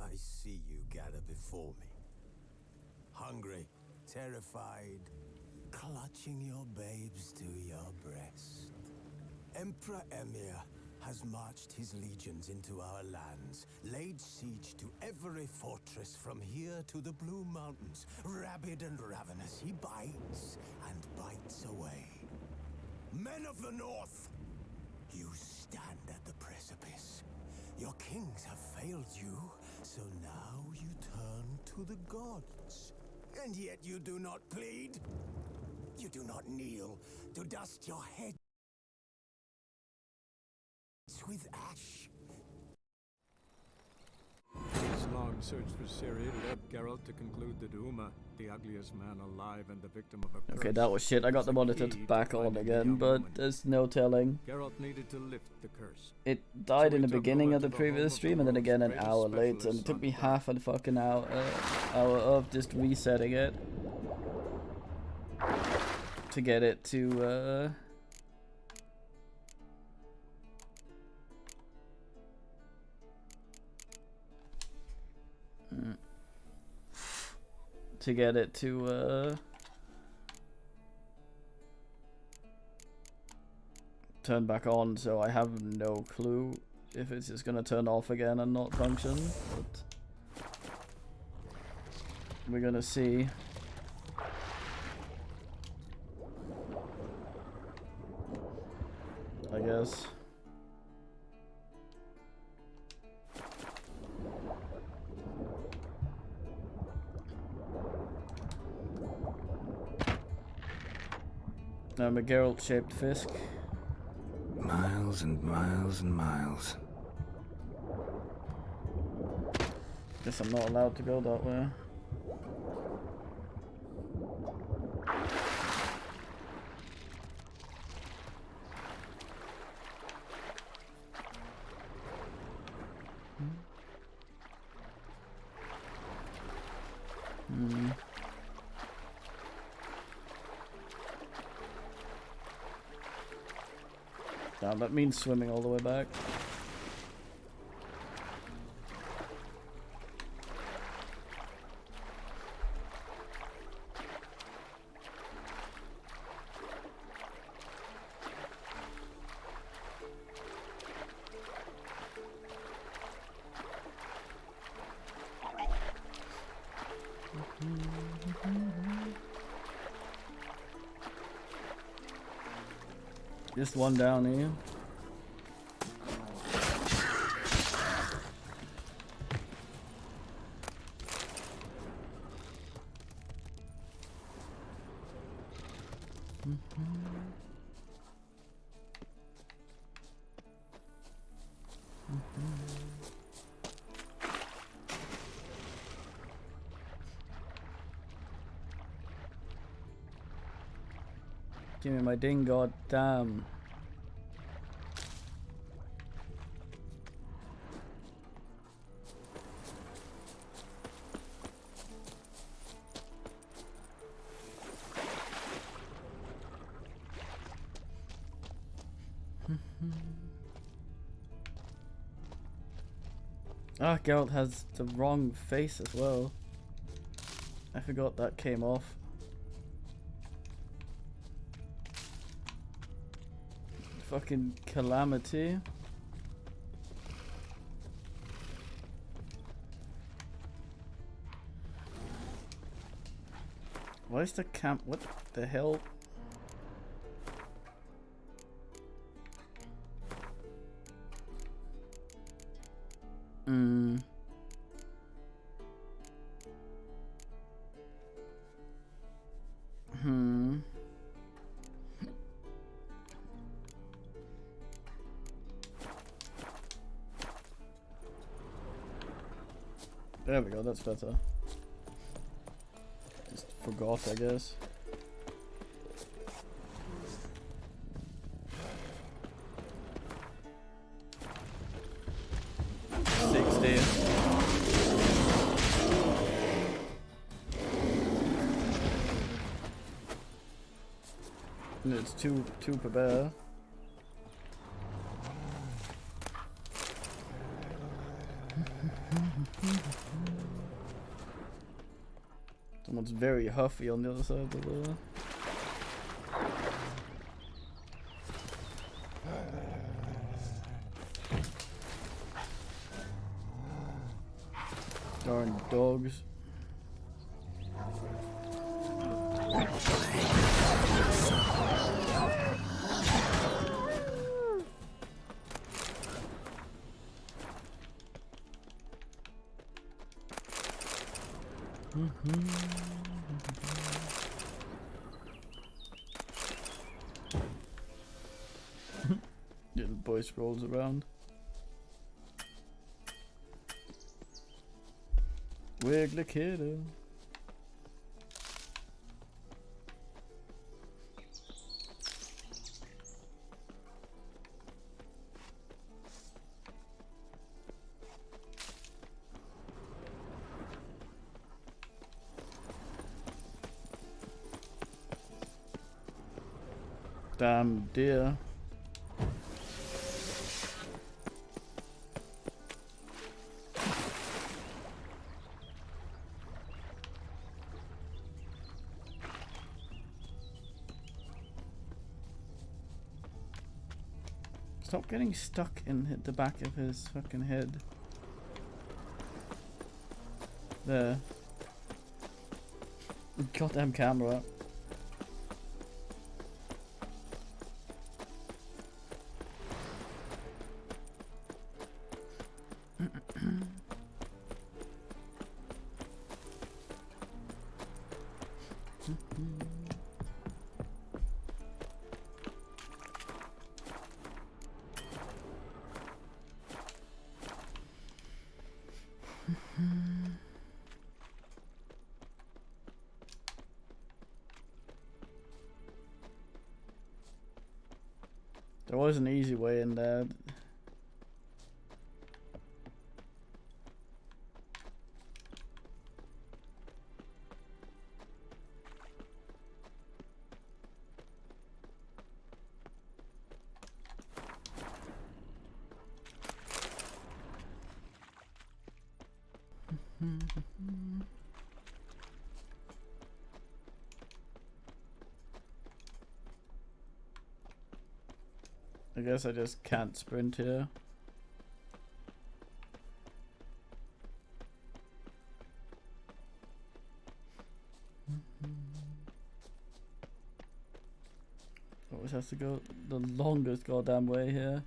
I see you gather before me. Hungry, terrified, clutching your babes to your breast. Emperor Emir has marched his legions into our lands, laid siege to every fortress from here to the Blue Mountains. Rabid and ravenous, he bites and bites away. Men of the North, you stand at the precipice. Your kings have failed you, so now you turn to the gods. And yet you do not plead. You do not kneel to dust your head with ash. His long search for Ciri led Geralt to conclude that Uma, the ugliest man alive and the victim of a curse, Okay, that was shit. I got the monitor back on again, but there's no telling. Geralt needed to lift the curse. It died in the beginning of the previous stream and then again an hour later, and it took me half a fucking hour of just resetting it to get it to turn back on, so I have no clue if it's just gonna turn off again and not function, but we're gonna see. I guess. I'm a Geralt-shaped Fisk. Miles and miles and miles. Guess I'm not allowed to go that way. Damn, that means swimming all the way back. Just one down here. Give me my ding, god damn. Ah, Geralt has the wrong face as well. I forgot that came off. Fucking calamity. Why is the camp? What the hell? There we go, that's better. Just forgot, I guess. And it's two per bear. Someone's very huffy on the other side of the door. Darn dogs. Little boy scrolls around. Wiggly kiddo. Damn deer. Stop getting stuck in the back of his fucking head. There. Goddamn camera. There was an easy way in there. I guess I just can't sprint here. Always has to go the longest goddamn way here.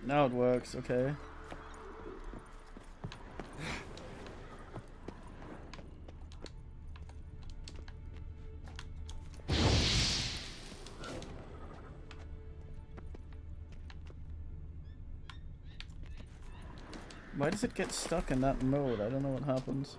Now it works, okay. Why does it get stuck in that mode? I don't know what happens.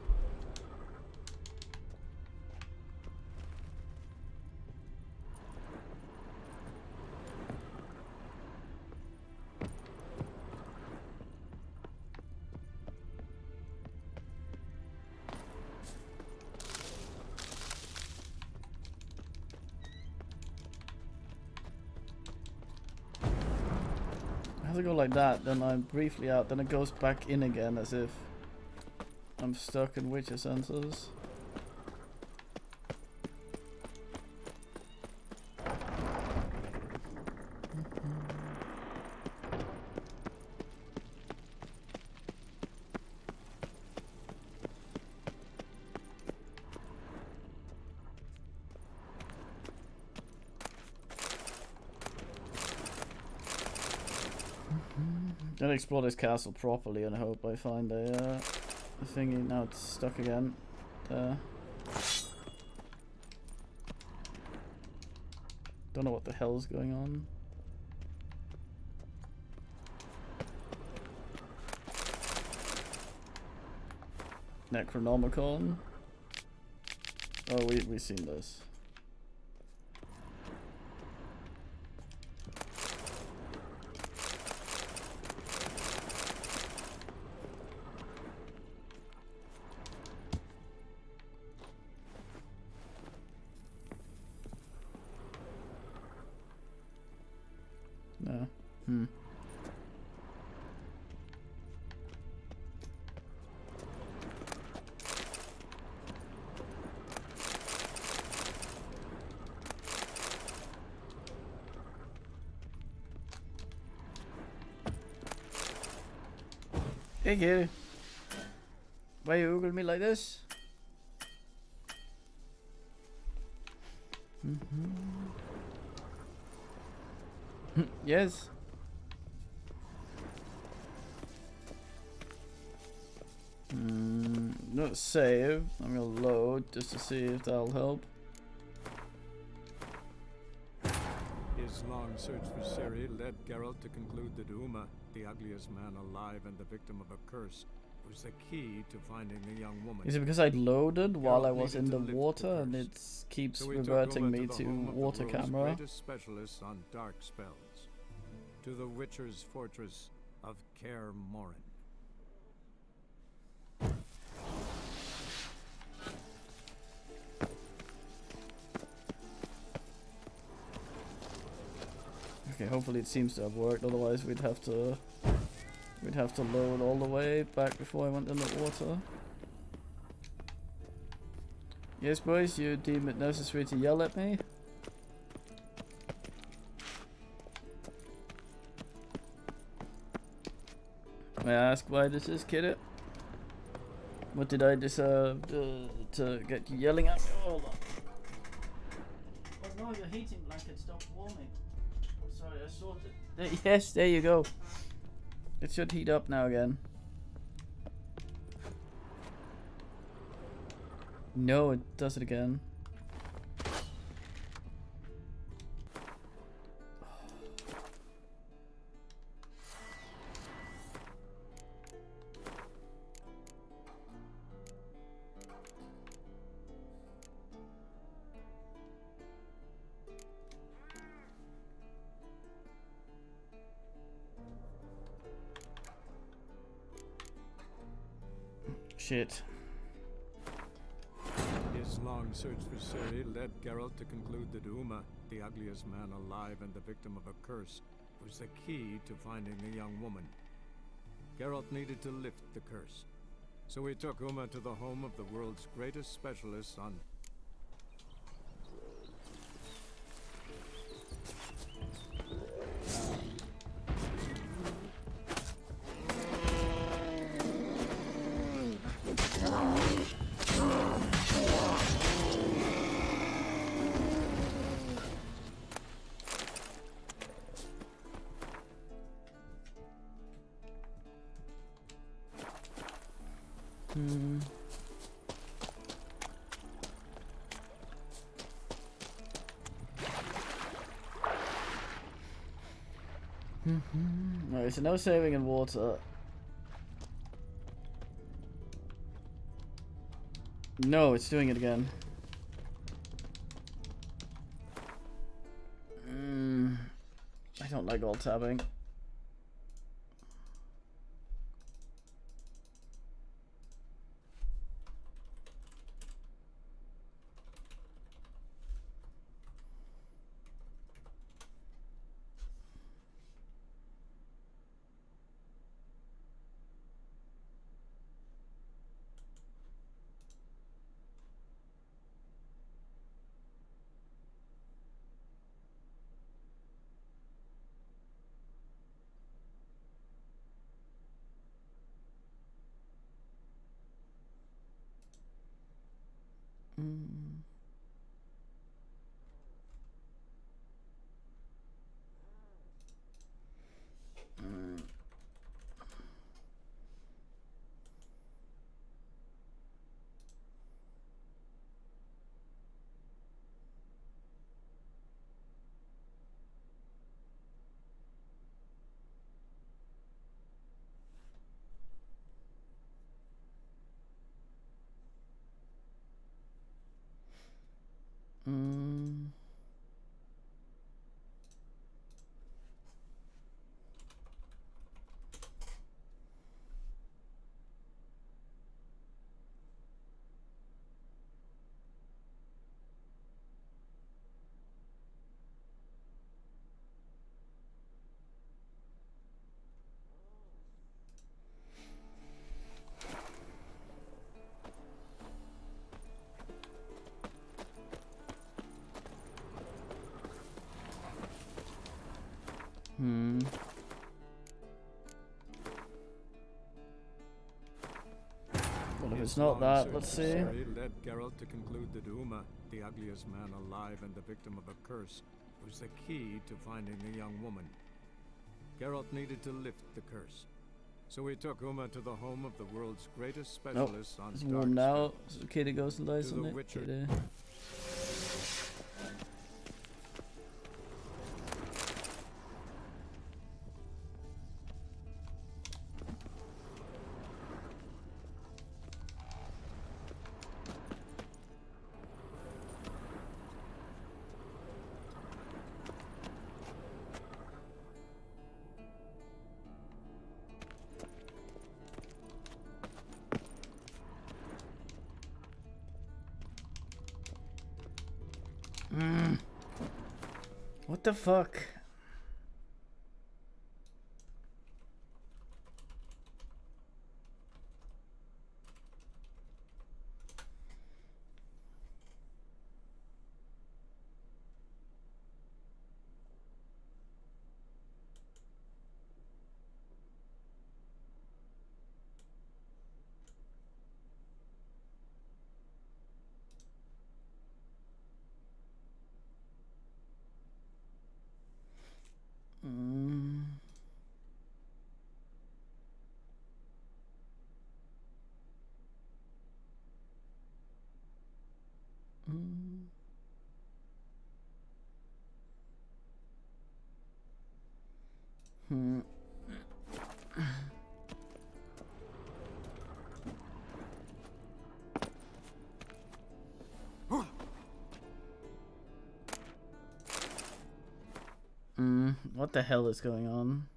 It go like that, then I'm briefly out, then it goes back in again as if I'm stuck in Witcher sensors. Gonna explore this castle properly and hope I find a thingy. Now it's stuck again. Don't know what the hell's going on. Necronomicon. Oh, we've seen this. No. Hey you. Why you Google me like this? Yes. Not save. I'm gonna load just to see if that'll help. His long search for Ciri led Geralt to conclude that Uma, the ugliest man alive and the victim of a curse, was the key to finding the young woman. Is it because I loaded while I was in the lift the water and curse. it keeps So he took reverting Uma me the to home of the water world's camera? greatest specialists on dark spells, to the Witcher's fortress of Kaer Morhen. Okay, hopefully it seems to have worked. Otherwise, we'd have to load all the way back before I went in the water. Yes, boys, you deem it necessary to yell at me? May I ask why this is, kiddo? What did I deserve to get you yelling at me? Hold on. Oh no, your heating blanket stopped warming. I'm sorry, I sorted. Yes, there you go. It should heat up now again. No, it does it again. Shit. His long search for Ciri led Geralt to conclude that Uma, the ugliest man alive and the victim of a curse, was the key to finding the young woman. Geralt needed to lift the curse, so he took Uma to the home of the world's greatest specialists on... Alright, so no saving in water. No, it's doing it again. I don't like alt tabbing. Well, if it's His not long that, search let's for see. Ciri led Geralt to conclude that Uma, the ugliest man alive and the victim of a curse, was the key to finding the young woman. Geralt needed to lift the curse. So he took Uma to the home of the world's greatest Nope, specialist on it's dark warm now. spells. So Katie goes and lies To on the it. Witcher. Katie. What the fuck? What the hell is going on?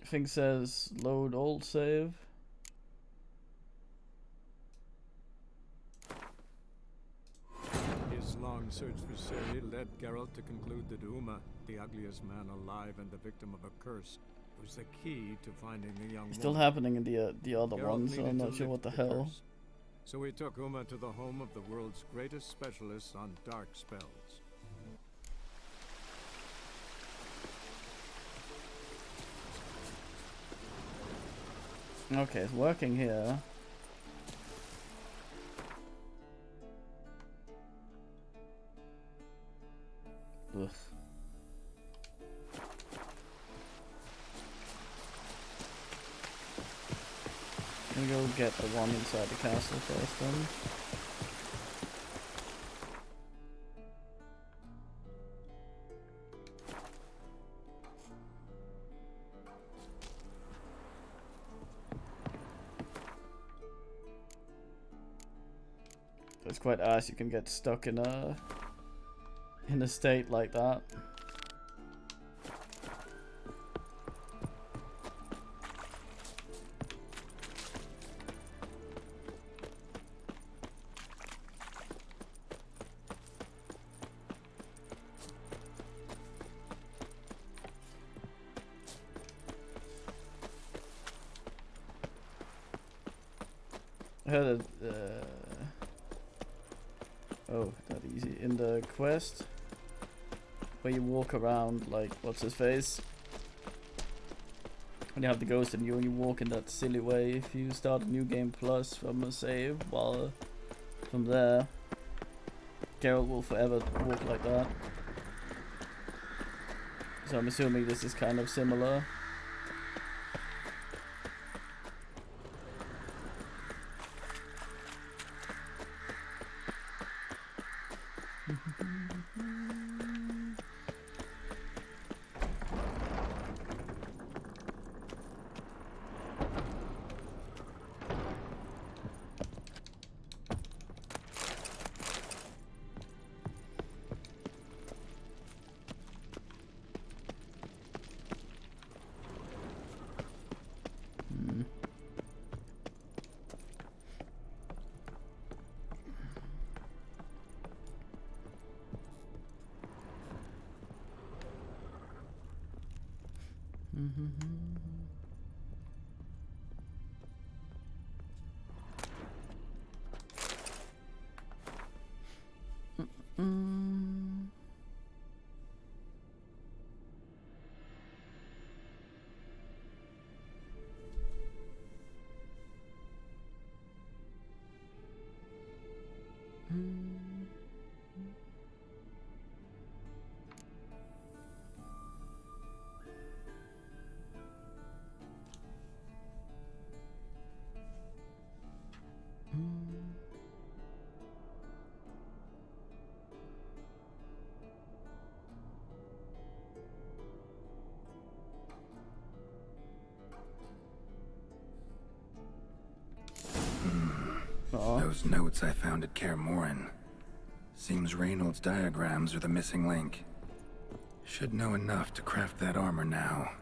Thing says load old save. His long search for Ciri led Geralt to conclude that Uma, the ugliest man alive and the victim of a curse, was the key to finding the young Still woman. happening in the other Geralt one, so needed I'm to not sure what lift the hell. curse. So he took Uma to the home of the world's greatest specialists on dark spells. Okay, it's working here. Ugh. I'm gonna go get the one inside the castle first then. It's quite ass you can get stuck in a state like that. I heard oh, that easy. In the quest, where you walk around like, what's his face? When you have the ghost in you and you walk in that silly way, if you start a new game plus from a save, while from there, Geralt will forever walk like that. So I'm assuming this is kind of similar. Those notes I found at Kaer Morhen. Seems Reynolds' diagrams are the missing link. Should know enough to craft that armor now.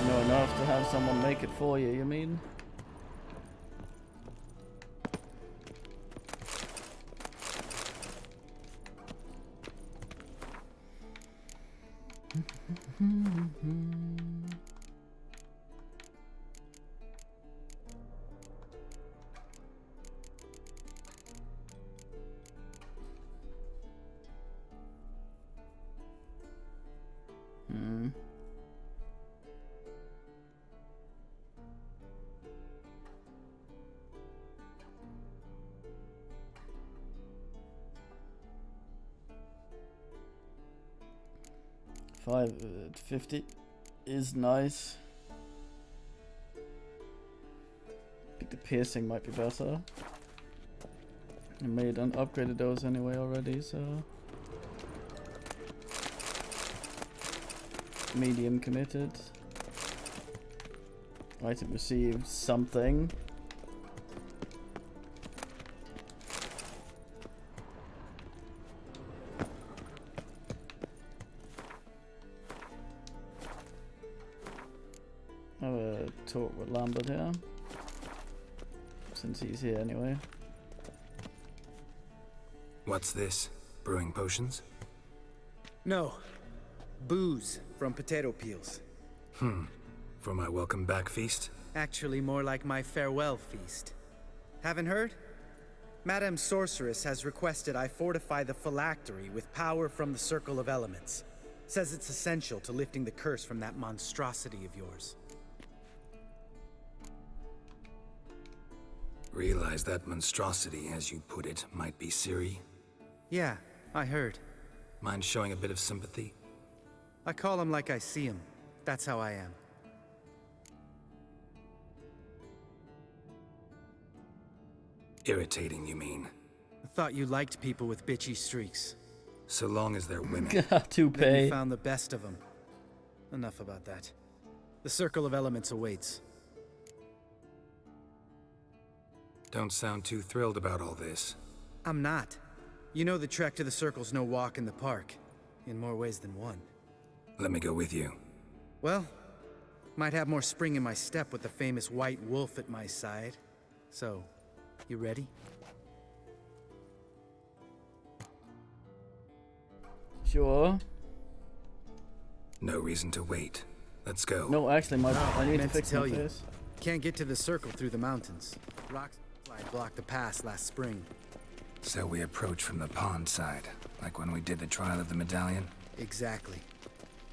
Know enough to have someone make it for you mean? $550 is nice. I think the piercing might be better. I made and upgraded those anyway already, so medium committed. Item received something. Have a talk with Lambert here, since he's here anyway. What's this? Brewing potions? No. Booze from potato peels. For my welcome back feast? Actually more like my farewell feast. Haven't heard? Madame Sorceress has requested I fortify the phylactery with power from the Circle of Elements. Says it's essential to lifting the curse from that monstrosity of yours. Realize that monstrosity, as you put it, might be Ciri? Yeah, I heard. Mind showing a bit of sympathy? I call him like I see him. That's how I am. Irritating, you mean? I thought you liked people with bitchy streaks. So long as they're women. Then you Toupee. found the best of them. Enough about that. The Circle of Elements awaits. Don't sound too thrilled about all this. I'm not. You know the trek to the Circle's no walk in the park. In more ways than one. Let me go with you. Well, might have more spring in my step with the famous White Wolf at my side. So, you ready? Sure. No reason to wait. Let's go. No, actually, I need to meant to fix tell my you. face. Can't get to the Circle through the mountains. Rocks blocked the pass last spring. So we approach from the pond side, like when we did the trial of the medallion? Exactly.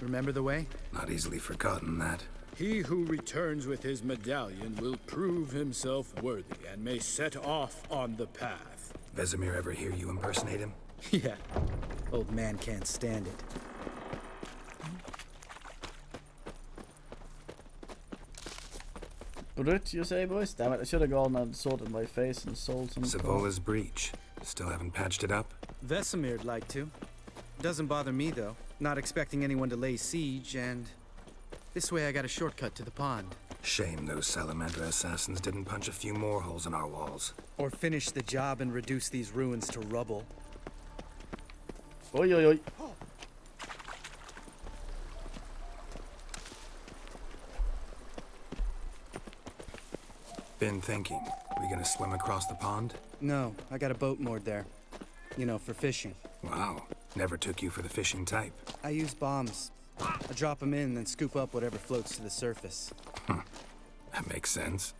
Remember the way? Not easily forgotten, that. He who returns with his medallion will prove himself worthy and may set off on the path. Vesemir ever hear you impersonate him? Yeah. Old man can't stand it. Brut, you say, boys? Damn it, I should have gone and sorted my face and sold some. Savola's breach. Still haven't patched it up? Vesemir'd like to. Doesn't bother me, though. Not expecting anyone to lay siege, and... this way I got a shortcut to the pond. Shame those Salamander assassins didn't punch a few more holes in our walls. Or finish the job and reduce these ruins to rubble. Oi, oi, oi. Been thinking. We gonna swim across the pond? No, I got a boat moored there. You know, for fishing. Wow. Never took you for the fishing type. I use bombs. I drop them in, then scoop up whatever floats to the surface. That makes sense.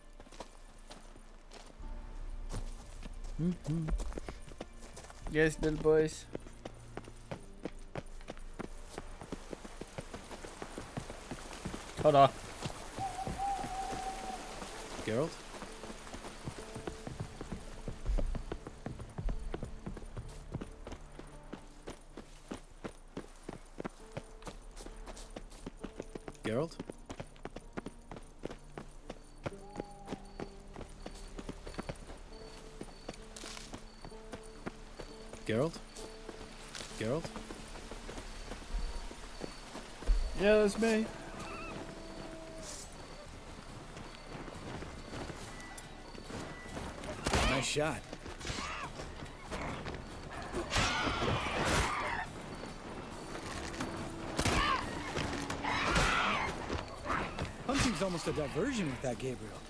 Yes, little boys. Hold on. Geralt? Geralt? Geralt? Geralt? Yeah, that's me. Nice shot. Hunting's almost a diversion with that, Gabriel.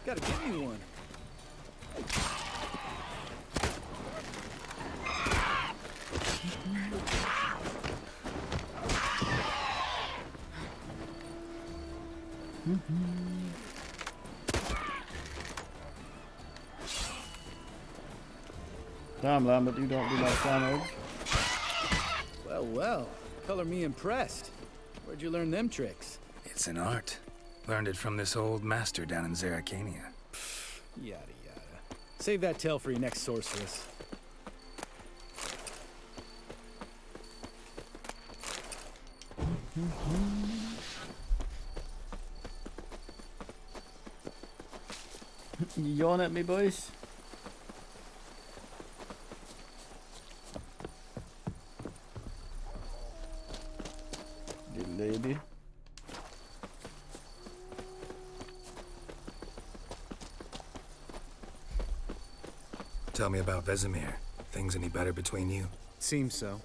Gotta give me one. Damn, Lambert, you don't do much damage. Well, well. Color me impressed. Where'd you learn them tricks? It's an art. Learned it from this old master down in Zerrikania. Yada yada. Save that tale for your next sorceress. You yawn at me, boys? Little lady. Tell me about Vesemir. Things any better between you? Seems so.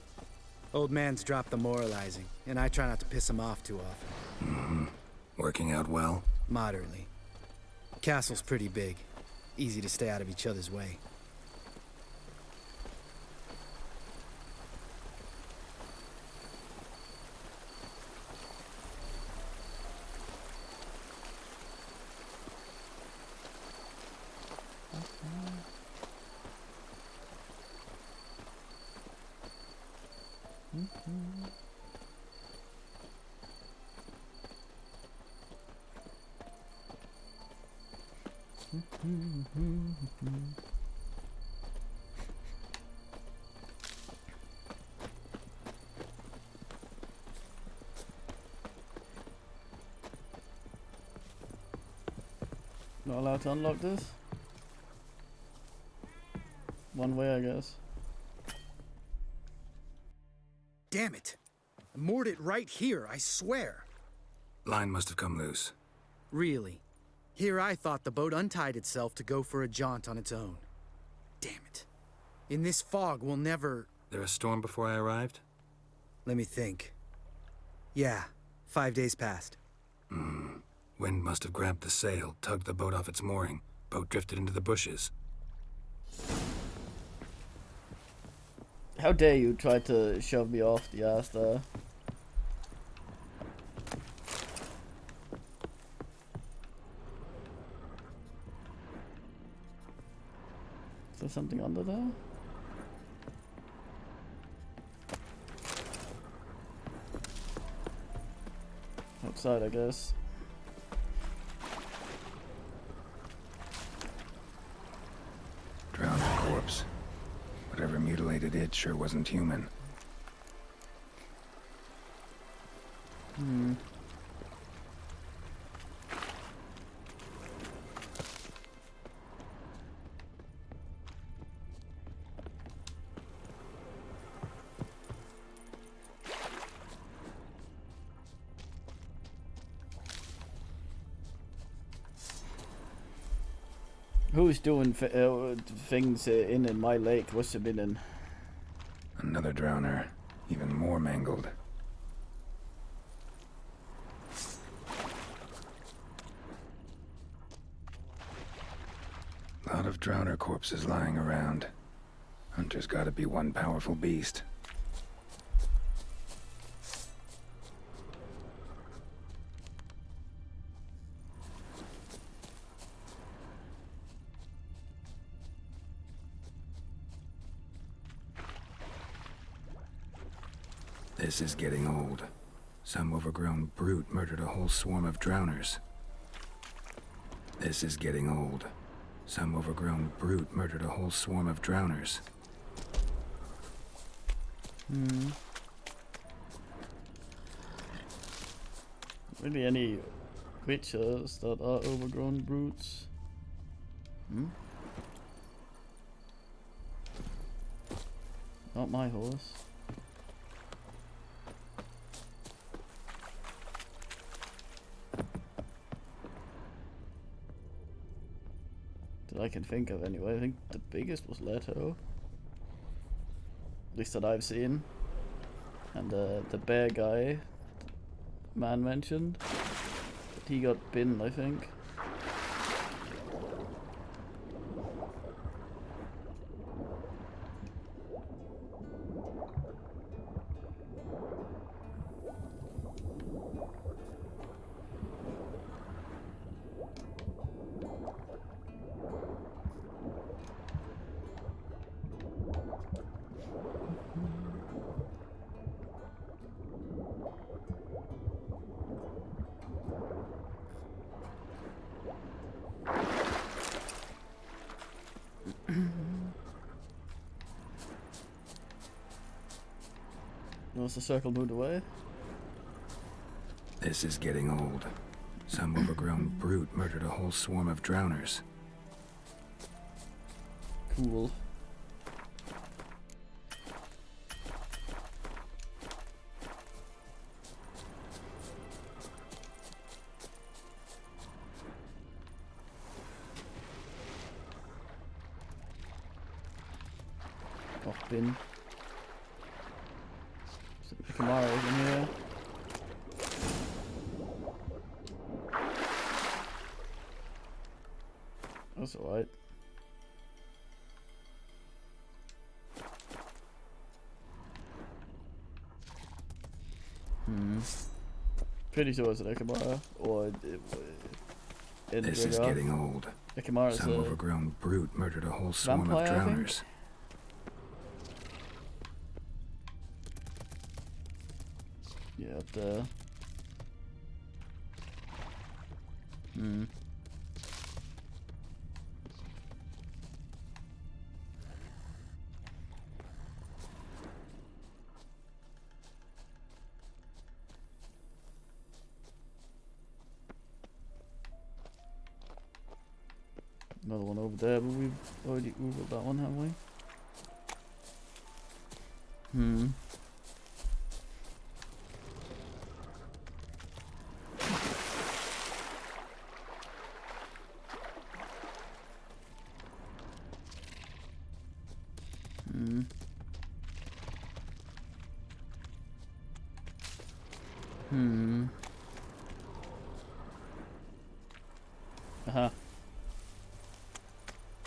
Old man's dropped the moralizing, and I try not to piss him off too often. Working out well? Moderately. Castle's pretty big. Easy to stay out of each other's way. Not allowed to unlock this? One way, I guess. Damn it! I moored it right here, I swear. Line must have come loose. Really? Here I thought the boat untied itself to go for a jaunt on its own. Damn it. In this fog, we'll never... There a storm before I arrived? Let me think. Yeah, 5 days passed. Wind must have grabbed the sail, tugged the boat off its mooring. Boat drifted into the bushes. How dare you try to shove me off the ass there? Is there something under there? Outside, I guess. Drowned corpse. Whatever mutilated it sure wasn't human. Who's doing things in my lake? What's it been in? Another drowner. Even more mangled. Lot of drowner corpses lying around. Hunter's gotta be one powerful beast. This is getting old. Some overgrown brute murdered a whole swarm of drowners. This is getting old. Some overgrown brute murdered a whole swarm of drowners. Really any creatures that are overgrown brutes? Not my horse. That I can think of anyway. I think the biggest was Leto. At least that I've seen. And the bear guy man mentioned. He got bitten, I think. Once the circle moved away. This is getting old. Some overgrown brute murdered a whole swarm of drowners. Cool. Oh, bin. Kamara in here. That's alright. Pretty sure it's an Ekamara, or This is getting old. Ekamara's Some overgrown brute murdered a whole swarm vampire, of I think? drowners. Yeah, up there. Another one over there, but we've already Ubered that one, haven't we?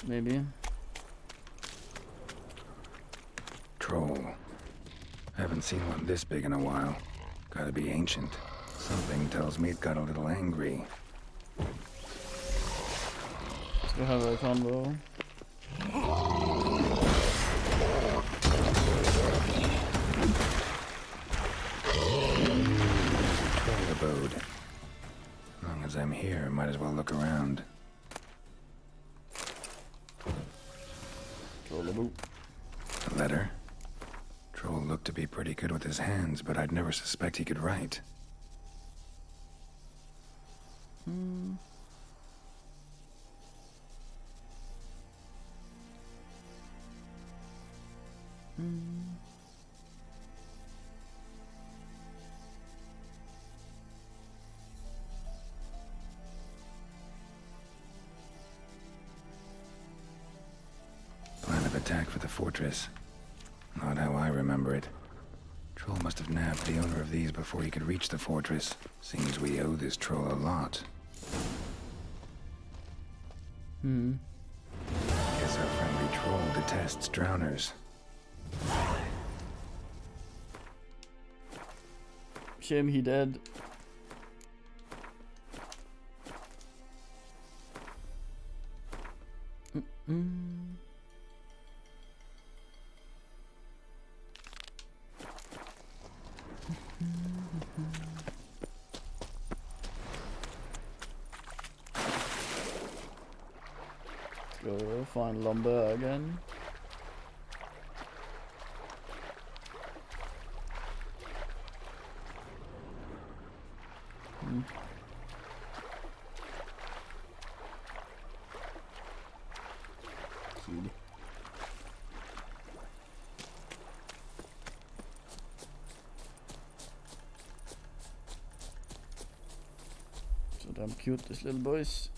Maybe. Troll. Haven't seen one this big in a while. Gotta be ancient. Something tells me it got a little angry. Let's go have a combo. Troll abode. As long as I'm here, might as well look around. A letter? Troll looked to be pretty good with his hands, but I'd never suspect he could write. Plan of attack for the fortress. Not how I remember it. Troll must have nabbed the owner of these before he could reach the fortress. Seems we owe this troll a lot. Guess our friendly troll detests drowners. Shame he dead. Go find lumber again. Kid. So damn cute, this little boys.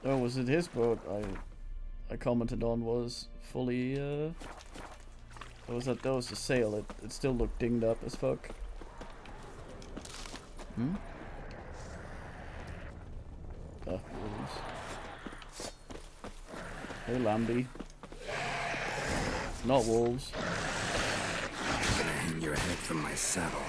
Oh, was it his boat I commented on was fully or was that was the sail? It still looked dinged up as fuck. Hmm? Oh, wolves. Hey Lambie. Not wolves. I'm gonna hang your head from my saddle.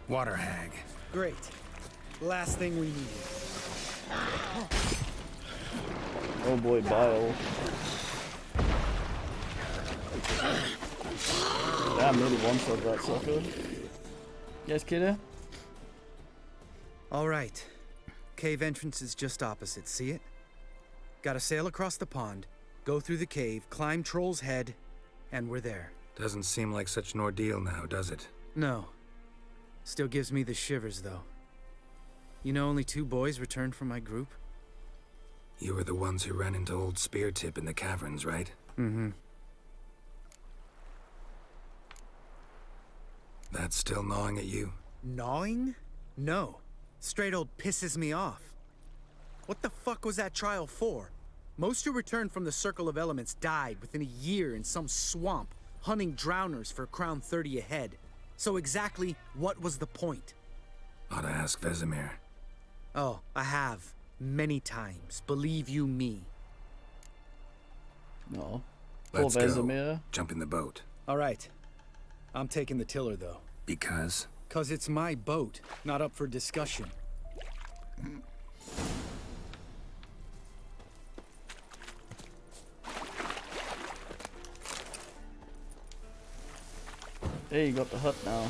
Water hag. Great. Last thing we needed. Oh boy, bile. Damn, nearly one-shot that sucker. Yes, kiddo? All right. Cave entrance is just opposite, see it? Gotta sail across the pond, go through the cave, climb Troll's Head, and we're there. Doesn't seem like such an ordeal now, does it? No. Still gives me the shivers, though. You know only 2 boys returned from my group? You were the ones who ran into old Speartip in the caverns, right? Mm-hmm. That's still gnawing at you? Gnawing? No. Straight old pisses me off. What the fuck was that trial for? Most who returned from the Circle of Elements died within a year in some swamp, hunting drowners for Crown 30 a head. So exactly what was the point? Ought to ask Vesemir. Oh, I have. Many times. Believe you me. No. Poor Let's Vesemir. go. Jump in the boat. All right. I'm taking the tiller, though. Because? 'Cause it's my boat, not up for discussion. Hey, you got the hut now.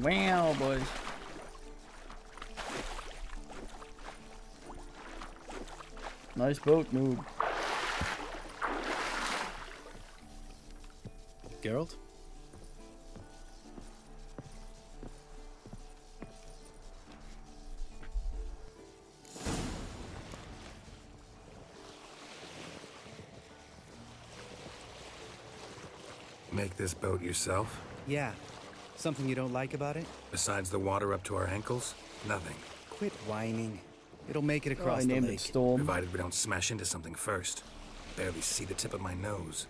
Wow, boys. Nice boat mood. Geralt? Make this boat yourself? Yeah. Something you don't like about it? Besides the water up to our ankles? Nothing. Quit whining. It'll make it Oh, across I the named lake. it Storm. Provided we don't smash into something first. Barely see the tip of my nose.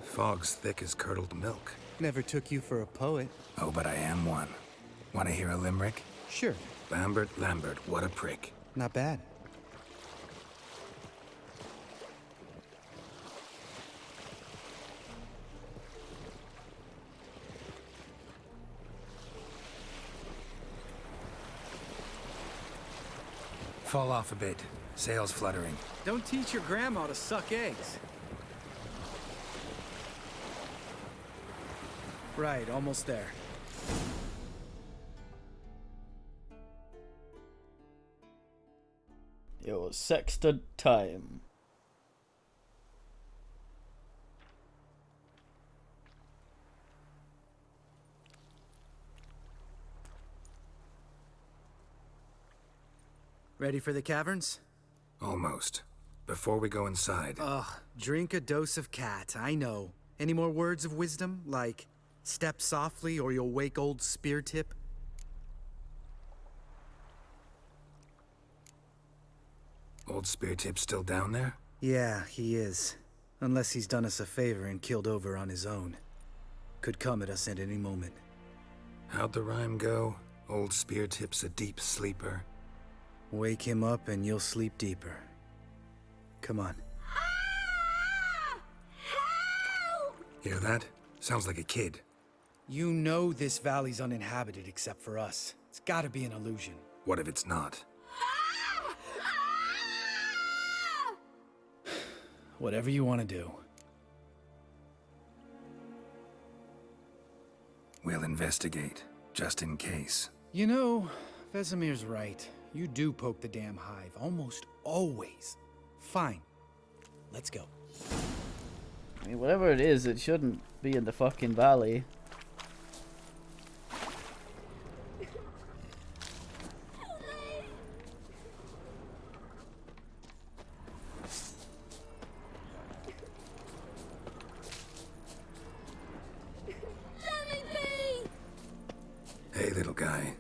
Fog's thick as curdled milk. Never took you for a poet. Oh, but I am one. Want to hear a limerick? Sure. Lambert, Lambert, what a prick. Not bad. Fall off a bit. Sails fluttering. Don't teach your grandma to suck eggs. Right, almost there. It was sexted time. Ready for the caverns? Almost. Before we go inside, Ugh, drink a dose of cat, I know. Any more words of wisdom, like step softly or you'll wake old Spear Tip? Old Spear Tip's still down there? Yeah, he is. Unless he's done us a favor and killed over on his own. Could come at us at any moment. How'd the rhyme go? Old Spear Tip's a deep sleeper. Wake him up and you'll sleep deeper. Come on. Hear that? Sounds like a kid. You know this valley's uninhabited except for us. It's gotta be an illusion. What if it's not? Whatever you want to do. We'll investigate, just in case. You know, Vesemir's right. You do poke the damn hive, almost always. Fine. Let's go. I mean, whatever it is, it shouldn't be in the fucking valley. Hey, little guy.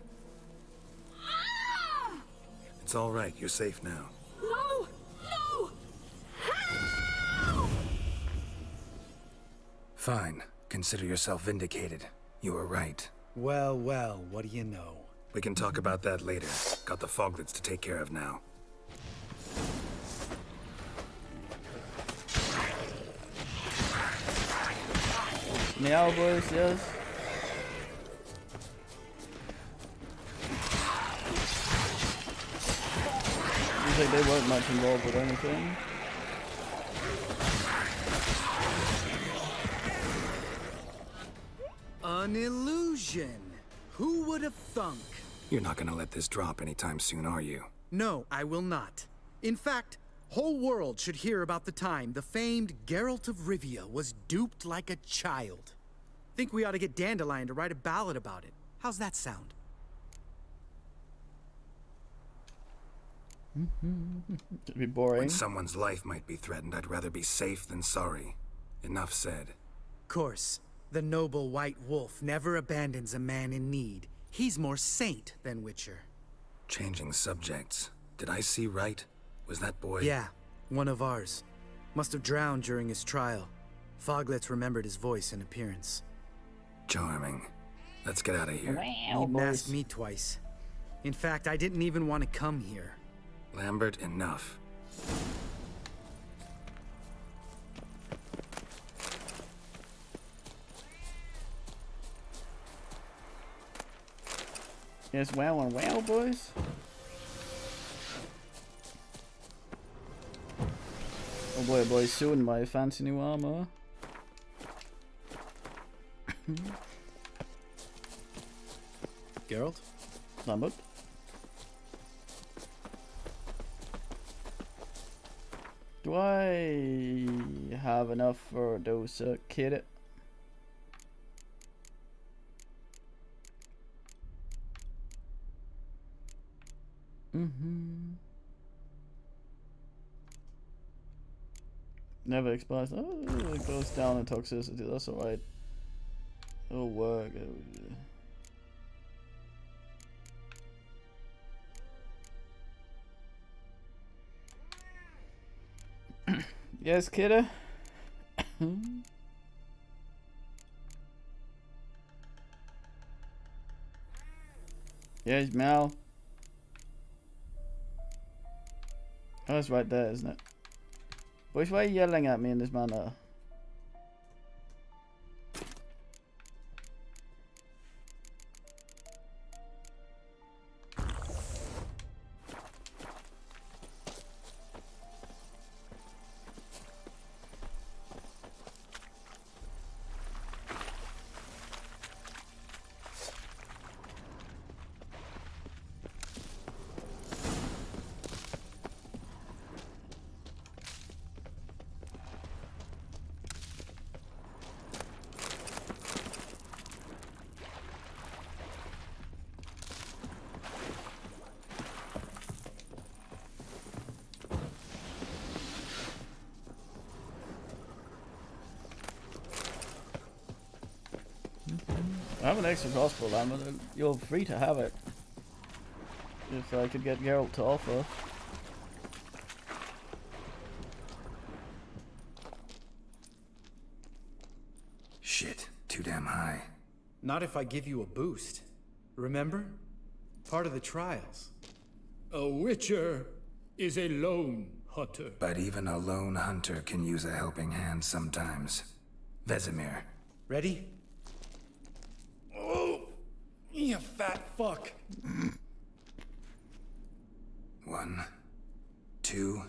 It's all right. You're safe now. No! No! Fine. Consider yourself vindicated. You were right. Well, well, what do you know? We can talk about that later. Got the foglets to take care of now. Meow boys, yes. Seems like they weren't much involved with anything. An illusion. Who would have thunk? You're not gonna let this drop anytime soon, are you? No, I will not. In fact, whole world should hear about the time the famed Geralt of Rivia was duped like a child. Think we ought to get Dandelion to write a ballad about it. How's that sound? It'd be boring. When someone's life might be threatened, I'd rather be safe than sorry. Enough said. Course, the noble white wolf never abandons a man in need. He's more saint than Witcher. Changing subjects. Did I see right? Was that boy? Yeah, one of ours. Must have drowned during his trial. Foglets remembered his voice and appearance. Charming. Let's get out of here. Meow Needn't ask boys. me twice. In fact, I didn't even want to come here. Lambert, enough. Yes, wow and wow, boys. Oh boy, soon my fancy new armor. Geralt? Lambert. Do I have enough for those kit? Never expires. Oh, it goes down in toxicity. That's alright. It'll work. Yes, kiddo. Yes, Mal. Oh, it's right there, isn't it? Boys, why are you yelling at me in this manner? I have an extra crossbow ammo. You're free to have it. If I could get Geralt to offer. Shit, too damn high. Not if I give you a boost. Remember? Part of the trials. A witcher is a lone hunter. But even a lone hunter can use a helping hand sometimes. Vesemir. Ready? Oh, you fat fuck. 1, 2,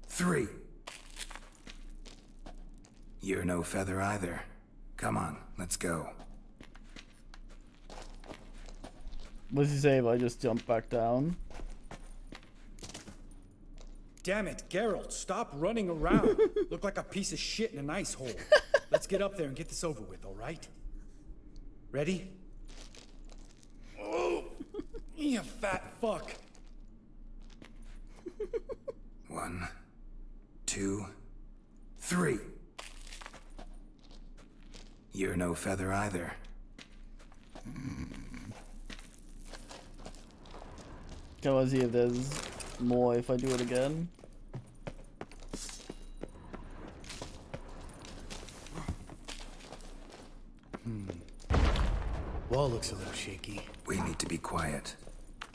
3. You're no feather either. Come on, let's go. What does he say if I just jump back down? Damn it, Geralt, stop running around. Look like a piece of shit in an ice hole. Let's get up there and get this over with, all right? Ready? Oh, you fat fuck. 1, 2, 3. You're no feather either. Can I see if there's more if I do it again? Wall looks a little shaky. We need to be quiet.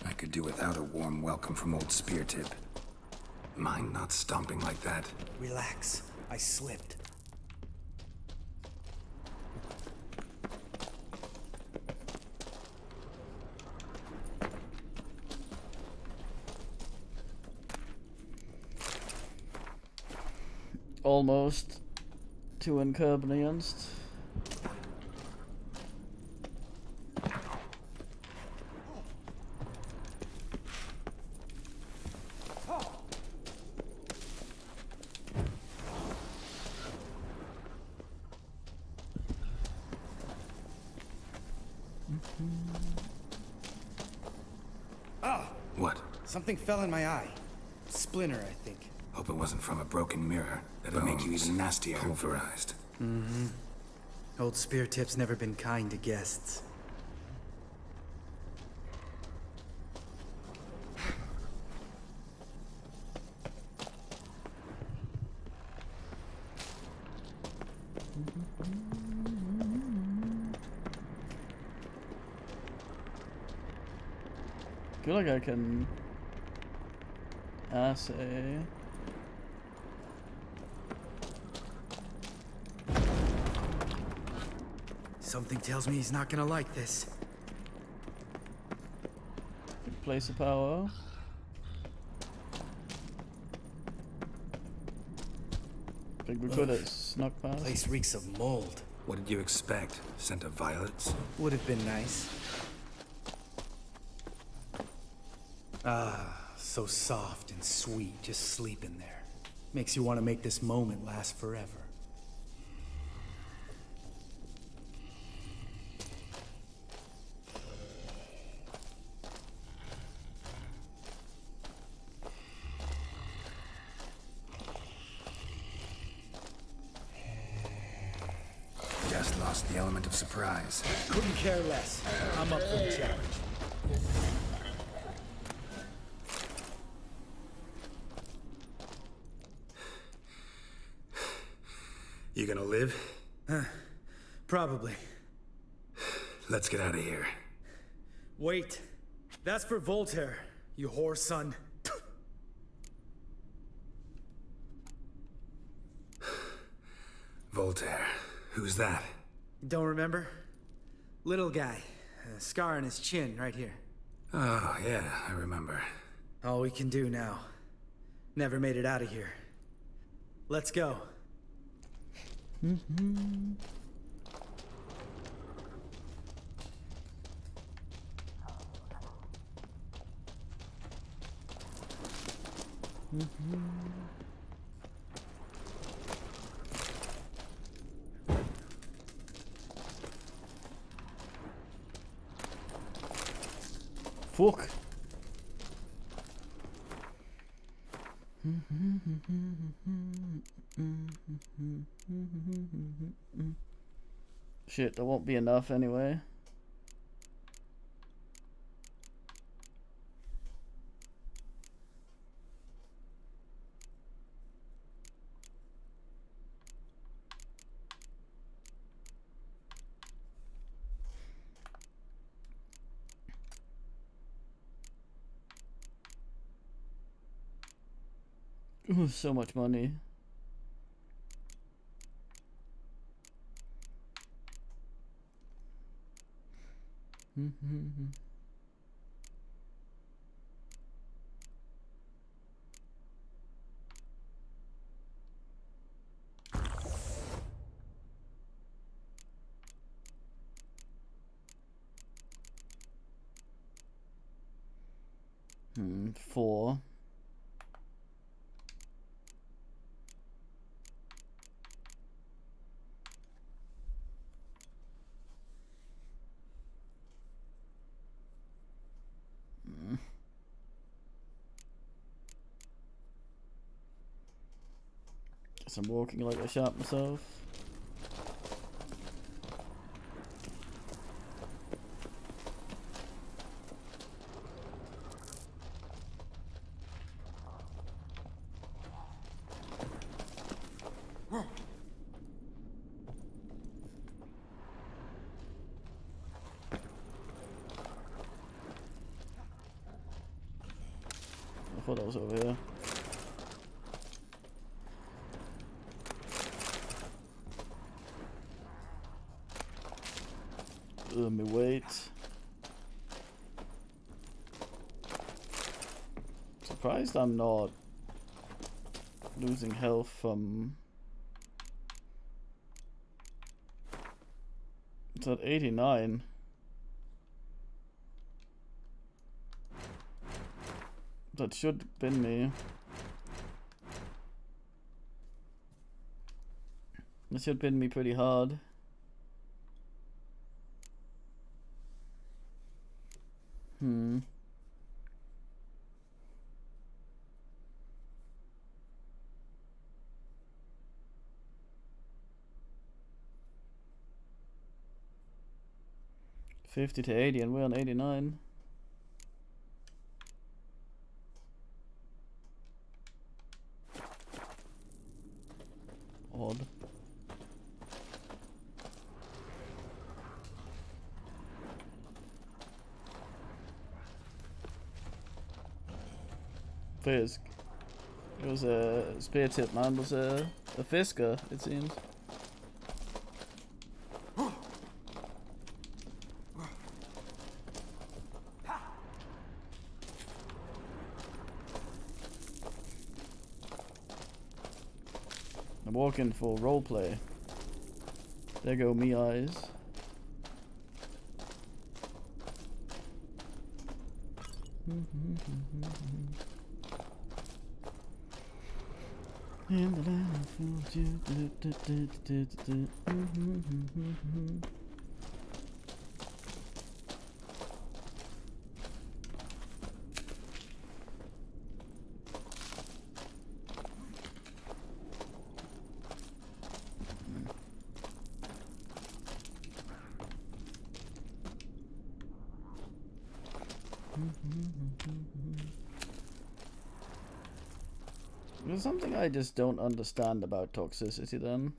I could do without a warm welcome from old Speartip. Mind not stomping like that. Relax. I slipped. Almost too inconvenienced. What? Something fell in my eye. Splinter, I think. Hope it wasn't from a broken mirror. That'd make you even nastier. Pulverized. Old Speartip's never been kind to guests. I feel like I can assay. Something tells me he's not gonna like this. Place of power. Think we could have snuck past. Place reeks of mold. What did you expect? Scent of violets? Would have been nice. Ah, so soft and sweet, just sleeping there. Makes you want to make this moment last forever. Just lost the element of surprise. Couldn't care less. I'm up for the challenge. You gonna live? Probably. Let's get out of here. Wait. That's for Voltaire, you whore son. Voltaire. Who's that? Don't remember? Little guy. A scar on his chin, right here. Oh, yeah, I remember. All we can do now. Never made it out of here. Let's go. Fuck. Shit, that won't be enough anyway. Ooh, so much money. Four. Guess I'm walking like I shot myself. I thought I was over here. Me wait. Surprised I'm not losing health from. It's at 89. That should bin me. That should bin me pretty hard. Hmm. $50 to $80 and we're on 89. Odd. Fisk. It was a spear tip, man. It was a Fisker, it seems. I'm walking for roleplay. There go me eyes. In the land of you. There's something I just don't understand about toxicity then.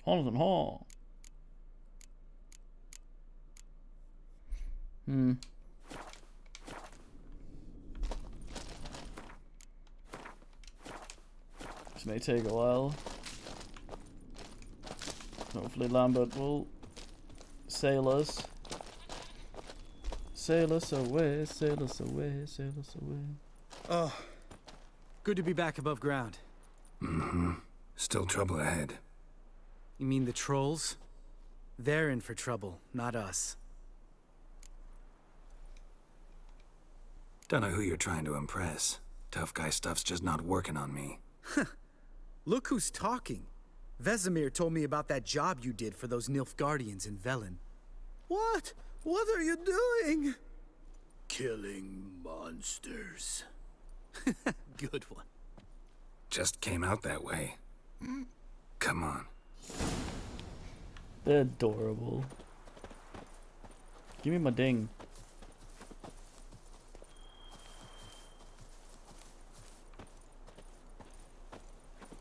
Jonathan Hall. This may take a while. Hopefully Lambert will sail us. Sail us away, sail us away, sail us away. Oh, good to be back above ground. Still trouble ahead. You mean the trolls? They're in for trouble, not us. Don't know who you're trying to impress. Tough guy stuff's just not working on me. Look who's talking. Vesemir told me about that job you did for those Nilfgaardians in Velen. What? What are you doing? Killing monsters. Good one. Just came out that way. Come on. They're adorable. Give me my ding.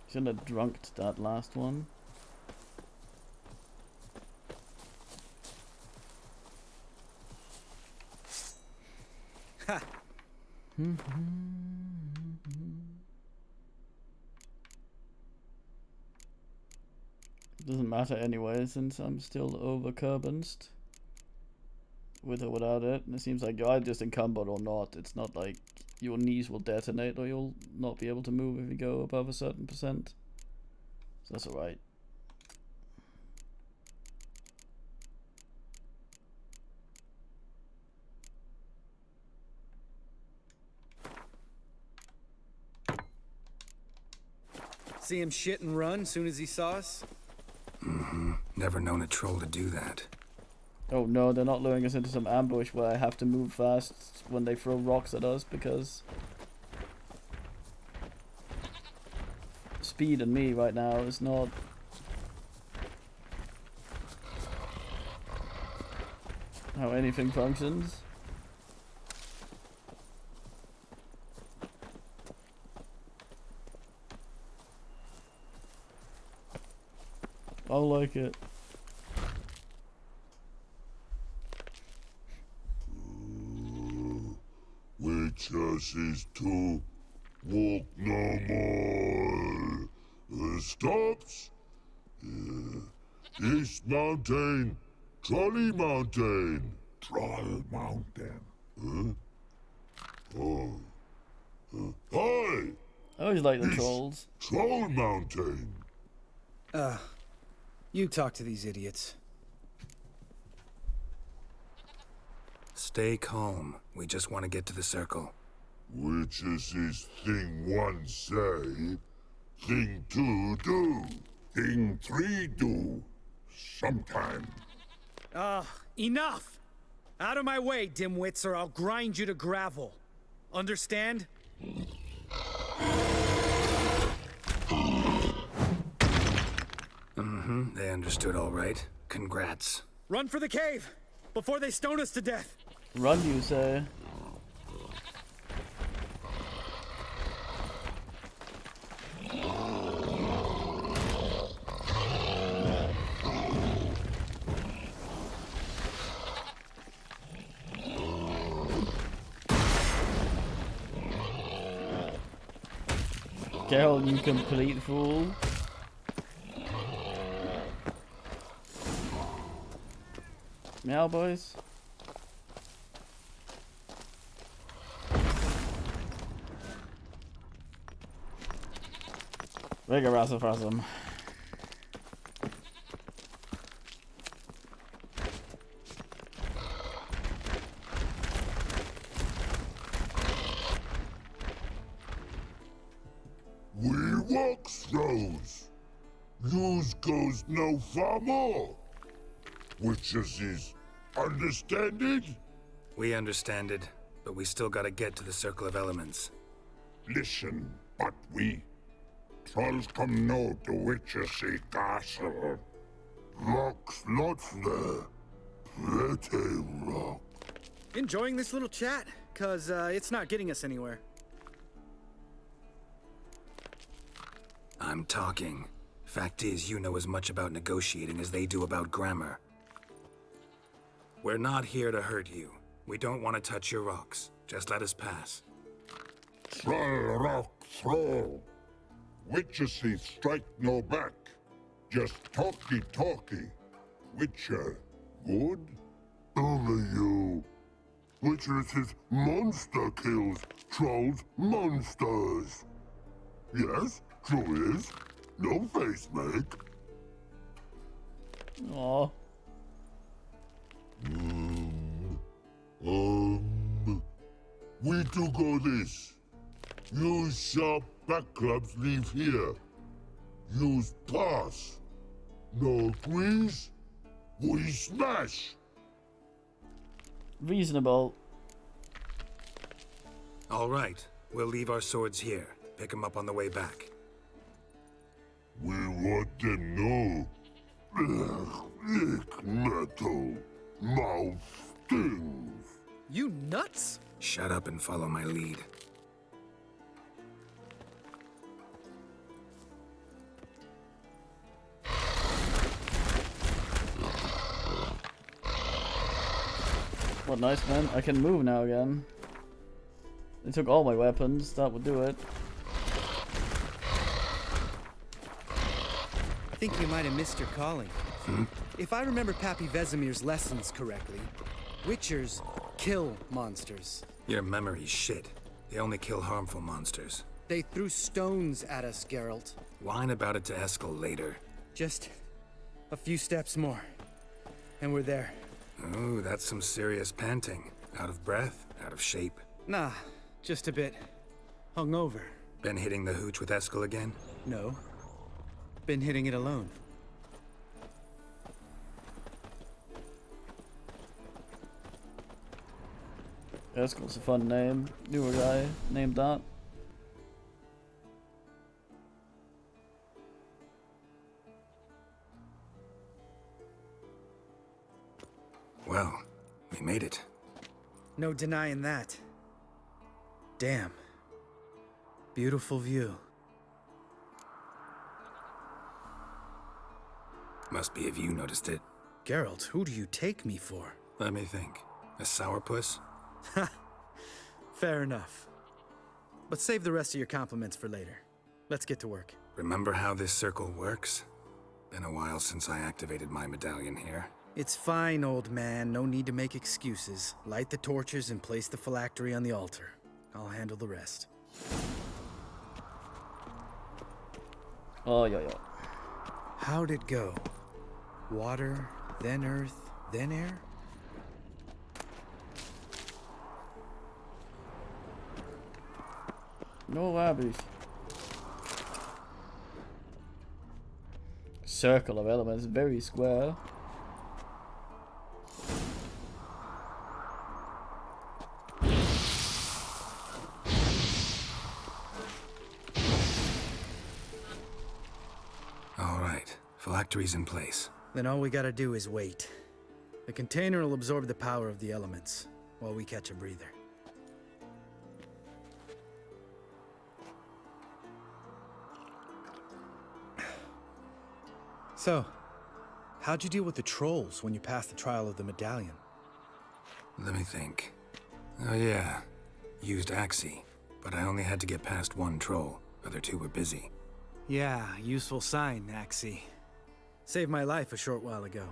Shouldn't have drunked that last one. Ha! Doesn't matter anyway, since I'm still over Kerbenst. With or without it. And it seems like you're either just encumbered or not. It's not like your knees will detonate or you'll not be able to move if you go above a certain percent. So that's alright. See him shit and run soon as he saw us? Never known a troll to do that. Oh no, they're not luring us into some ambush where I have to move fast when they throw rocks at us, because speed and me right now is not how anything functions. I like it. Witches is to walk no more. Stops. This mountain, Trolley Mountain. Troll Mountain. Huh? Oh. Hi! I always like the trolls. Troll Mountain. You talk to these idiots. Stay calm. We just want to get to the circle. Witches is thing one say, thing two do, thing three do, sometime. Enough! Out of my way, dimwits, or I'll grind you to gravel. Understand? They understood all right. Congrats. Run for the cave! Before they stone us to death! Run, you say? Geralt, you complete fool. Meow, boys. Vigorasafrasm. We walk throws. Yous goes no far more. Witches is understanded? We understand it, but we still gotta get to the Circle of Elements. Listen, but we trolls come no to Witches castle. Rocks not there. Pretty rock. Enjoying this little chat? Cause, it's not getting us anywhere. I'm talking. Fact is, you know as much about negotiating as they do about grammar. We're not here to hurt you. We don't want to touch your rocks. Just let us pass. Troll rock throw. Witcher say strike no back. Just talky. Witcher, good? Only you. Witcher says monster kills. Trolls monsters. Yes, true is. No face make. Aw. We do go this. Use sharp back clubs leave here. Use pass. No agrees? We smash. Reasonable. All right. We'll leave our swords here. Pick them up on the way back. We want them know. Ick metal. Mouth stings. You nuts? Shut up and follow my lead. What nice, man. I can move now again. They took all my weapons. That would do it. I think you might have missed your calling. If I remember Pappy Vesemir's lessons correctly, Witchers kill monsters. Your memory's shit. They only kill harmful monsters. They threw stones at us, Geralt. Whine about it to Eskel later. Just a few steps more, and we're there. Ooh, that's some serious panting. Out of breath, out of shape. Nah, just a bit hungover. Been hitting the hooch with Eskel again? No, been hitting it alone. Eskel's a fun name. Knew a guy named that. Well, we made it. No denying that. Damn. Beautiful view. Must be if you noticed it. Geralt, who do you take me for? Let me think. A sourpuss? Fair enough. But save the rest of your compliments for later. Let's get to work. Remember how this circle works? Been a while since I activated my medallion here. It's fine, old man. No need to make excuses. Light the torches and place the phylactery on the altar. I'll handle the rest. Oh, yeah. How'd it go? Water, then earth, then air? No abbeys. Circle of elements, very square. All right, phylactery's in place. Then all we gotta do is wait. The container will absorb the power of the elements, while we catch a breather. So, how'd you deal with the trolls when you passed the trial of the medallion? Let me think. Oh yeah, used Axii, but I only had to get past one troll. Other two were busy. Yeah, useful sign, Axii. Saved my life a short while ago.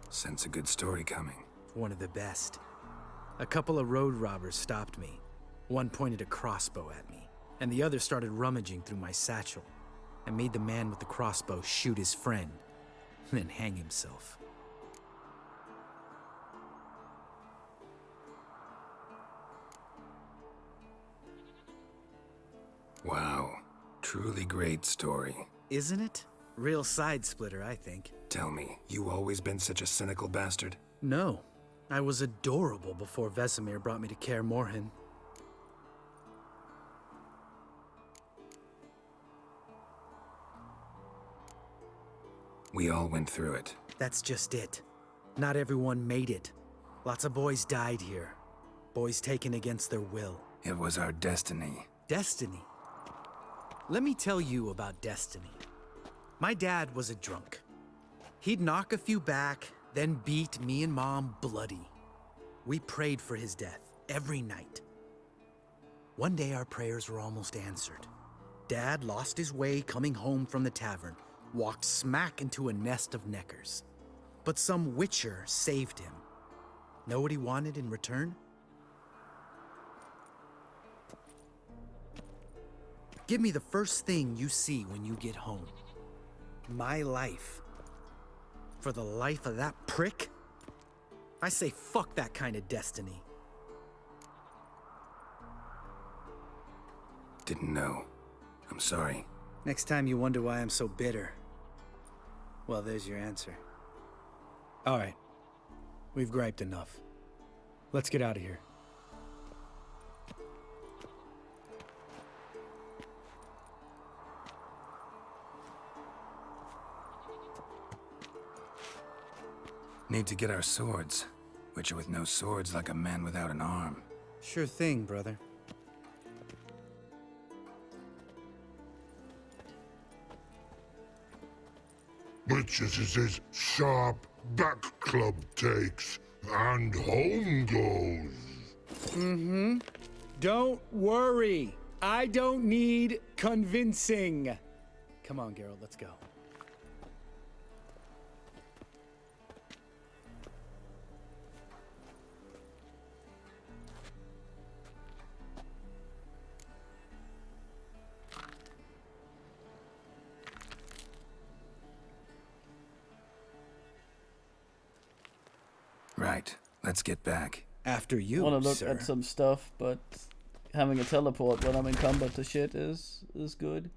Sense a good story coming. One of the best. A couple of road robbers stopped me. One pointed a crossbow at me, and the other started rummaging through my satchel. I made the man with the crossbow shoot his friend, then hang himself. Wow, truly great story. Isn't it? Real side splitter, I think. Tell me, you always been such a cynical bastard? No, I was adorable before Vesemir brought me to Kaer Morhen. We all went through it. That's just it. Not everyone made it. Lots of boys died here. Boys taken against their will. It was our destiny. Destiny? Let me tell you about destiny. My dad was a drunk. He'd knock a few back, then beat me and Mom bloody. We prayed for his death every night. One day our prayers were almost answered. Dad lost his way coming home from the tavern, walked smack into a nest of neckers. But some witcher saved him. Know what he wanted in return? Give me the first thing you see when you get home. My life. For the life of that prick? I say fuck that kind of destiny. Didn't know. I'm sorry. Next time you wonder why I'm so bitter, well, there's your answer. All right. We've griped enough. Let's get out of here. Need to get our swords. Witcher with no swords like a man without an arm. Sure thing, brother. Witches is his sharp back club takes, and home goes. Don't worry. I don't need convincing. Come on, Geralt, let's go. Right. Let's get back. After I you, want to look sir. at some stuff, but having a teleport when I'm in combat to shit is good.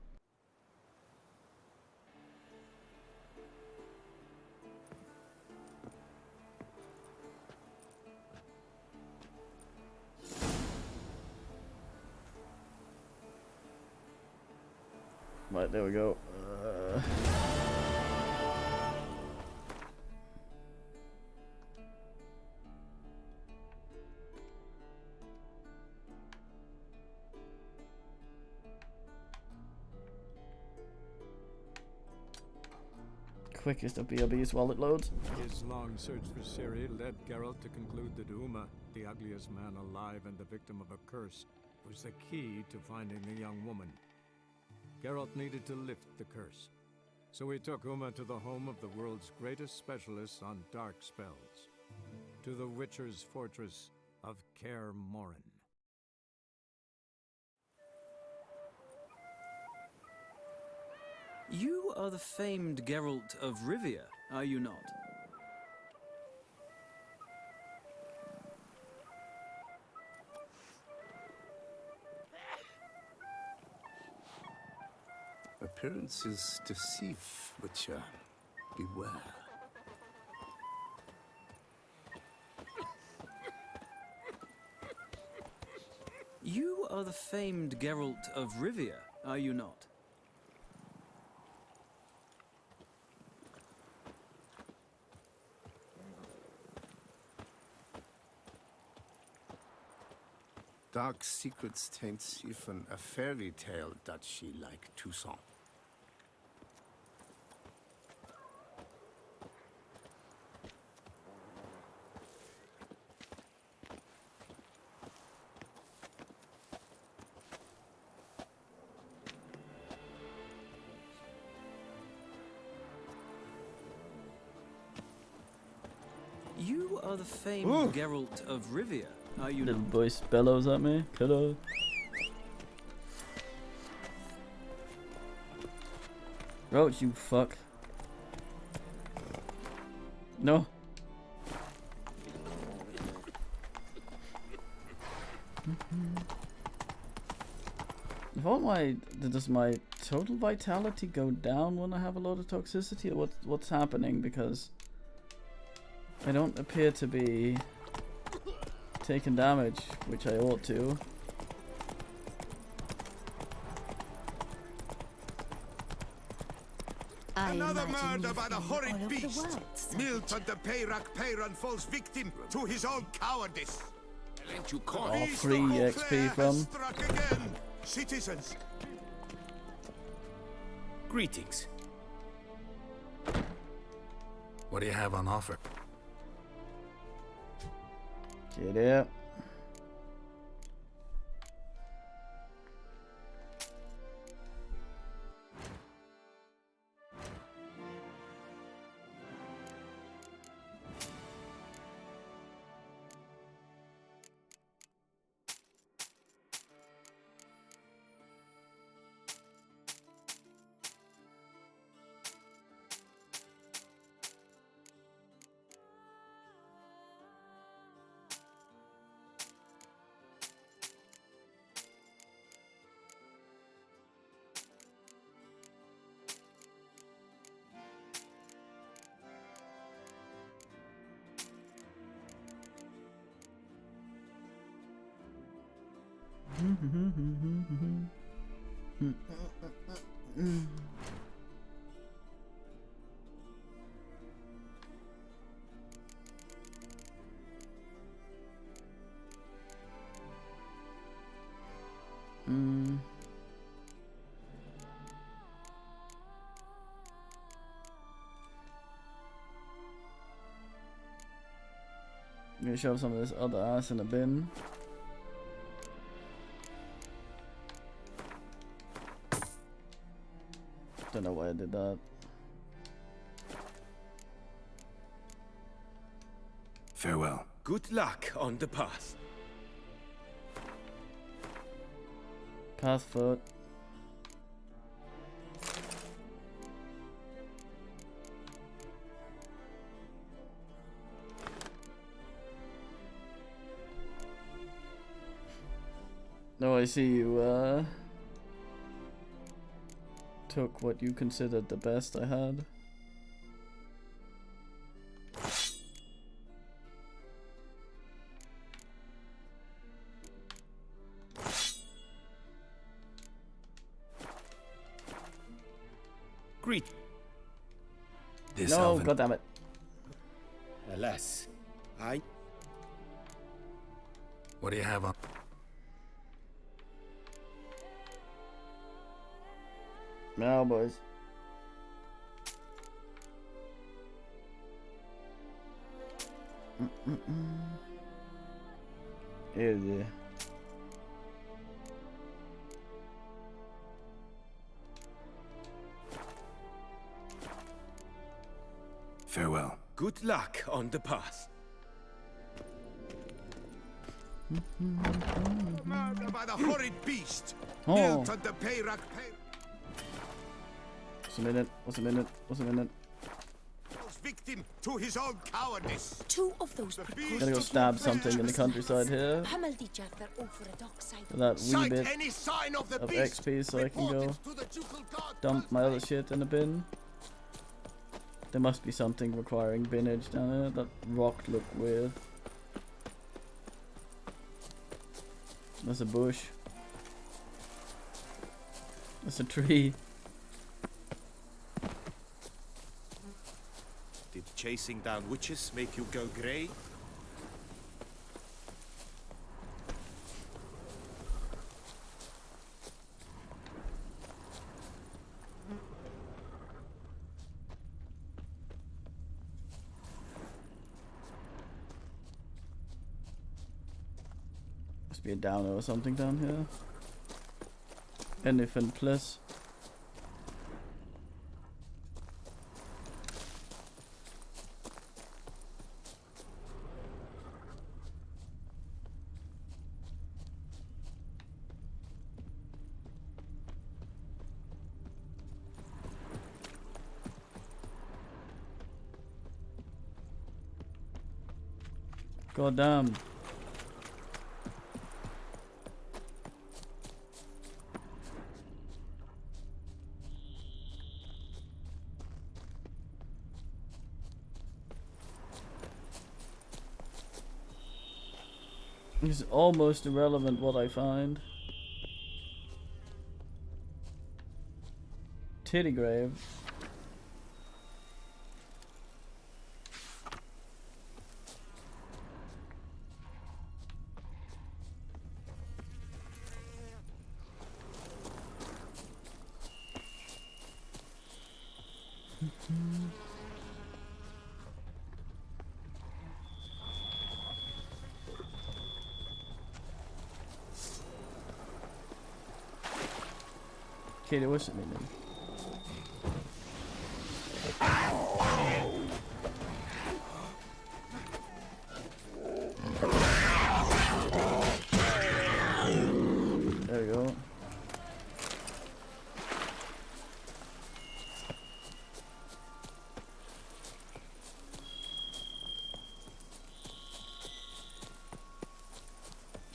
Right, there we go. Quickest of BRBs while it loads. His long search for Ciri led Geralt to conclude that Uma, the ugliest man alive and the victim of a curse, was the key to finding the young woman. Geralt needed to lift the curse, so he took Uma to the home of the world's greatest specialists on dark spells, to the Witcher's fortress of Kaer Morhen. You are the famed Geralt of Rivia, are you not? Appearances deceive, Witcher. Beware. You are the famed Geralt of Rivia, are you not? Dark secrets taints even a fairy tale that she like Toussaint. You are the famed Geralt of Rivia, are you Little not? voice bellows at me. Hello. Roach, you fuck. No. Does my total vitality go down when I have a lot of toxicity, or what's happening? Because I don't appear to be taking damage, which I ought to. Another murder by the horrid beast! Milton the Peyrak Peyran falls victim to his own cowardice! Oh, free XP from. Struck again. Citizens, Greetings. What do you have on offer? Get it. I'm gonna shove some of this other ass in a bin. Don't know why I did that. Farewell. Good luck on the path. Path foot. No, I see you, took what you considered the best I had. Greet. This No, elven- goddammit. Alas, I... What do you have on? Now, boys. Yeah. Farewell. Good luck on the path. Murder by the horrid beast! Oh. Milton the Peyrac What's a minute? What's a minute? What's a minute? falls victim to his own cowardice. Two of those precocious Gotta go stab something in the countryside here. pummeled each other over a dockside. For that wee Sight bit any sign of the of beast. XP so I can Report go it to the ducal guard. dump my other shit in a bin. There must be something requiring binage down there. That rock looked weird. That's a bush. That's a tree. Did chasing down witches make you go grey? Must be a downer or something down here. Anything plus. God damn. It's almost irrelevant what I find. Titty grave. Okay, det wasn't me then. There we go.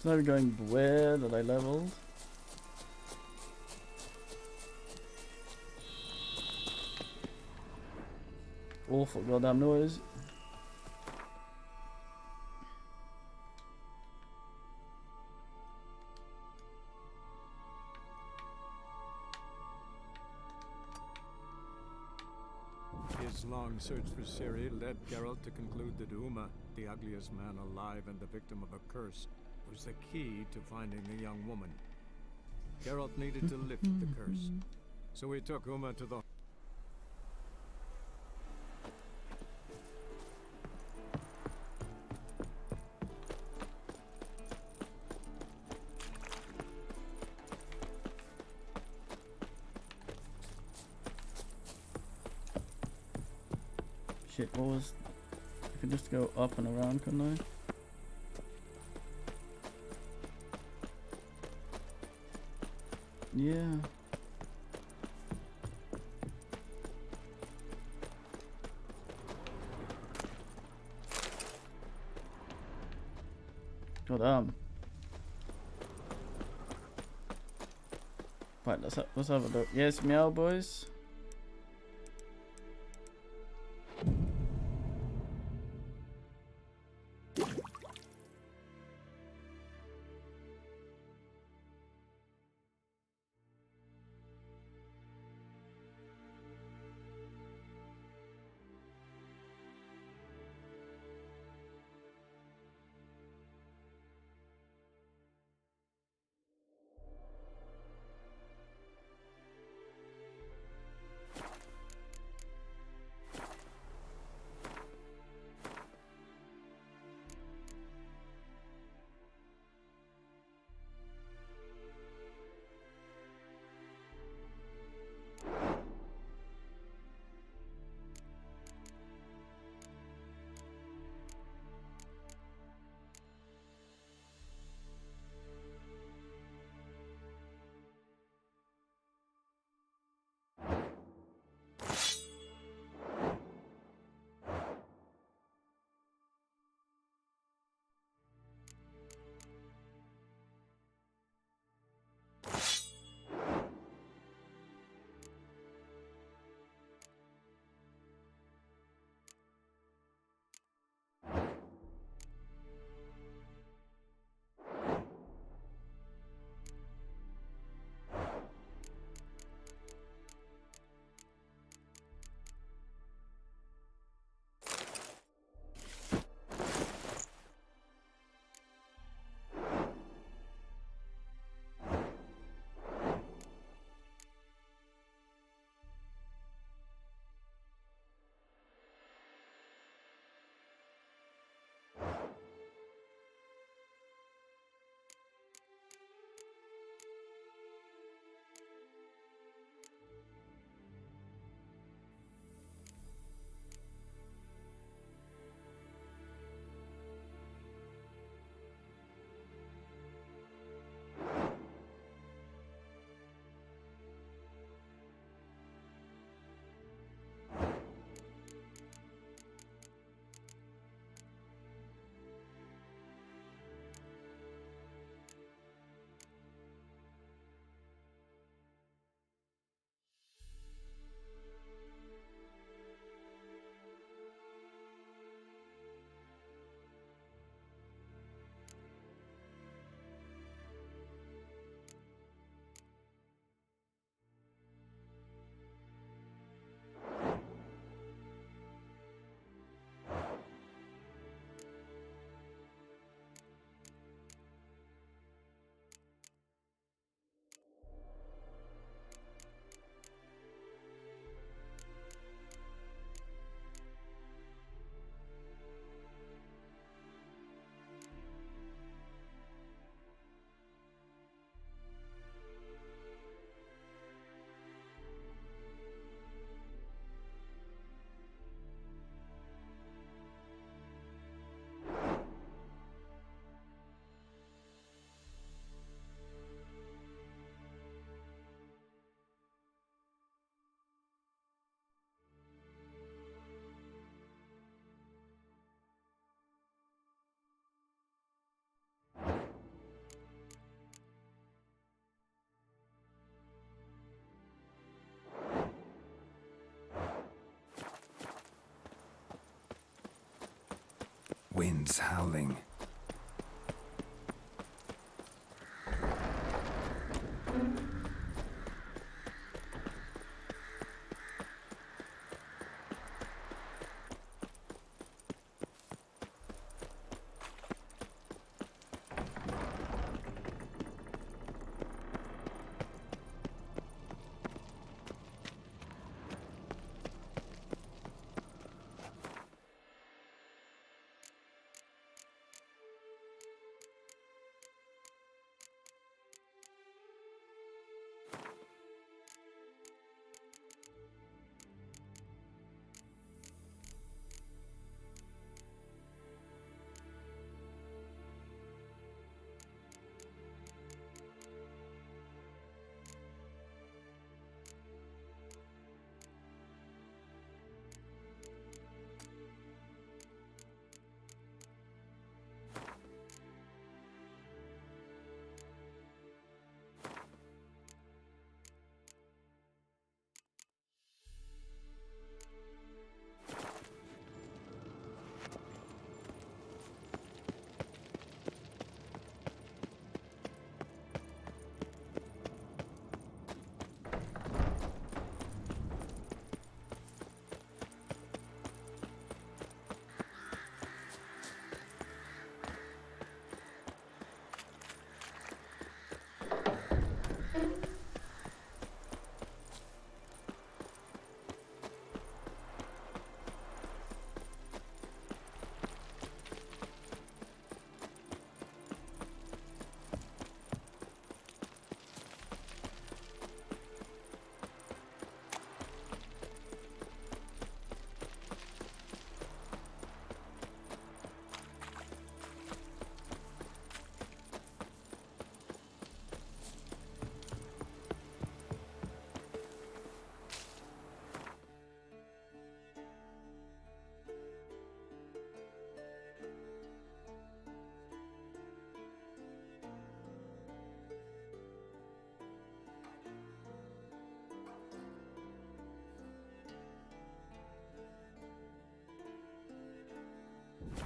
So now we're going where that I leveled. Awful goddamn noise. His long search for Ciri led Geralt to conclude that Uma, the ugliest man alive and the victim of a curse, was the key to finding the young woman. Geralt needed to lift the curse, so he took Uma to the... Shit, what was... I could just go up and around, couldn't I? Yeah. God damn. Right, let's have a look. Yes, meow boys. Winds howling.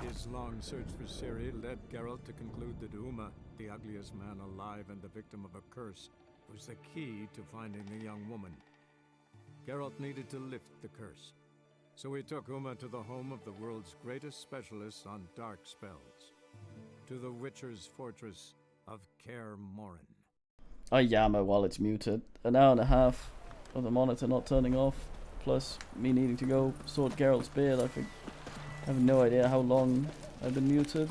His long search for Ciri led Geralt to conclude that Uma, the ugliest man alive and the victim of a curse, was the key to finding the young woman. Geralt needed to lift the curse, so he took Uma to the home of the world's greatest specialists on dark spells, to the Witcher's fortress of Kaer Morhen. I yammer while it's muted. An hour and a half of the monitor not turning off, plus me needing to go sort Geralt's beard. I have no idea how long I've been muted.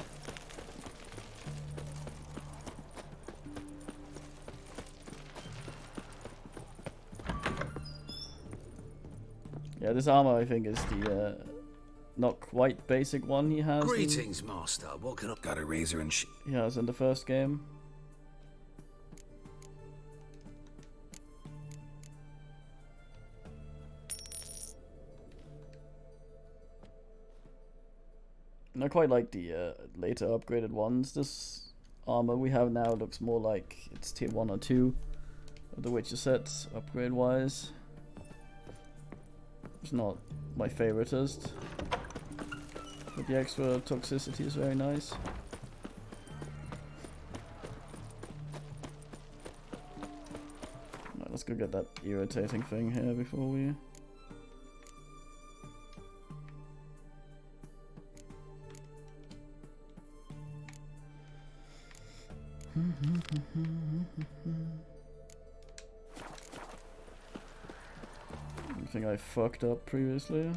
Yeah, this armor I think is the not quite basic one he has. Greetings, Master. What can I... Got a razor and He has in the first game. And I quite like the later upgraded ones. This armor we have now looks more like it's tier 1 or 2 of the Witcher sets, upgrade wise. It's not my favoritist, but the extra toxicity is very nice. Right, let's go get that irritating thing here before we... Anything I fucked up previously?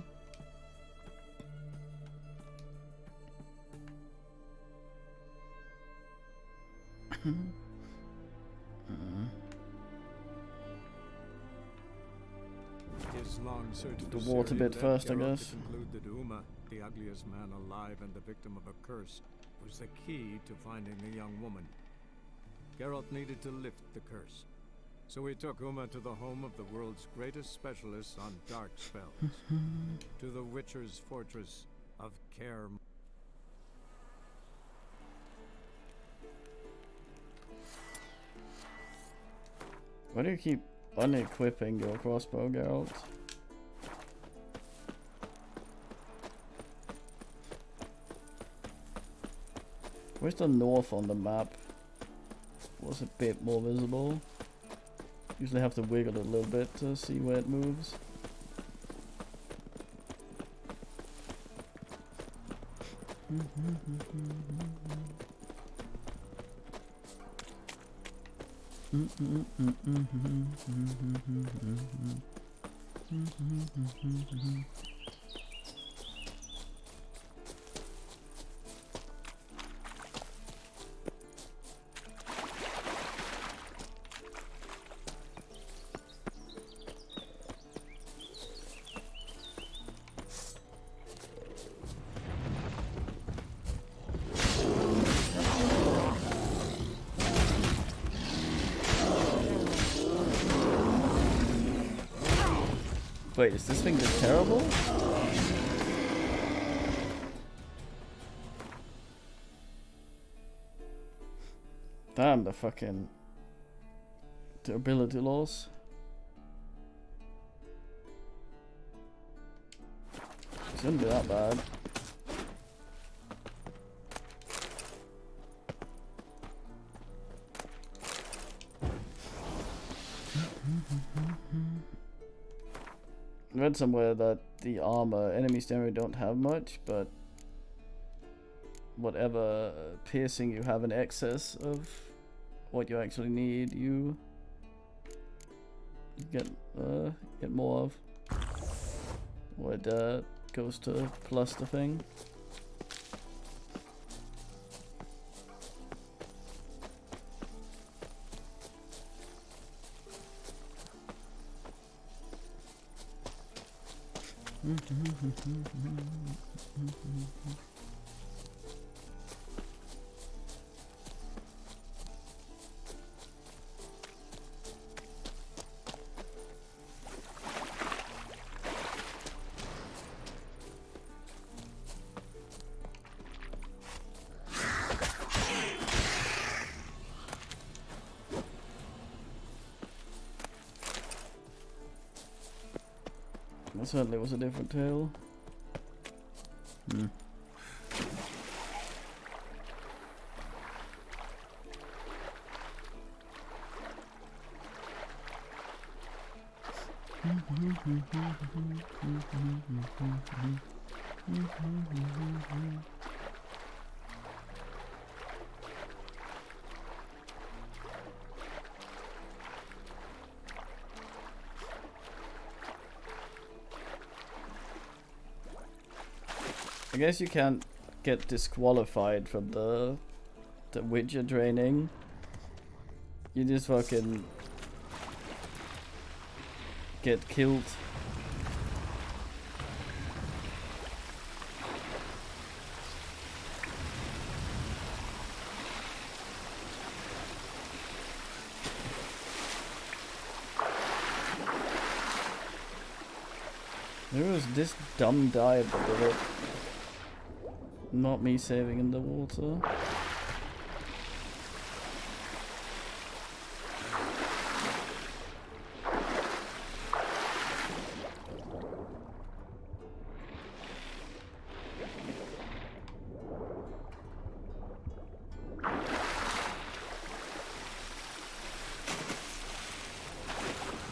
His long search The for water Ciri bit led first, I Geralt guess. to conclude that Uma, the ugliest man alive and the victim of a curse, was the key to finding the young woman. Geralt needed to lift the curse, so he took Uma to the home of the world's greatest specialists on dark spells, to the Witcher's fortress of Kaer. Why do you keep unequipping your crossbow, Geralt? Where's the north on the map? Was a bit more visible. Usually have to wiggle it a little bit to see where it moves. Wait, is this thing just terrible? Damn, the fucking durability loss. Shouldn't be that bad. I read somewhere that the armor, enemies generally don't have much, but whatever piercing you have in excess of what you actually need, you get more of. What goes to plus the thing. That certainly was a different tale. I guess you can't get disqualified from the Witcher training. You just fucking get killed. There was this dumb dive that did it. Not me saving in the water.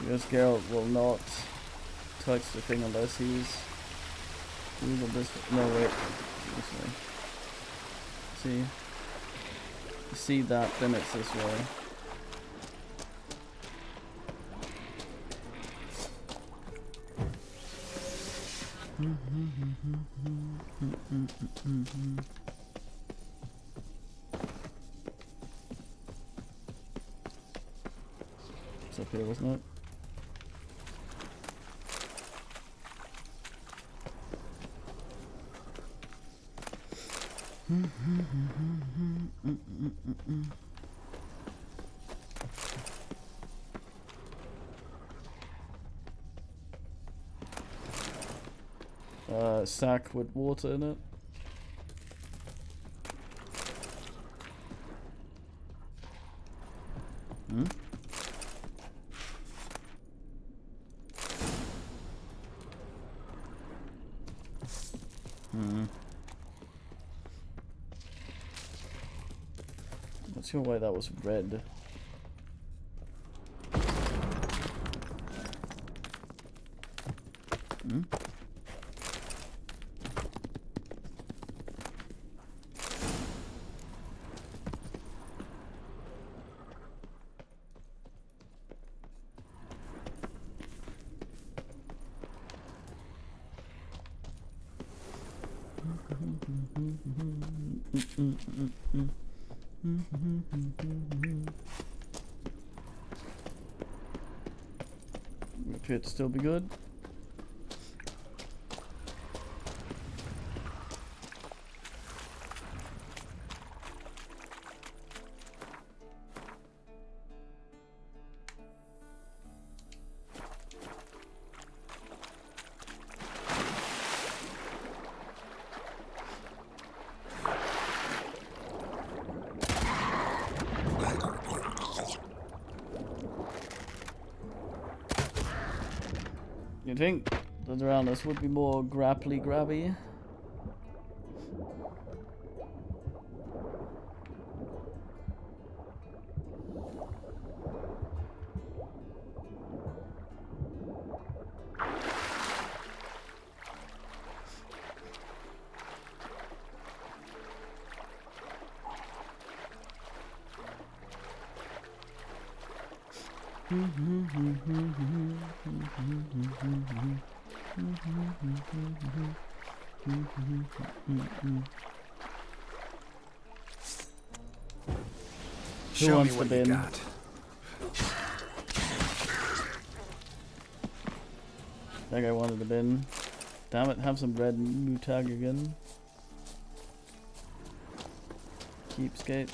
Because Geralt will not touch the thing unless he's able this. No, wait. See? You see that, then it's this way. It's up here, wasn't it? Sack with water in it. Not sure why that was red. Hmm? Appear to still be good. You'd think those around us would be more grapply grabby. Who wants the bin? That guy wanted the bin. Damn it, have some red Mutag again. Keepskate.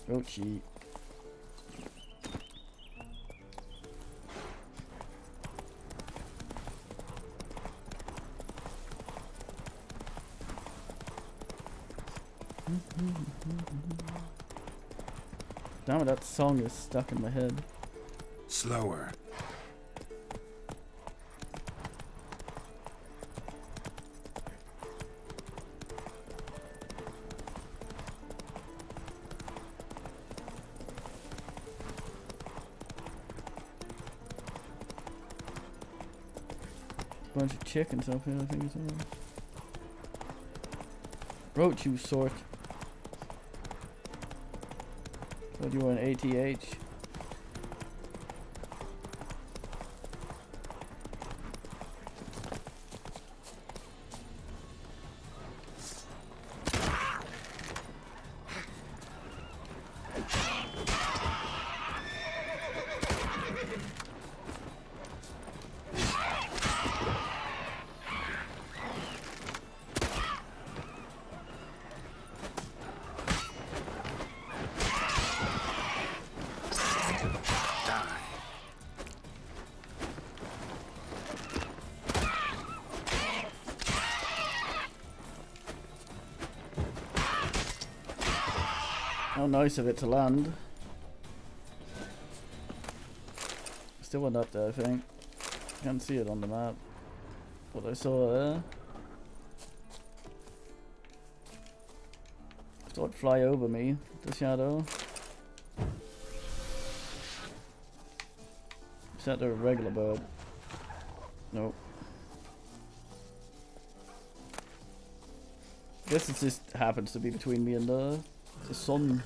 Oh, cheat. Damn it, that song is stuck in my head. Slower. Bunch of chickens up here, I think it's all. Roach, you sort. Thought you were an ATH. How nice of it to land. Still went up there, I think. Can't see it on the map. What I saw there. Thought fly over me, the shadow. Set a regular bird. Nope. Guess it just happens to be between me and the sun.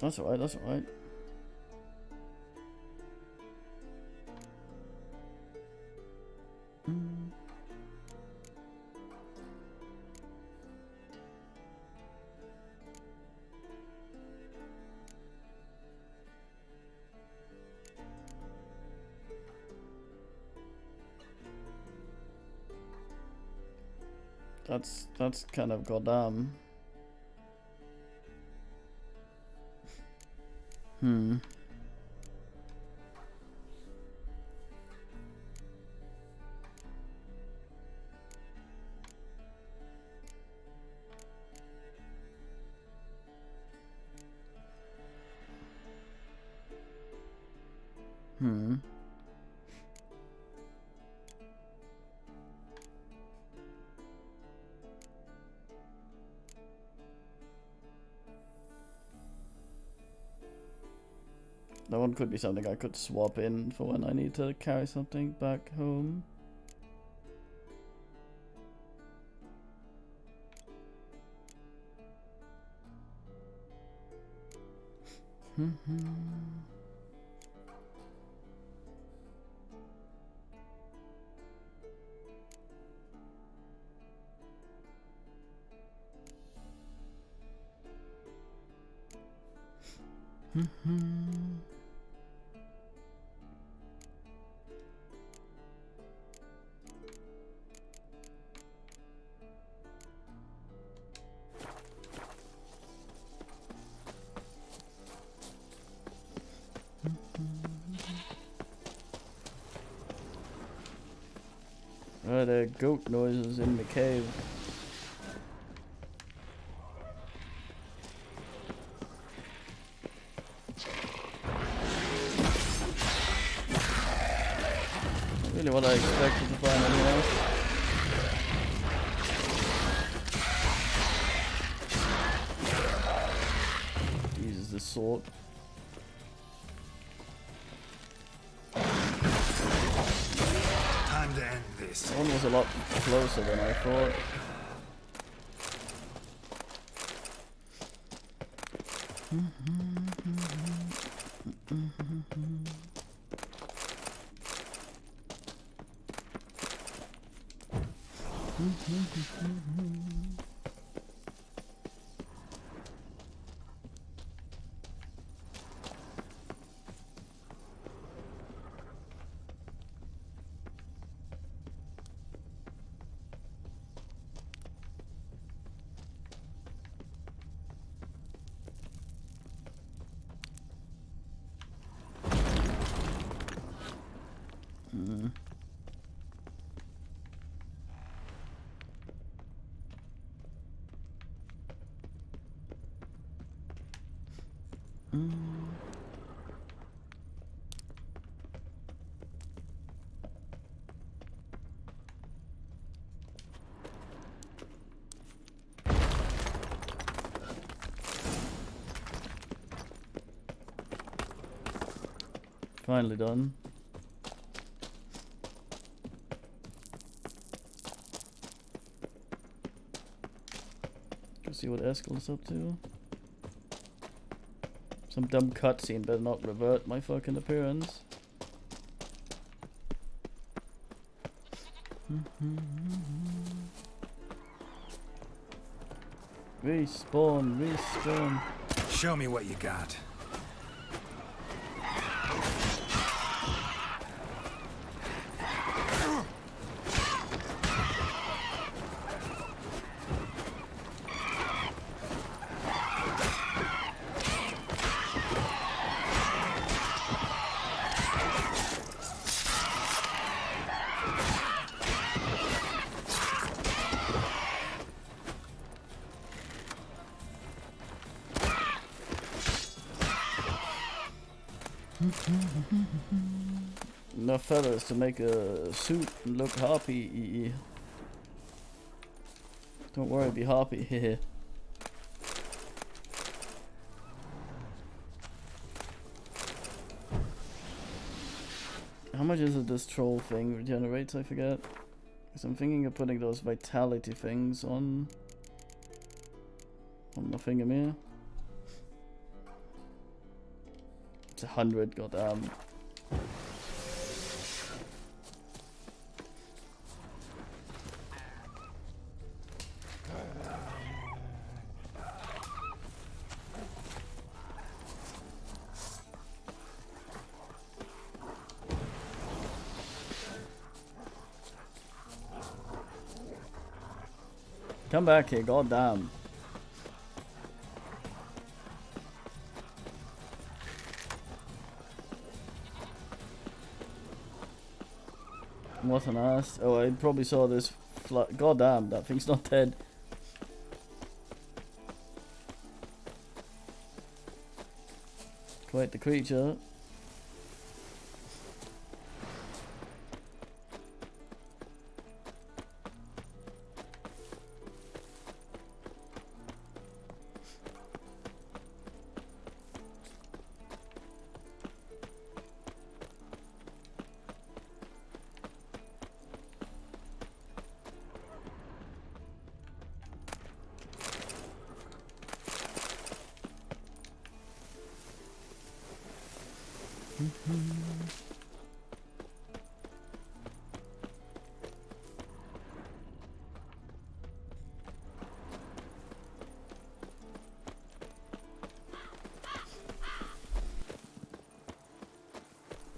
That's alright, that's alright. That's kind of goddamn. That one could be something I could swap in for when I need to carry something back home. There are goat noises in the cave. Not really what I expected to find anywhere. Jesus, this sword. Time to end this. That one was a lot closer than I thought. Finally done. Go see what Eskel is up to. Some dumb cutscene better not revert my fucking appearance. Respawn, respawn. Show me what you got. Enough feathers to make a suit and look harpy. Don't worry, be harpy. Hehe. How much is it this troll thing regenerates? I forget. Because I'm thinking of putting those vitality things on the Thingamere. It's 100, goddamn. Come back here, goddamn. What an ass. Oh, I probably saw this goddamn, that thing's not dead. Quite the creature.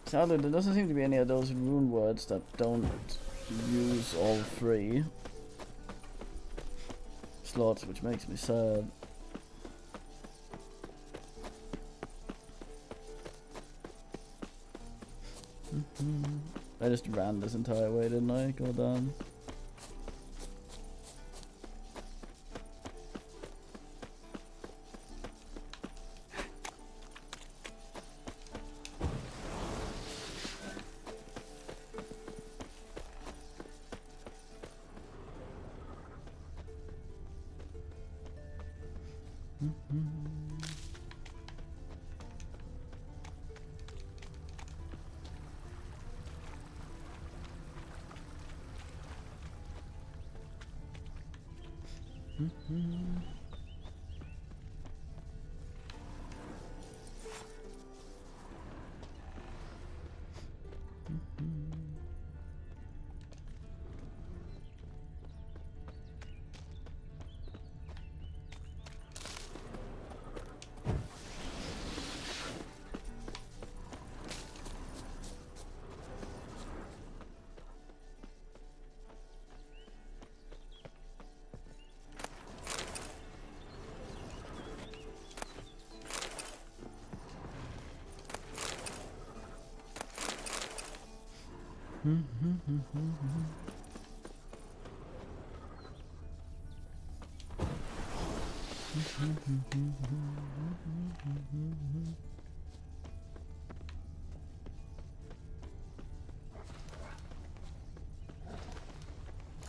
Sadly, there doesn't seem to be any of those rune words that don't use all three slots, which makes me sad. I just ran this entire way, didn't I? God damn.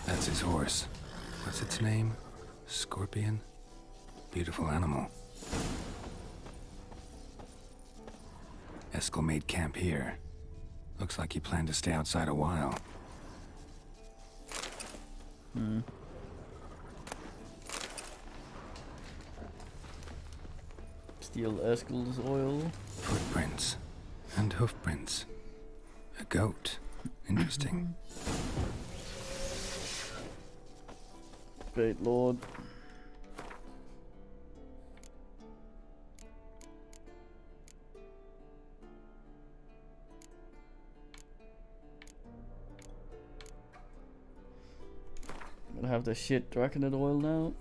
That's his horse. What's its name? Scorpion? Beautiful animal. Eskel made camp here. Looks like he planned to stay outside a while. Steal Eskel's oil. Footprints. And hoofprints. A goat. Interesting. Great lord. Gonna have the shit draconid oil now.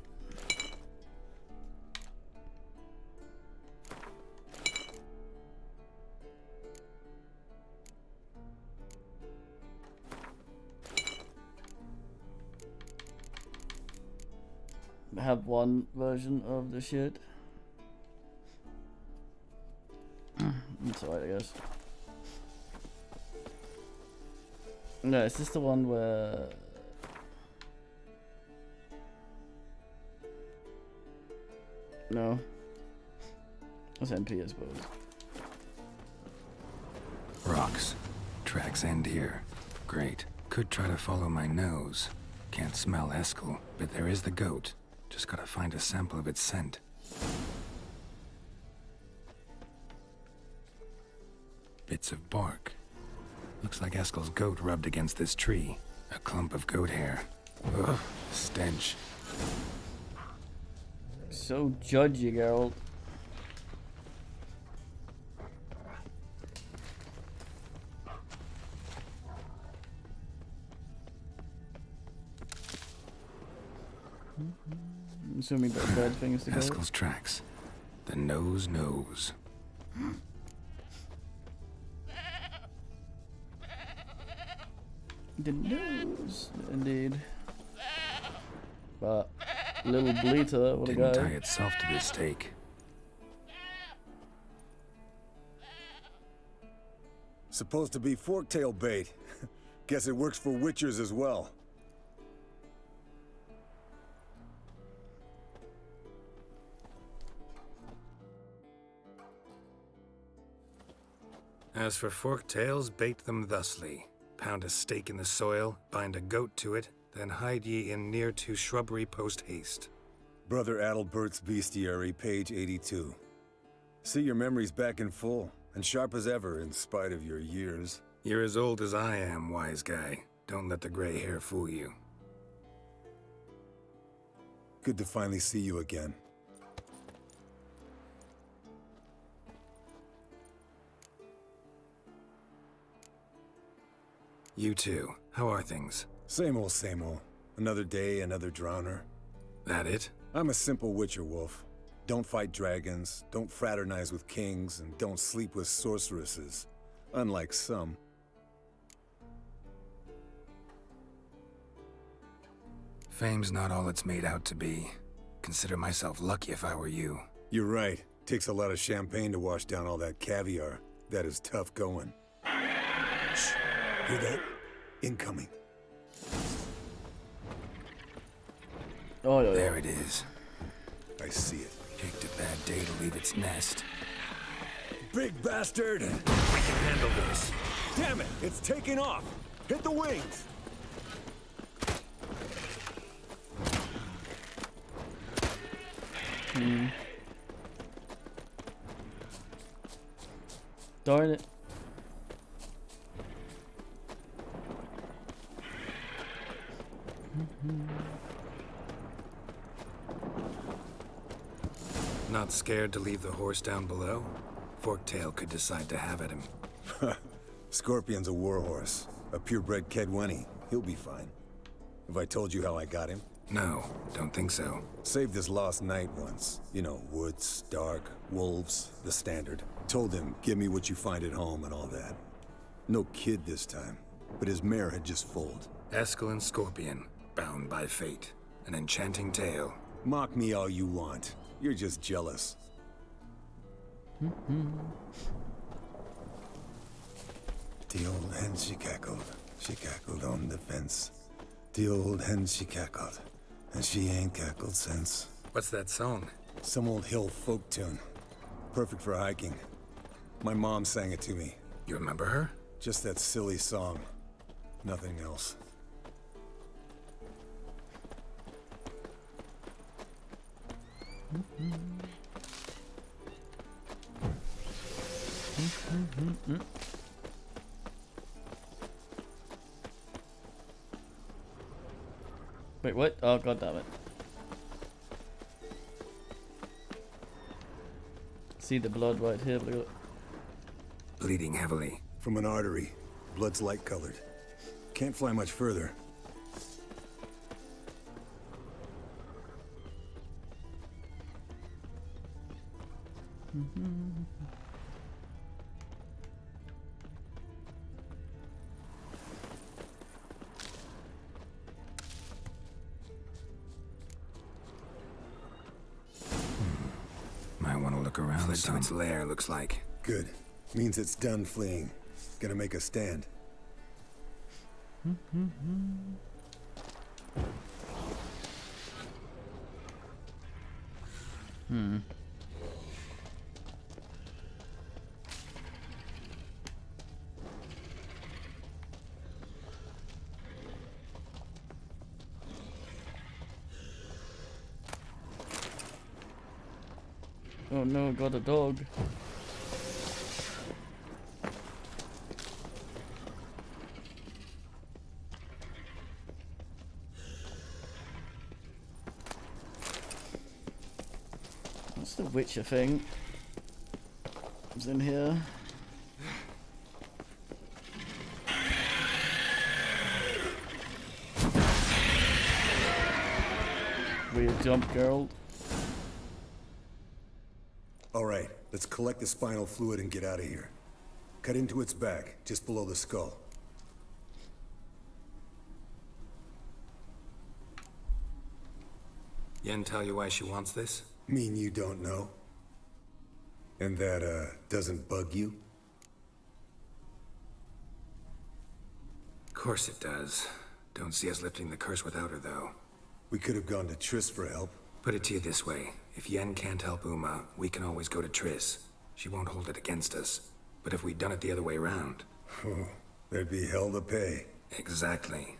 I have one version of the shit. It's alright, I guess. No, is this the one where... No. That's MP, I suppose. Rocks. Tracks end here. Great. Could try to follow my nose. Can't smell Eskel, but there is the goat. Just gotta find a sample of its scent. Bits of bark. Looks like Eskel's goat rubbed against this tree. A clump of goat hair. Ugh, stench. So judgy, Geralt. I'm assuming that bad things to go. Eskel's tracks. The nose knows. The nose, indeed. But little bleater, what a guy. Didn't tie itself to this stake. Supposed to be forktail bait. Guess it works for witchers as well. As for forktails, bait them thusly. Pound a stake in the soil, bind a goat to it, then hide ye in near to shrubbery post haste. Brother Adalbert's Bestiary, page 82. See, your memory's back in full, and sharp as ever in spite of your years. You're as old as I am, wise guy. Don't let the gray hair fool you. Good to finally see you again. You too. How are things? Same old, same old. Another day, another drowner. That it? I'm a simple witcher wolf. Don't fight dragons, don't fraternize with kings, and don't sleep with sorceresses. Unlike some. Fame's not all it's made out to be. Consider myself lucky if I were you. You're right. Takes a lot of champagne to wash down all that caviar. That is tough going. Shh. Hear that? Incoming. Oh, yeah, there it is. I see it. Picked a bad day to leave its nest. Big bastard! We can handle this. Damn it! It's taking off! Hit the wings! Darn it. Not scared to leave the horse down below? Forktail could decide to have at him. Scorpion's a warhorse. A purebred Kedwenny. He'll be fine. Have I told you how I got him? No, don't think so. Saved his lost knight once. You know, woods, dark, wolves, the standard. Told him, give me what you find at home and all that. No kid this time, but his mare had just foaled. Eskel and Scorpion, bound by fate. An enchanting tale. Mock me all you want. You're just jealous. The old hen, she cackled. She cackled on the fence. The old hen, she cackled. And she ain't cackled since. What's that song? Some old hill folk tune. Perfect for hiking. My mom sang it to me. You remember her? Just that silly song. Nothing else. Wait, what? Oh, god damn it. See the blood right here, look at it. Bleeding heavily. From an artery. Blood's light colored. Can't fly much further. Might want to look around. Fled to its lair, looks like. Good. Means it's done fleeing. Gonna make a stand. Oh no, got a dog. What's the Witcher thing? It's in here. Weird jump, Geralt. All right, let's collect the spinal fluid and get out of here. Cut into its back, just below the skull. Yen tell you why she wants this? Mean you don't know? And that, doesn't bug you? Of course it does. Don't see us lifting the curse without her, though. We could have gone to Triss for help. Put it to you this way. If Yen can't help Uma, we can always go to Triss. She won't hold it against us. But if we'd done it the other way around... Oh, there'd be hell to pay. Exactly.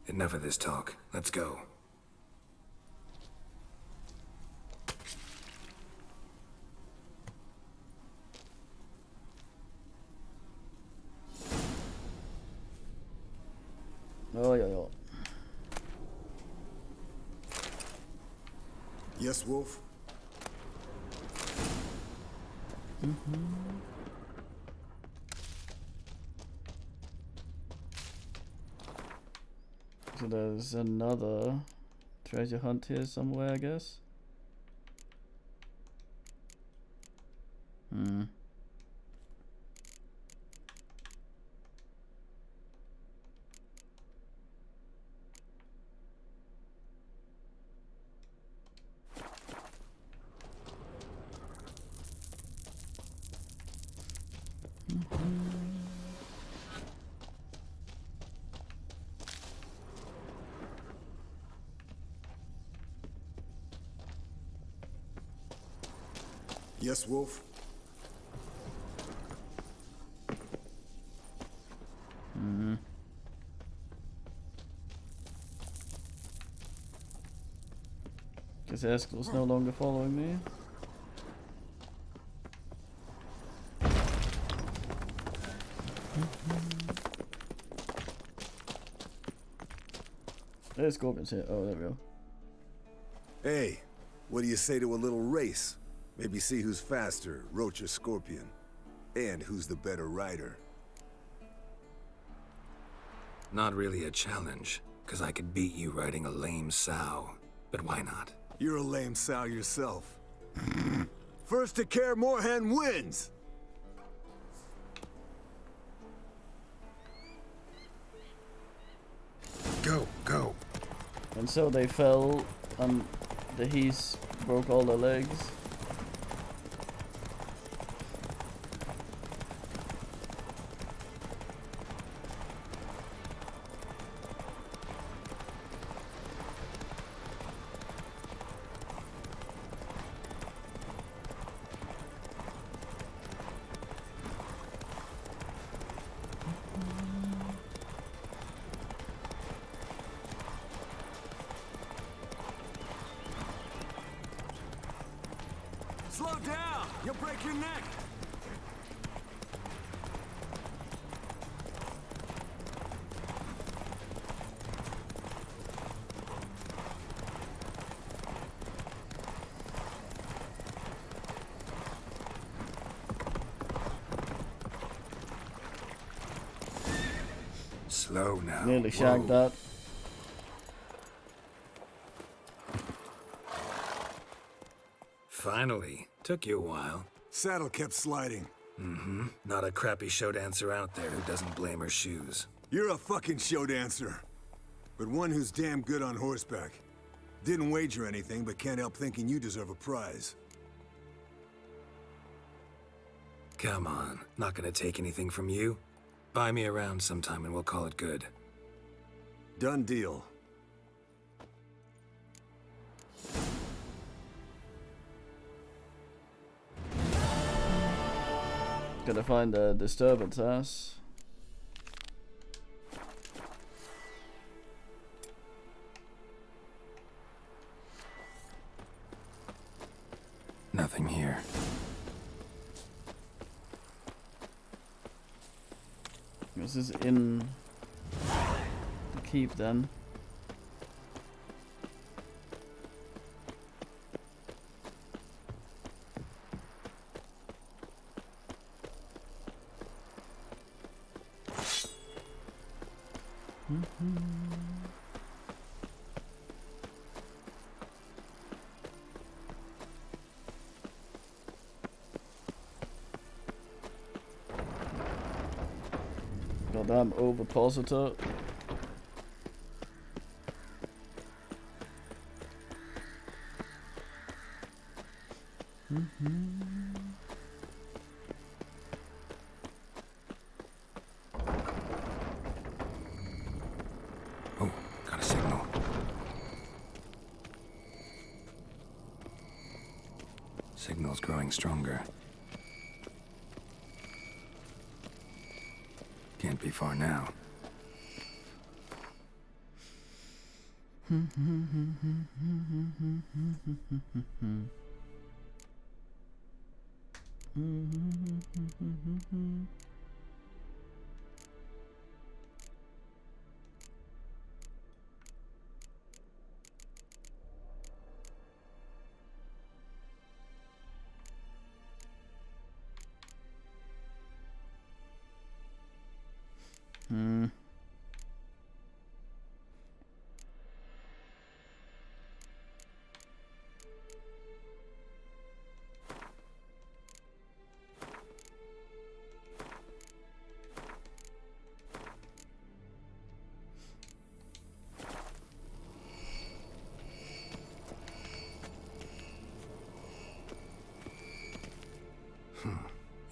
Enough of this talk. Let's go. Oh, yeah, yeah. Yes, Wolf? So there's another treasure hunt here somewhere, I guess. Yes, Wolf? Guess Eskel's no longer following me. There's Scorpion's here. Oh, there we go. Hey, what do you say to a little race? Maybe see who's faster, Roach or Scorpion. And who's the better rider. Not really a challenge, because I could beat you riding a lame sow. But why not? You're a lame sow yourself. First to Kaer Morhen wins! Go, go. And so they fell, and the Heath broke all their legs. Slow down! You'll break your neck! Slow now. Nearly shagged that. Finally. Took you a while. Saddle kept sliding. Mm-hmm. Not a crappy show dancer out there who doesn't blame her shoes. You're a fucking show dancer. But one who's damn good on horseback. Didn't wager anything, but can't help thinking you deserve a prize. Come on, not gonna take anything from you. Buy me around sometime and we'll call it good. Done deal. Gotta find a disturbance house. Nothing here. This is in the keep then. Goddamn ovipositor. Oh, got a signal. Signal's growing stronger. Can't be far now.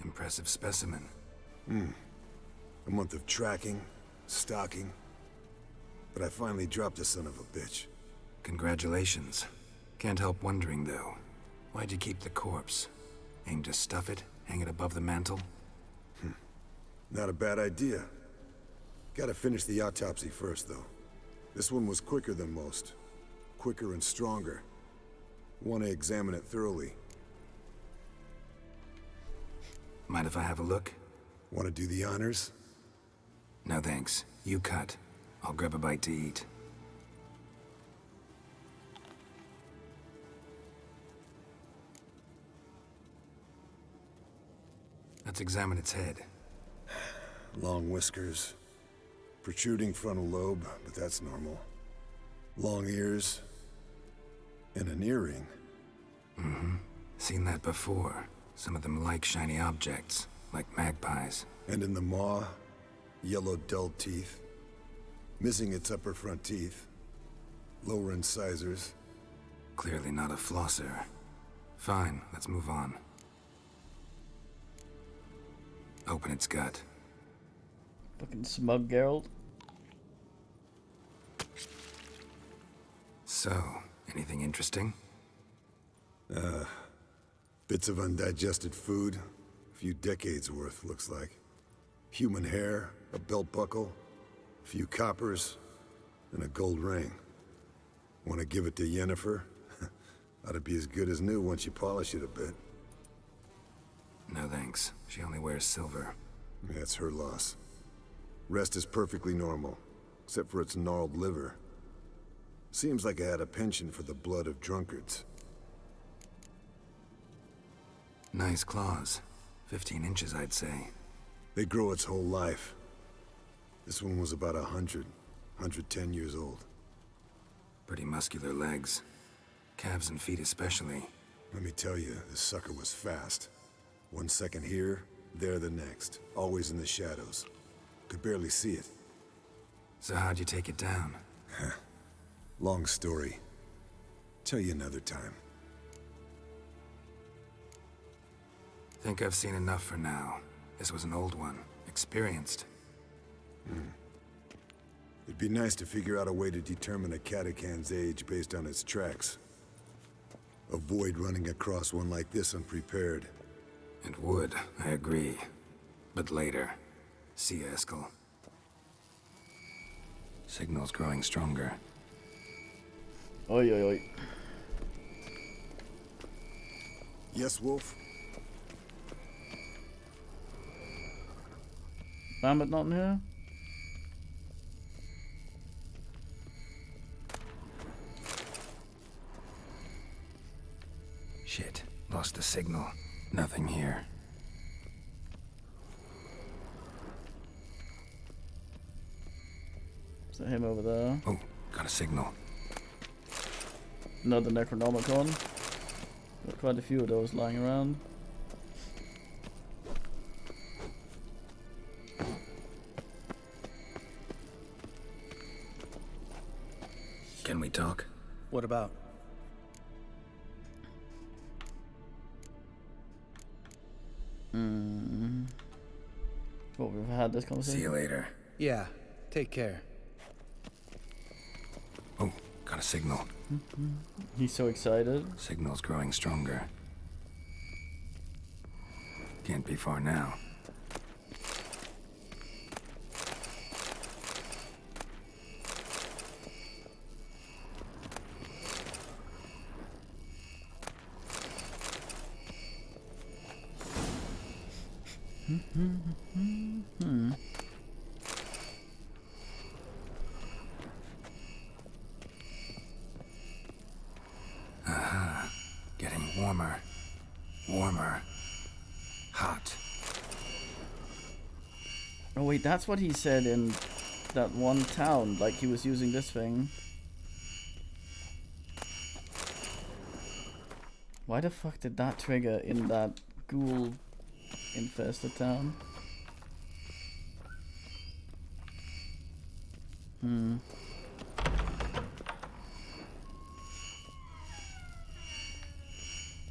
Impressive specimen. A month of tracking, stalking. But I finally dropped the son of a bitch. Congratulations. Can't help wondering, though. Why'd you keep the corpse? Aim to stuff it? Hang it above the mantle? Not a bad idea. Gotta finish the autopsy first, though. This one was quicker than most. Quicker and stronger. Want to examine it thoroughly. Mind if I have a look? Want to do the honors? No thanks. You cut. I'll grab a bite to eat. Let's examine its head. Long whiskers. Protruding frontal lobe, but that's normal. Long ears. And an earring. Seen that before. Some of them like shiny objects, like magpies. And in the maw, yellow dull teeth. Missing its upper front teeth. Lower incisors. Clearly not a flosser. Fine, let's move on. Open its gut. Fucking smug Geralt. So, anything interesting? Bits of undigested food. A few decades worth, looks like. Human hair, a belt buckle, a few coppers, and a gold ring. Want to give it to Yennefer? Ought to be as good as new once you polish it a bit. No thanks. She only wears silver. Yeah, it's her loss. Rest is perfectly normal, except for its gnarled liver. Seems like I had a penchant for the blood of drunkards. Nice claws. 15 inches, I'd say. They grow its whole life. This one was about 110 years old. Pretty muscular legs. Calves and feet especially. Let me tell you, this sucker was fast. 1 second here, there the next. Always in the shadows. Could barely see it. So how'd you take it down? Long story. Tell you another time. Think I've seen enough for now. This was an old one. Experienced. It'd be nice to figure out a way to determine a Katakan's age based on its tracks. Avoid running across one like this unprepared. It would, I agree. But later. See you, Eskel. Signal's growing stronger. Oi, oi, oi. Yes, Wolf? Lambert not in here? Shit. Lost the signal. Nothing here. Is that him over there? Oh, got a signal. Another Necronomicon. Got quite a few of those lying around. Can we talk? What about? What, we've had this conversation? See you later. Yeah, take care. Oh, got a signal. He's so excited. Signal's growing stronger. Can't be far now. Getting warmer. Warmer. Hot. Oh wait, that's what he said in that one town, like he was using this thing. Why the fuck did that trigger in that ghoul infested town?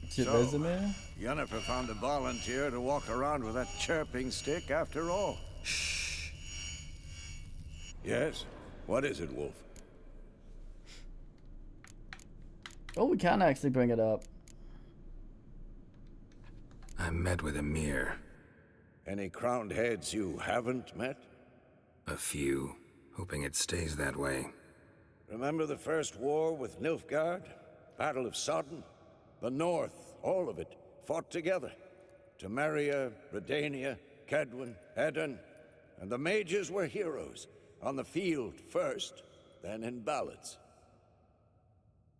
Is it Vesemir? Yennefer found a volunteer to walk around with that chirping stick after all. Shh. Yes? What is it, Wolf? Oh, we can actually bring it up. I met with Emir. Any crowned heads you haven't met? A few. Hoping it stays that way. Remember the first war with Nilfgaard? Battle of Sodden? The North, all of it, fought together. Temeria, Redania, Kedwen, Edirn, and the mages were heroes. On the field first, then in ballads.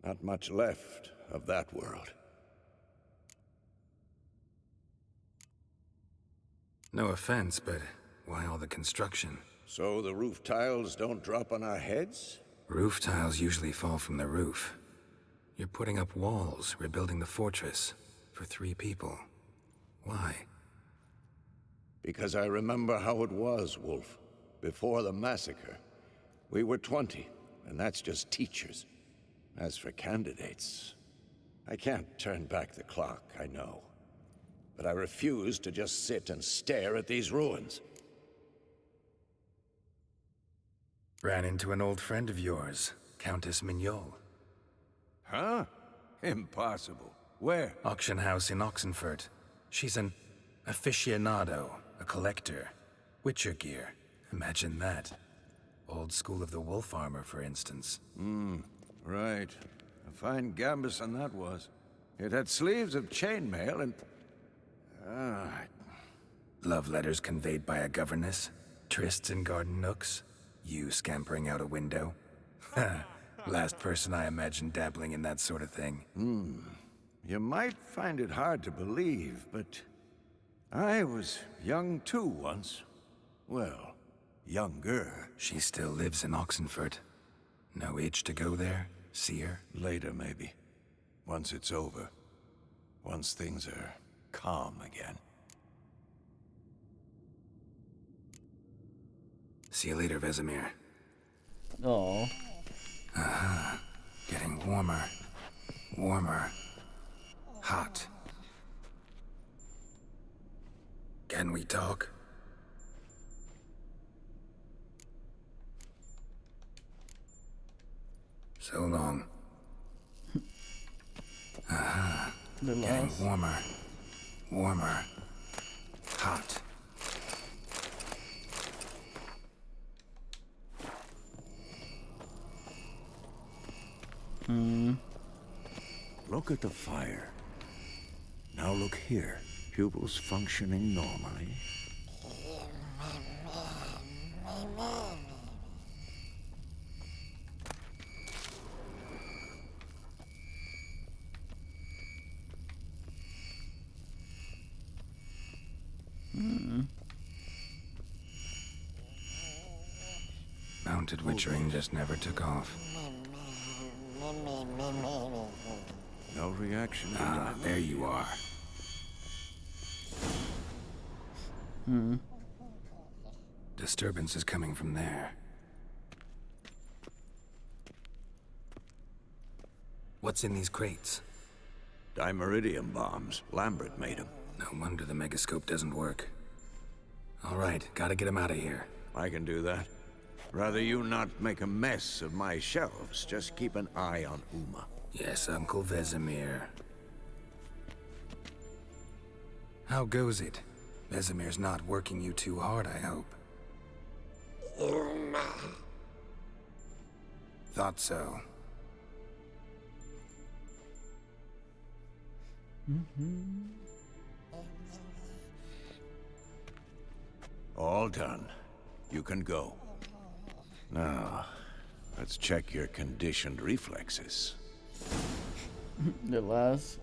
Not much left of that world. No offense, but why all the construction? So the roof tiles don't drop on our heads? Roof tiles usually fall from the roof. You're putting up walls, rebuilding the fortress. For 3 people. Why? Because I remember how it was, Wolf. Before the massacre. We were 20, and that's just teachers. As for candidates, I can't turn back the clock, I know. But I refuse to just sit and stare at these ruins. Ran into an old friend of yours, Countess Mignol. Huh? Impossible. Where? Auction house in Oxenfurt. She's an aficionado, a collector. Witcher gear. Imagine that. Old school of the wolf armor, for instance. Right. A fine gambeson that was. It had sleeves of chainmail and... Love letters conveyed by a governess. Trysts in garden nooks. You scampering out a window. Last person I imagined dabbling in that sort of thing. You might find it hard to believe, but... I was young too once. Well, younger. She still lives in Oxenfurt. No itch to go there? See her? Later, maybe. Once it's over. Once things are calm again. See you later, Vesemir. Oh. Getting warmer. Warmer. Hot. Can we talk? So long. Aha. Getting warmer. Warmer. Hot. Look at the fire. Now look here. Pupils functioning normally. Mounted witchering just never took off. No reaction. Ah, there you are. Disturbance is coming from there. What's in these crates? Dimeridium bombs. Lambert made them. No wonder the megascope doesn't work. All right, gotta get him out of here. I can do that. Rather you not make a mess of my shelves. Just keep an eye on Uma. Yes, Uncle Vesemir. How goes it? Vesemir's not working you too hard, I hope. Thought so. All done. You can go. Now, let's check your conditioned reflexes. The last.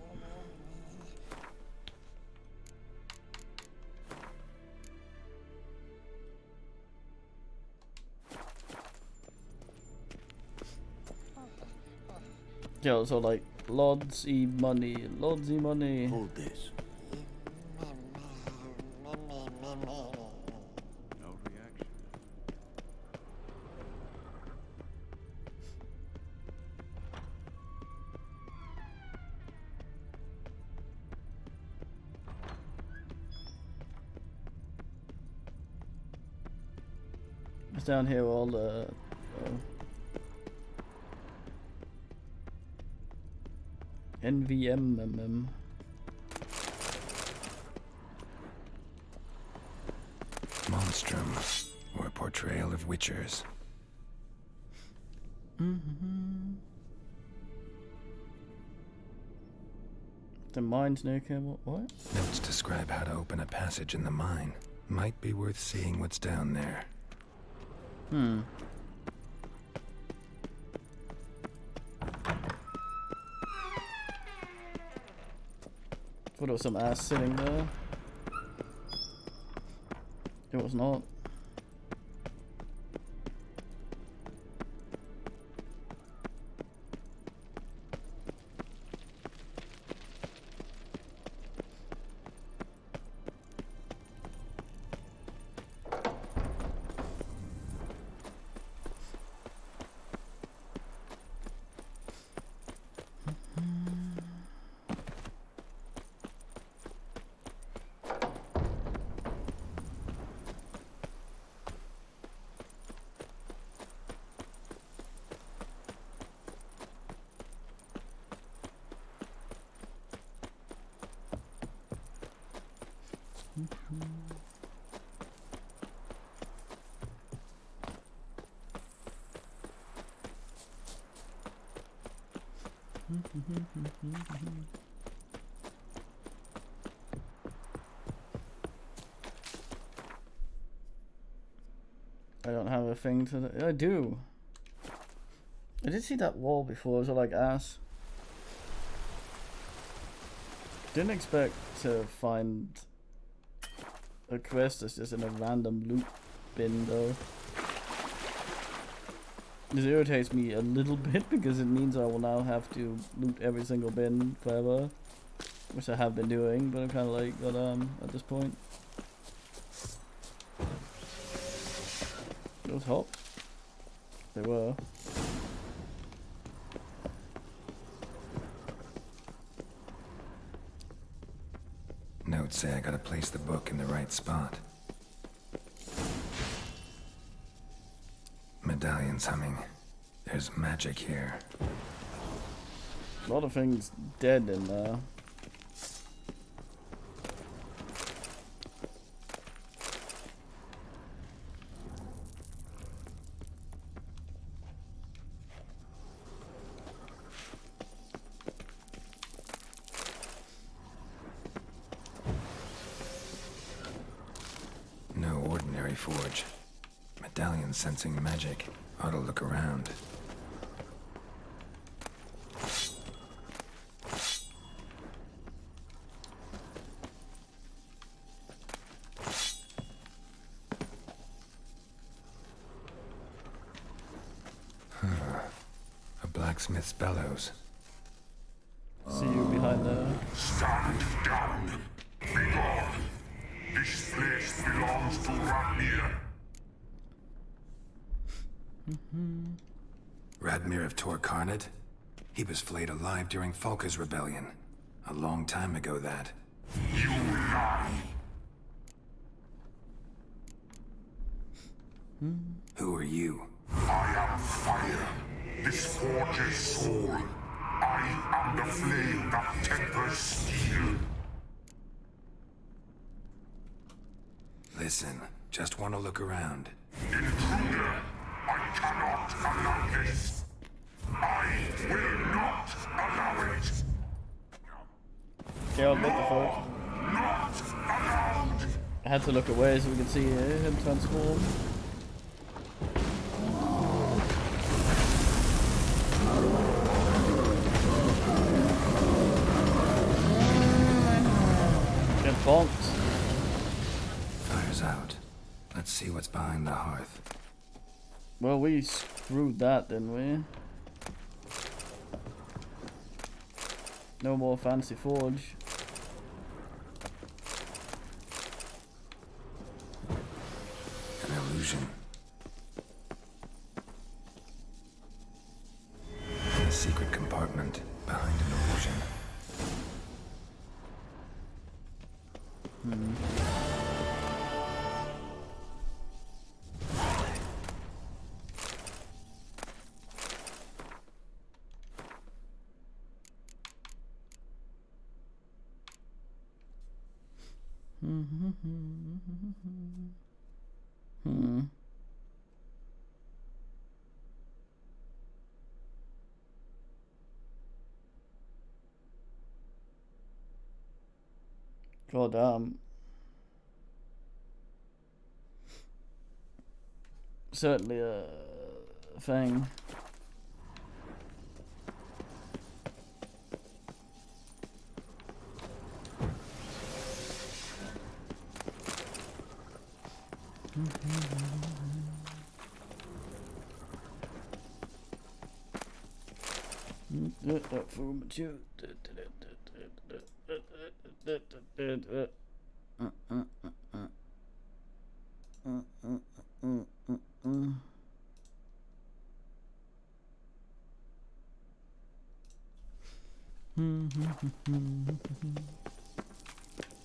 Yeah, so like lotsy money, lotsy money. Hold this. No reaction. It's down here all the NVMMM. Monstrum, or a portrayal of witchers. The mine's near Campbell. What? Notes describe how to open a passage in the mine. Might be worth seeing what's down there. Thought there was some ass sitting there. It was not. I don't have a thing to. I do. I did see that wall before. It was like ass. Didn't expect to find a quest that's just in a random loot bin though. This irritates me a little bit because it means I will now have to loot every single bin forever, which I have been doing, but I'm kind of like, at this point. It was hot. They were. Note notes say I gotta place the book in the right spot. Medallion's humming. There's magic here. A lot of things dead in there. No ordinary forge. Medallion sensing magic. Ought to look around. A blacksmith's bellows. See you behind there. Stand down. Be gone. This place belongs to Radmir. Radmir of Torcarnad? He was flayed alive during Falka's rebellion. A long time ago, that. You lie. Who are you? I am fire. This forge's soul. I am the flame that tempers steel. Listen, just want to look around. Intruder, I cannot allow this. I will not allow it. Geralt, what the fuck? Not allowed. I had to look away so we could see him transform. Get bonked. Fire's out. Let's see what's behind the hearth. Well, we screwed that, didn't we? No more fancy forge. An illusion. A secret compartment behind an illusion. God damn. Certainly a thing.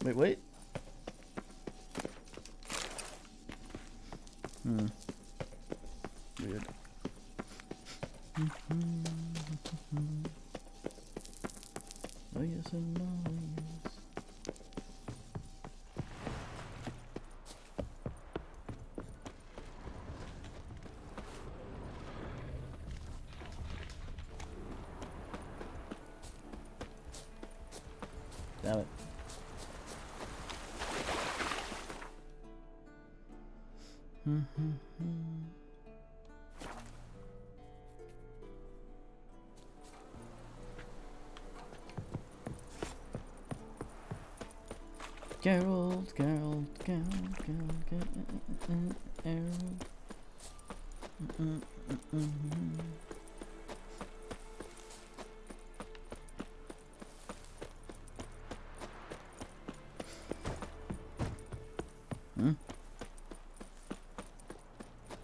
Wait. Weird. Oh yes and no yes. Damn it. Geralt.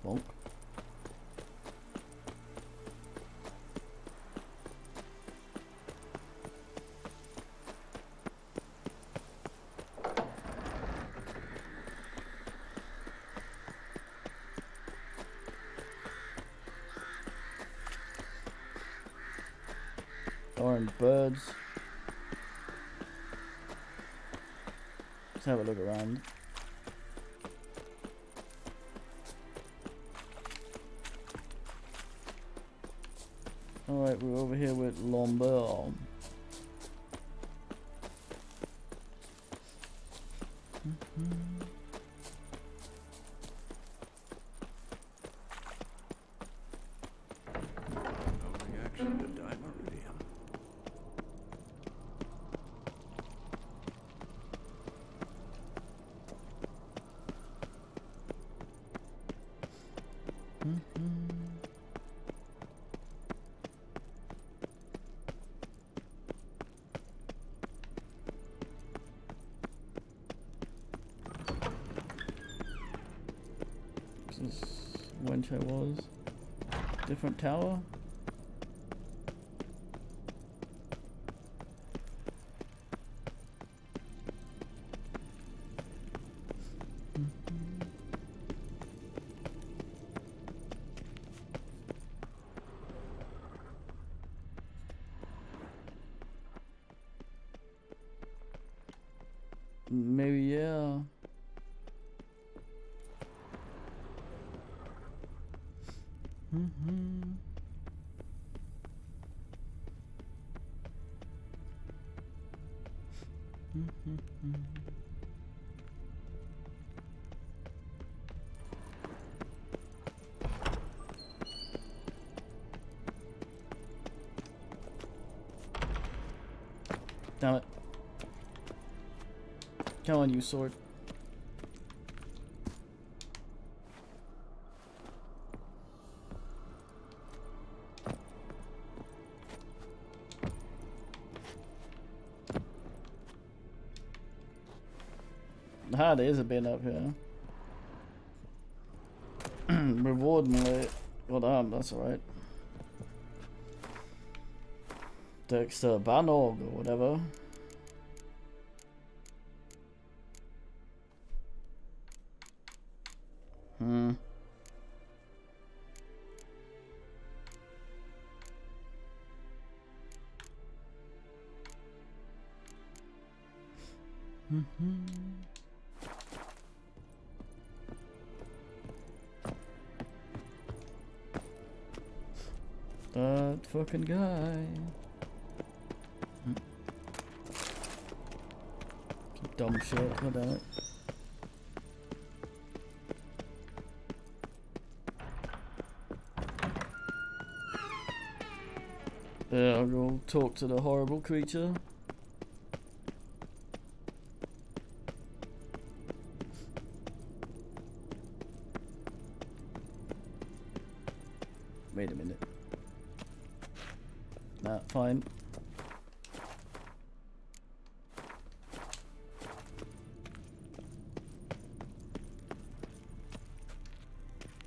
Bonk. orange birds. Let's have a look around. Alright, we're over here with Lambert. No reaction to Dimeridium. This is whence I was. Different tower. Maybe, yeah. Damn it. Come on, you sword. Ah, there is a bin up here. Reward me. Well, damn, that's alright. Dexter Banog or whatever. That fucking guy. Some dumb shit, what damn it. Yeah, I'll go talk to the horrible creature. Wait a minute. Nah, fine.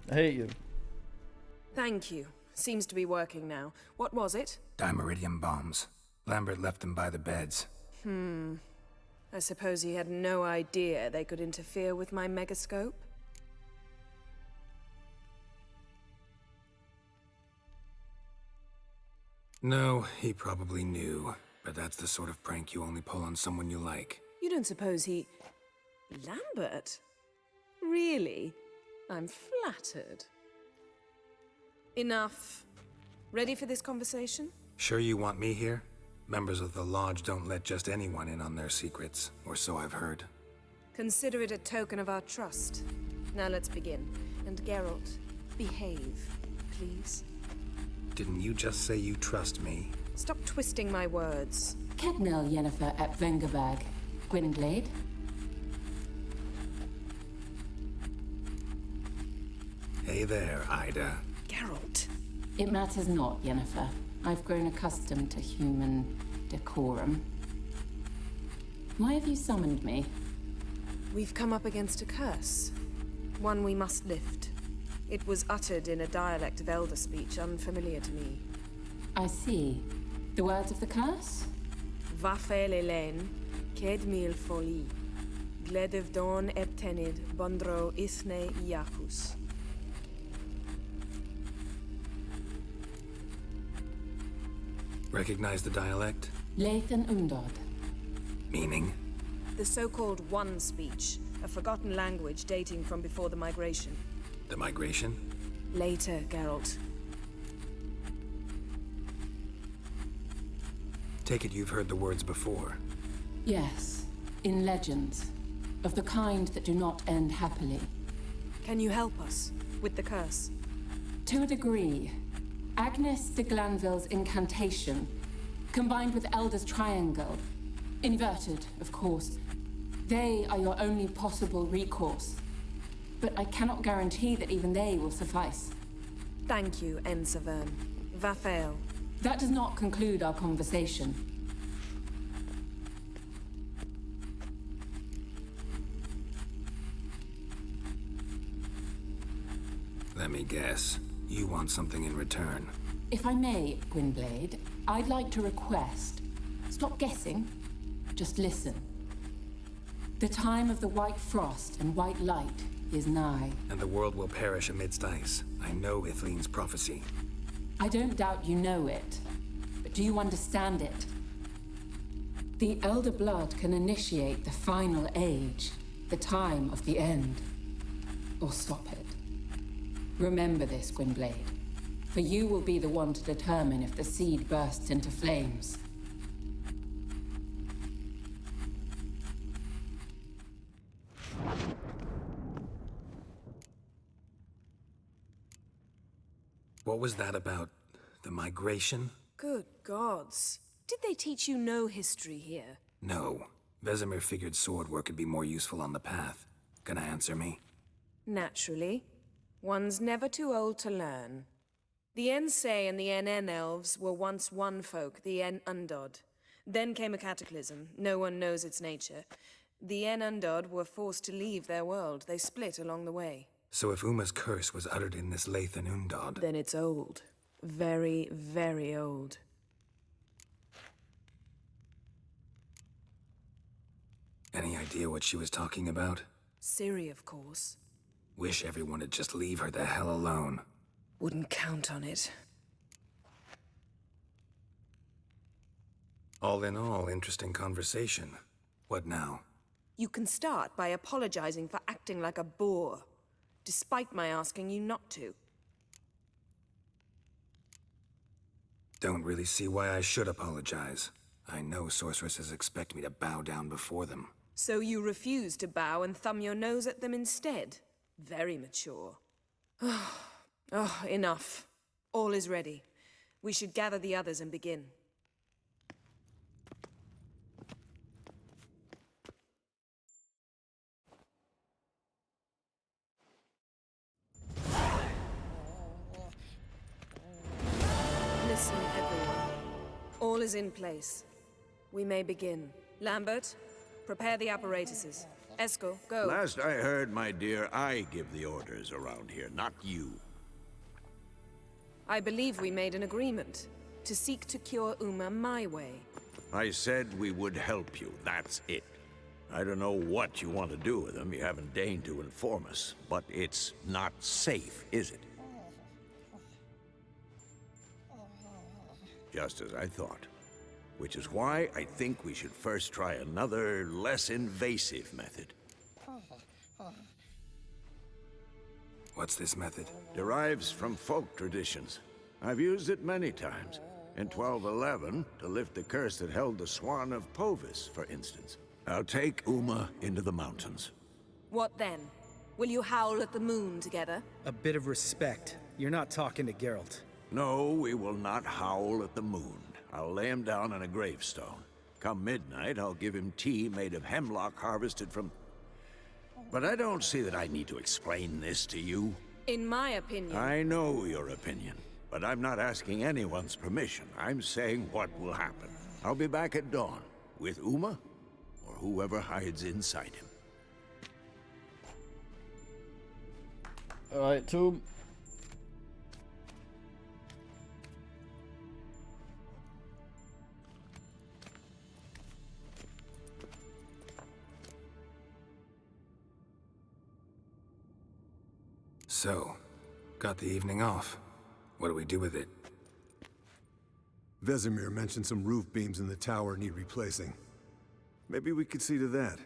I hate you. Thank you. Seems to be working now. What was it? Dimeridium bombs. Lambert left them by the beds. I suppose he had no idea they could interfere with my megascope? No, he probably knew. But that's the sort of prank you only pull on someone you like. You don't suppose he... Lambert? Really? I'm flattered. Enough. Ready for this conversation? Sure you want me here? Members of the Lodge don't let just anyone in on their secrets, or so I've heard. Consider it a token of our trust. Now let's begin. And Geralt, behave, please. Didn't you just say you trust me? Stop twisting my words. Kednel Yennefer at Vengerberg. Gwynglade. Hey there, Ida. Geralt. It matters not, Yennefer. I've grown accustomed to human decorum. Why have you summoned me? We've come up against a curse. One we must lift. It was uttered in a dialect of Elder speech unfamiliar to me. I see. The words of the curse? Vafel Elen, Ked Mil Foli, Gledev Don Eptenid, Bondro Isne Iakus. Recognize the dialect? Lathan Undod. Meaning? The so-called One speech, a forgotten language dating from before the migration. The migration? Later, Geralt. Take it you've heard the words before. Yes, in legends. Of the kind that do not end happily. Can you help us with the curse? To a degree. Agnes de Glanville's incantation, combined with Elder's triangle, inverted, of course. They are your only possible recourse. But I cannot guarantee that even they will suffice. Thank you, Ensavern. Vafael. That does not conclude our conversation. Let me guess. You want something in return. If I may, Gwynblade, I'd like to request. Stop guessing. Just listen. The time of the white frost and white light is nigh. And the world will perish amidst ice. I know Ithleen's prophecy. I don't doubt you know it. But do you understand it? The Elder Blood can initiate the final age. The time of the end. Or stop it. Remember this, Gwynblade. For you will be the one to determine if the seed bursts into flames. What was that about? The migration? Good gods. Did they teach you no history here? No. Vesemir figured sword work could be more useful on the path. Gonna answer me? Naturally. One's never too old to learn. The Ensei and the NN elves were once one folk, the En Undod. Then came a cataclysm. No one knows its nature. The En Undod were forced to leave their world. They split along the way. So if Uma's curse was uttered in this Lathan Undod... Then it's old. Very, very old. Any idea what she was talking about? Ciri, of course. Wish everyone would just leave her the hell alone. Wouldn't count on it. All in all, interesting conversation. What now? You can start by apologizing for acting like a boor, despite my asking you not to. Don't really see why I should apologize. I know sorceresses expect me to bow down before them. So you refuse to bow and thumb your nose at them instead? Very mature. Oh, enough. All is ready. We should gather the others and begin. Listen, everyone. All is in place. We may begin. Lambert, prepare the apparatuses. Eskel, go. Last I heard, my dear, I give the orders around here, not you. I believe we made an agreement to seek to cure Uma my way. I said we would help you, that's it. I don't know what you want to do with them, you haven't deigned to inform us, but it's not safe, is it? Just as I thought. Which is why I think we should first try another, less invasive method. What's this method? Derives from folk traditions. I've used it many times. In 1211, to lift the curse that held the Swan of Povis, for instance. I'll take Uma into the mountains. What then? Will you howl at the moon together? A bit of respect. You're not talking to Geralt. No, we will not howl at the moon. I'll lay him down on a gravestone. Come midnight, I'll give him tea made of hemlock harvested from... But I don't see that I need to explain this to you. In my opinion... I know your opinion, but I'm not asking anyone's permission. I'm saying what will happen. I'll be back at dawn, with Uma, or whoever hides inside him. Alright, Tomb. So, got the evening off. What do we do with it? Vesemir mentioned some roof beams in the tower need replacing. Maybe we could see to that.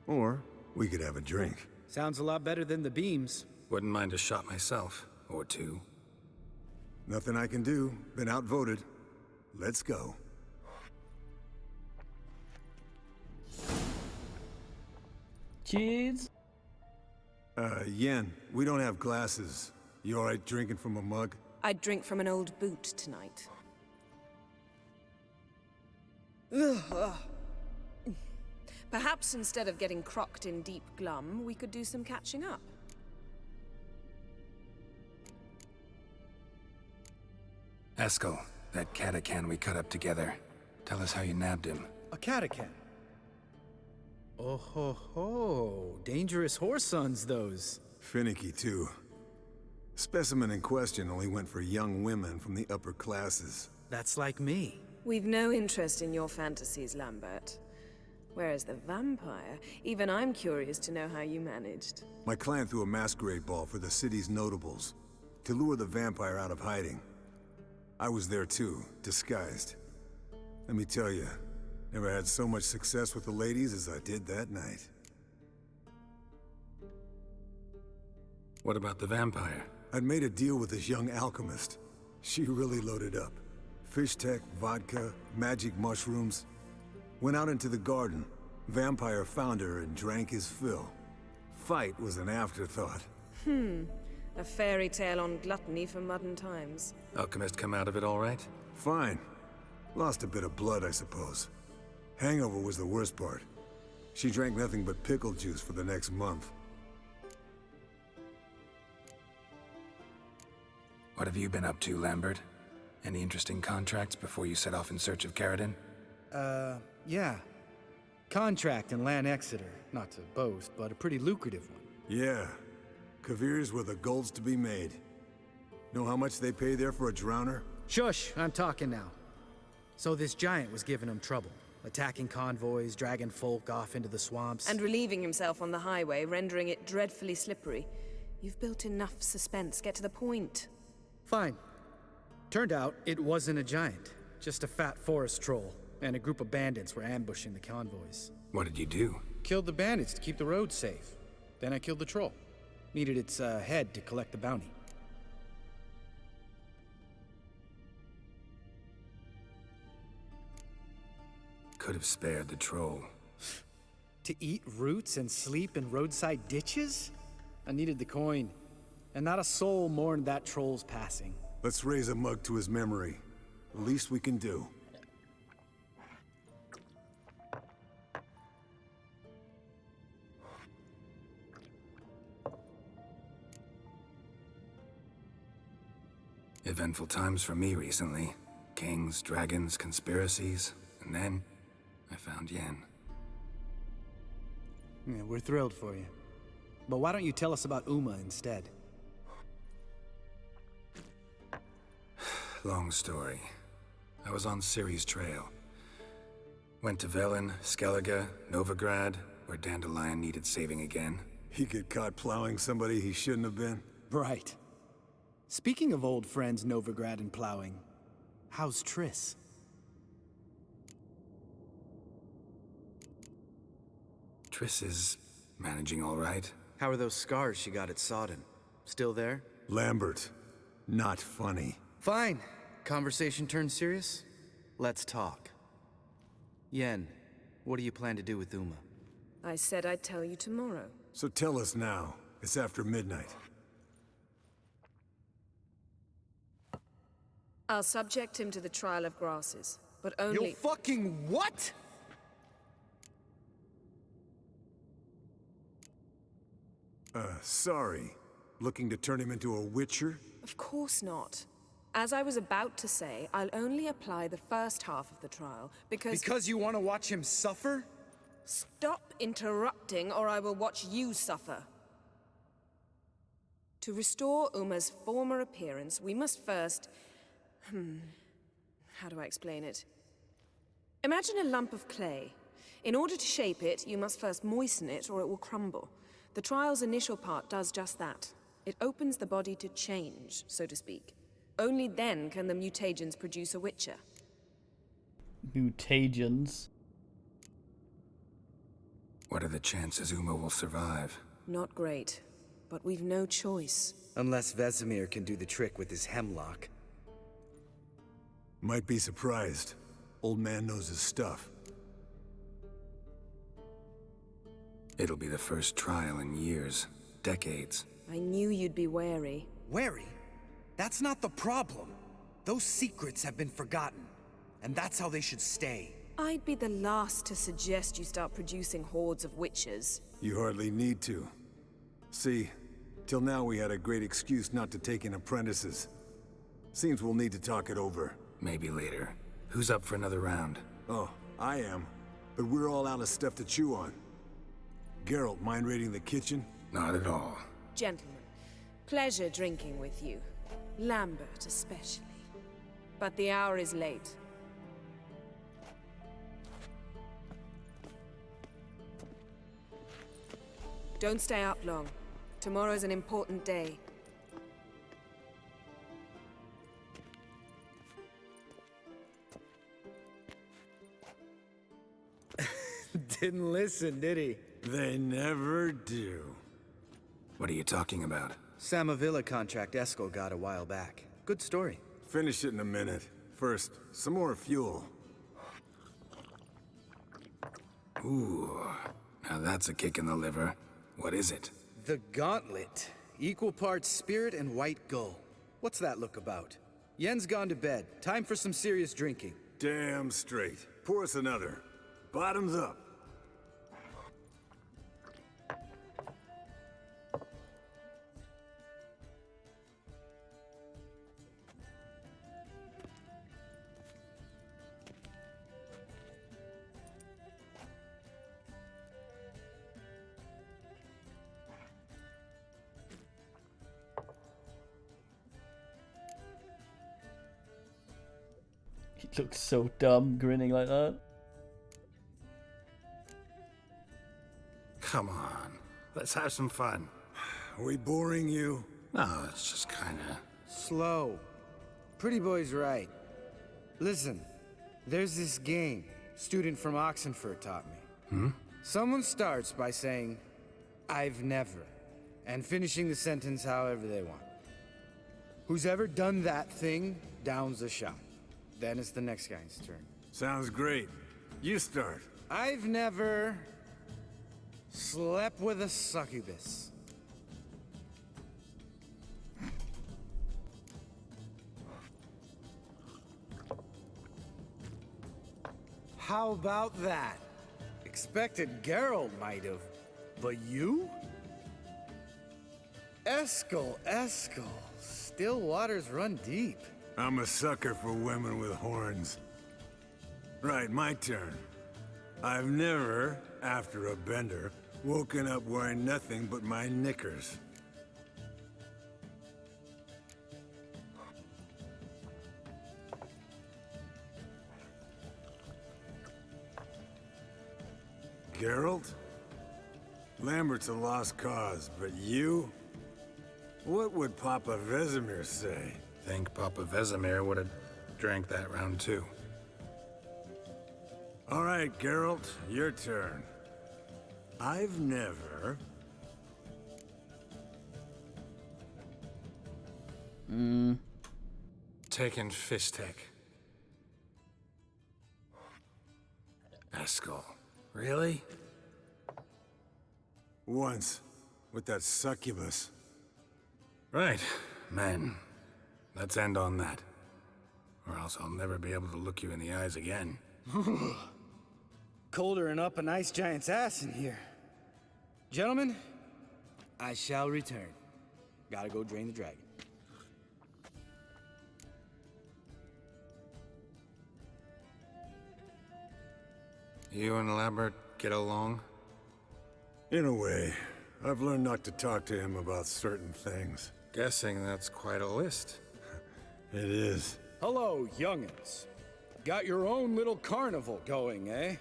Or we could have a drink. Sounds a lot better than the beams. Wouldn't mind a shot myself, or two. Nothing I can do. Been outvoted. Let's go. Cheers. Yen, we don't have glasses. You alright drinking from a mug? I'd drink from an old boot tonight. Ugh. Perhaps instead of getting crocked in deep glum, we could do some catching up. Eskel, that Catacan we cut up together. Tell us how you nabbed him. A Catacan? Oh ho ho. Dangerous horse sons, those. Finicky, too. Specimen in question only went for young women from the upper classes. That's like me. We've no interest in your fantasies, Lambert. Whereas the vampire, even I'm curious to know how you managed. My clan threw a masquerade ball for the city's notables, to lure the vampire out of hiding. I was there too, disguised. Let me tell you, never had so much success with the ladies as I did that night. What about the vampire? I'd made a deal with this young alchemist. She really loaded up. Fish tech, vodka, magic mushrooms. Went out into the garden. Vampire found her and drank his fill. Fight was an afterthought. A fairy tale on gluttony for modern times. Alchemist come out of it all right? Fine. Lost a bit of blood, I suppose. Hangover was the worst part. She drank nothing but pickle juice for the next month. What have you been up to, Lambert? Any interesting contracts before you set off in search of Caridin? Yeah. Contract in Lan Exeter. Not to boast, but a pretty lucrative one. Yeah. Kavir's were the gold's to be made. Know how much they pay there for a drowner? Shush, I'm talking now. So this giant was giving him trouble. Attacking convoys, dragging folk off into the swamps. And relieving himself on the highway, rendering it dreadfully slippery. You've built enough suspense. Get to the point. Fine. Turned out it wasn't a giant. Just a fat forest troll. And a group of bandits were ambushing the convoys. What did you do? Killed the bandits to keep the road safe. Then I killed the troll. Needed its head to collect the bounty. Could have spared the troll. To eat roots and sleep in roadside ditches? I needed the coin. And not a soul mourned that troll's passing. Let's raise a mug to his memory. The least we can do. Eventful times for me recently. Kings, dragons, conspiracies, and then I found Yen. Yeah, we're thrilled for you. But why don't you tell us about Uma instead? Long story. I was on Ciri's trail. Went to Velen, Skellige, Novigrad, where Dandelion needed saving again. He get caught plowing somebody he shouldn't have been? Right. Speaking of old friends Novigrad and plowing, how's Triss? Triss is managing all right. How are those scars she got at Sodden? Still there? Lambert, not funny. Fine. Conversation turned serious? Let's talk. Yen, what do you plan to do with Uma? I said I'd tell you tomorrow. So tell us now. It's after midnight. I'll subject him to the trial of grasses, but only— You fucking what?! Sorry. Looking to turn him into a witcher? Of course not. As I was about to say, I'll only apply the first half of the trial, because— Because you want to watch him suffer? Stop interrupting, or I will watch you suffer. To restore Uma's former appearance, we must first— how do I explain it? Imagine a lump of clay. In order to shape it, you must first moisten it, or it will crumble. The trial's initial part does just that. It opens the body to change, so to speak. Only then can the mutagens produce a witcher. Mutagens? What are the chances Uma will survive? Not great, but we've no choice. Unless Vesemir can do the trick with his hemlock. Might be surprised. Old man knows his stuff. It'll be the first trial in years. Decades. I knew you'd be wary. Wary? That's not the problem. Those secrets have been forgotten. And that's how they should stay. I'd be the last to suggest you start producing hordes of witches. You hardly need to. See, till now we had a great excuse not to take in apprentices. Seems we'll need to talk it over. Maybe later. Who's up for another round? Oh, I am. But we're all out of stuff to chew on. Geralt, mind raiding the kitchen? Not at all. Gentlemen, pleasure drinking with you. Lambert especially. But the hour is late. Don't stay up long. Tomorrow's an important day. Didn't listen, did he? They never do. What are you talking about? Samavilla contract Eskel got a while back. Good story. Finish it in a minute. First, some more fuel. Ooh, now that's a kick in the liver. What is it? The Gauntlet. Equal parts spirit and white gull. What's that look about? Yen's gone to bed. Time for some serious drinking. Damn straight. Pour us another. Bottoms up. He looks so dumb, grinning like that. Come on, let's have some fun. Are we boring you? No, it's just kinda... Slow. Pretty boy's right. Listen, there's this game student from Oxenford taught me. Someone starts by saying, "I've never," and finishing the sentence however they want. Who's ever done that thing downs a shot. Then it's the next guy's turn. Sounds great. You start. I've never slept with a succubus. How about that? Expected Geralt might have, but you? Eskel. Still waters run deep. I'm a sucker for women with horns. Right, my turn. I've never, after a bender, woken up wearing nothing but my knickers. Geralt? Lambert's a lost cause, but you? What would Papa Vesemir say? Think Papa Vesemir would have drank that round too. All right, Geralt, your turn. I've never... Taken Fistek. Eskel. Really? Once, with that succubus. Right, men. Let's end on that. Or else I'll never be able to look you in the eyes again. Colder and up an ice giant's ass in here. Gentlemen, I shall return. Gotta go drain the dragon. You and Lambert get along? In a way. I've learned not to talk to him about certain things. Guessing that's quite a list. It is. Hello, young'uns. Got your own little carnival going, eh?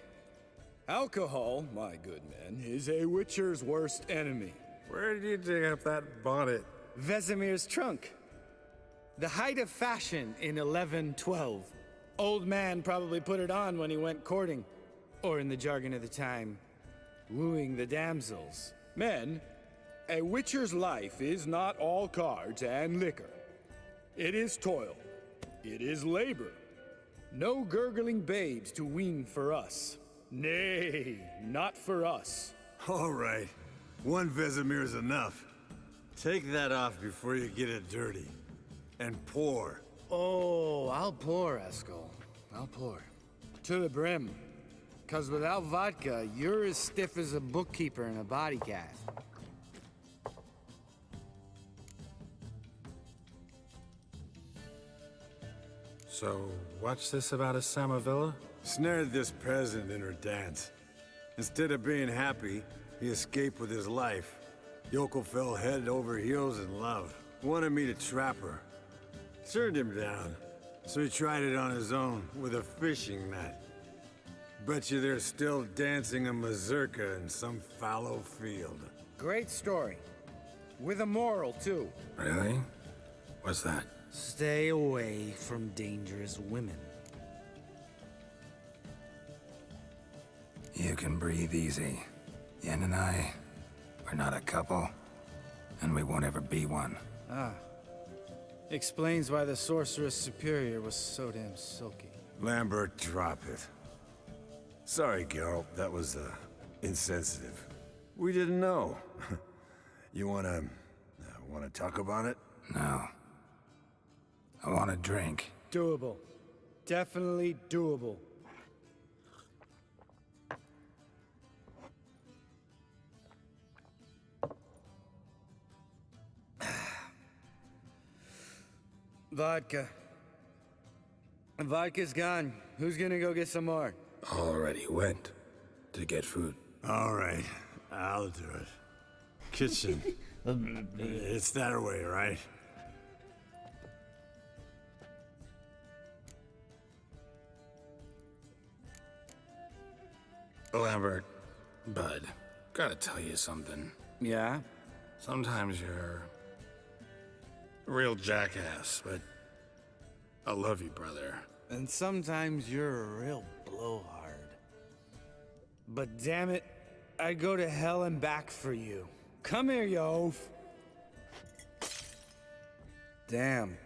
Alcohol, my good men, is a witcher's worst enemy. Where did you dig up that bonnet? Vesemir's trunk. The height of fashion in 1112. Old man probably put it on when he went courting. Or in the jargon of the time, wooing the damsels. Men, a witcher's life is not all cards and liquor. It is toil. It is labor. No gurgling babes to wean for us. Nay, not for us. All right. One Vesemir is enough. Take that off before you get it dirty. And pour. Oh, I'll pour, Eskel. I'll pour. To the brim. 'Cause without vodka, you're as stiff as a bookkeeper in a body cast. So, what's this about a Samavilla? Snared this peasant in her dance. Instead of being happy, he escaped with his life. Yoko fell head over heels in love. Wanted me to trap her. Turned him down. So he tried it on his own with a fishing net. Bet you they're still dancing a mazurka in some fallow field. Great story. With a moral, too. Really? What's that? Stay away from dangerous women. You can breathe easy. Yen and I, we're not a couple, and we won't ever be one. Ah. Explains why the Sorceress Superior was so damn silky. Lambert, drop it. Sorry, Geralt, that was, insensitive. We didn't know. You wanna talk about it? No. I want a drink. Doable. Definitely doable. Vodka. Vodka's gone. Who's gonna go get some more? Already went to get food. All right, I'll do it. Kitchen. It's that way, right? Lambert, Bud, gotta tell you something. Yeah? Sometimes you're a real jackass, but I love you, brother. And sometimes you're a real blowhard. But damn it, I'd go to hell and back for you. Come here, you oaf. Damn.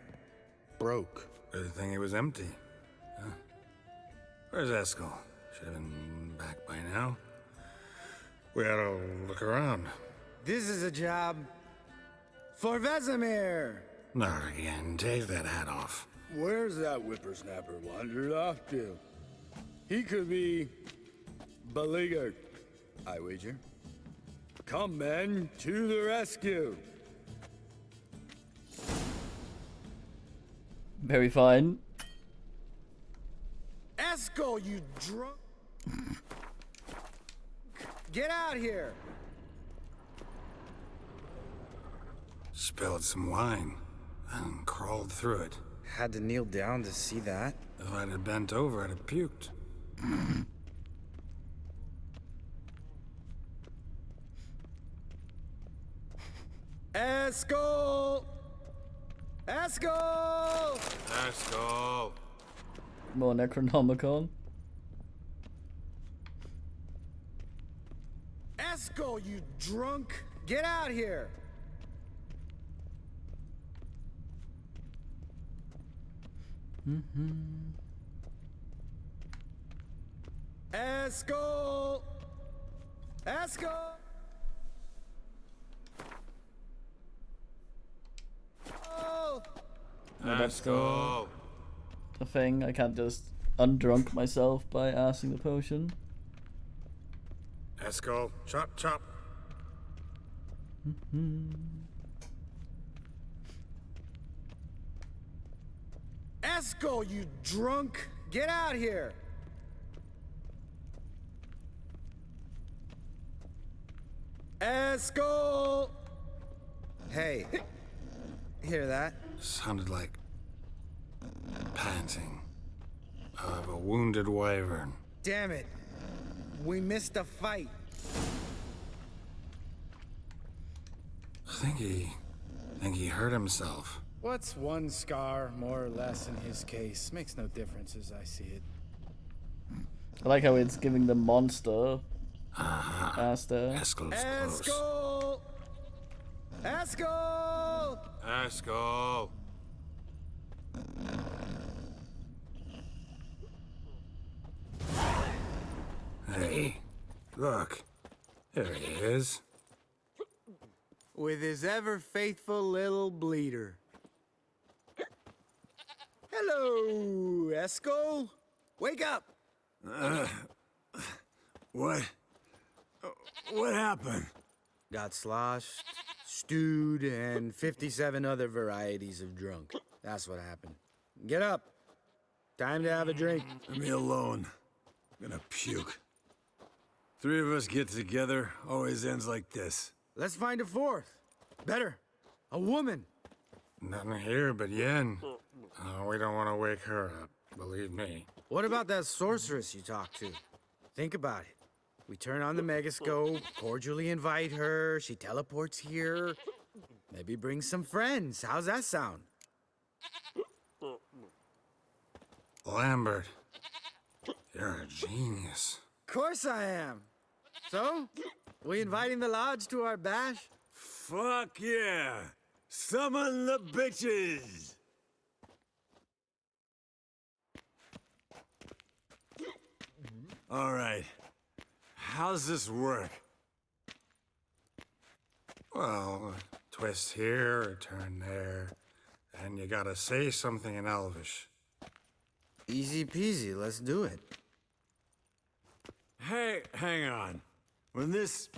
Broke. Good thing it was empty. Huh? Where's Eskel? Should have been back by now. We ought to look around. This is a job for Vesemir. Not again. Take that hat off. Where's that whippersnapper wandered off to? He could be beleaguered, I wager. Come, men, to the rescue. Very fine. Eskel, you drunk! Get out here! Spilled some wine and crawled through it. Had to kneel down to see that. If I'd have bent over, I'd have puked. Eskel! Eskel! Eskel! More Necronomicon. Eskel, you drunk! Get out here! Eskel! Eskel! Oh! No, that's Eskel! the thing. I can't just undrunk myself by asking the potion. Eskel, chop, chop. Eskel, you drunk! Get out here! Eskel! Hey, hear that? Sounded like panting of a wounded wyvern. Damn it! We missed a fight. I think he Think he hurt himself. What's one scar, more or less, in his case? Makes no difference as I see it. I like how it's giving the monster as the... Eskel! Eskel! Eskel! Hey, look. There he is. With his ever-faithful little bleeder. Hello, Eskel. Wake up! What? What happened? Got sloshed, stewed, and 57 other varieties of drunk. That's what happened. Get up. Time to have a drink. Leave me alone. I'm gonna puke. Three of us get together, always ends like this. Let's find a fourth. Better. A woman. Nothing here but Yen. We don't want to wake her up, believe me. What about that sorceress you talked to? Think about it. We turn on the megascope, cordially invite her, she teleports here. Maybe bring some friends. How's that sound? Lambert, you're a genius. Of course I am. So, we inviting the lodge to our bash? Fuck yeah! Summon the bitches! All right. How's this work? Well, twist here or turn there, and you gotta say something in Elvish. Easy peasy, let's do it. Hey, hang on. When this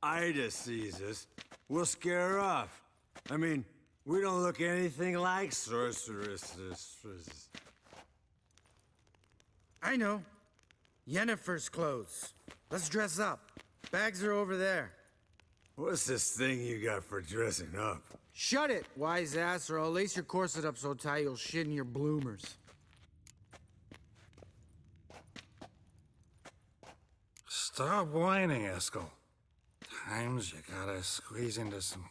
Ida sees us, we'll scare her off. I mean, we don't look anything like sorceresses. I know. Yennefer's clothes. Let's dress up. Bags are over there. What's this thing you got for dressing up? Shut it, wise ass, or I'll lace your corset up so tight you'll shit in your bloomers. Stop whining, Eskel. Times you gotta squeeze into some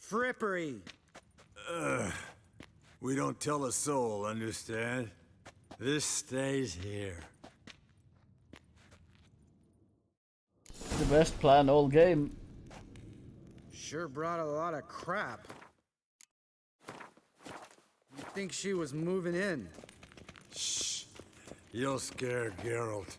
frippery. We don't tell a soul, understand? This stays here. The best plan all game. Sure brought a lot of crap. You'd think she was moving in. Shh. You'll scare Geralt.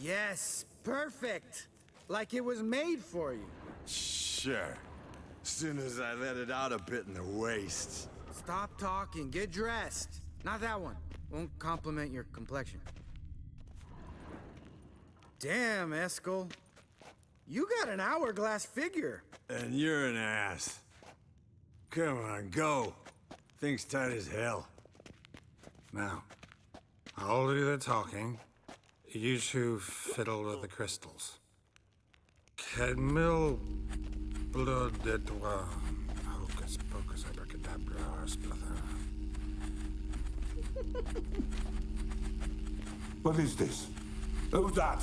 Yes, perfect. Like it was made for you. Sure. Soon as I let it out a bit in the waist. Stop talking, get dressed. Not that one. Won't compliment your complexion. Damn, Eskel. You got an hourglass figure. And you're an ass. Come on, go. Thing's tight as hell. Now, I'll do the talking. You two fiddle with the crystals. Kedmil blood de toi. Hocus pocus abracadabra splather. What is this? Who's that?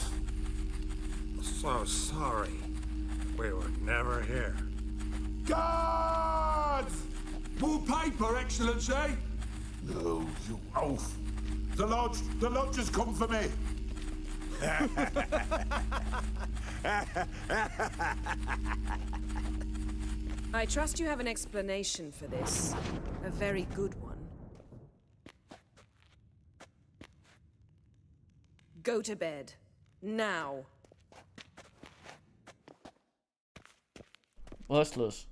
So sorry. We were never here. Guards! More paper, Excellency! No, you oaf. The lodge has come for me. I trust you have an explanation for this. A very good one. Go to bed. Now. Restless.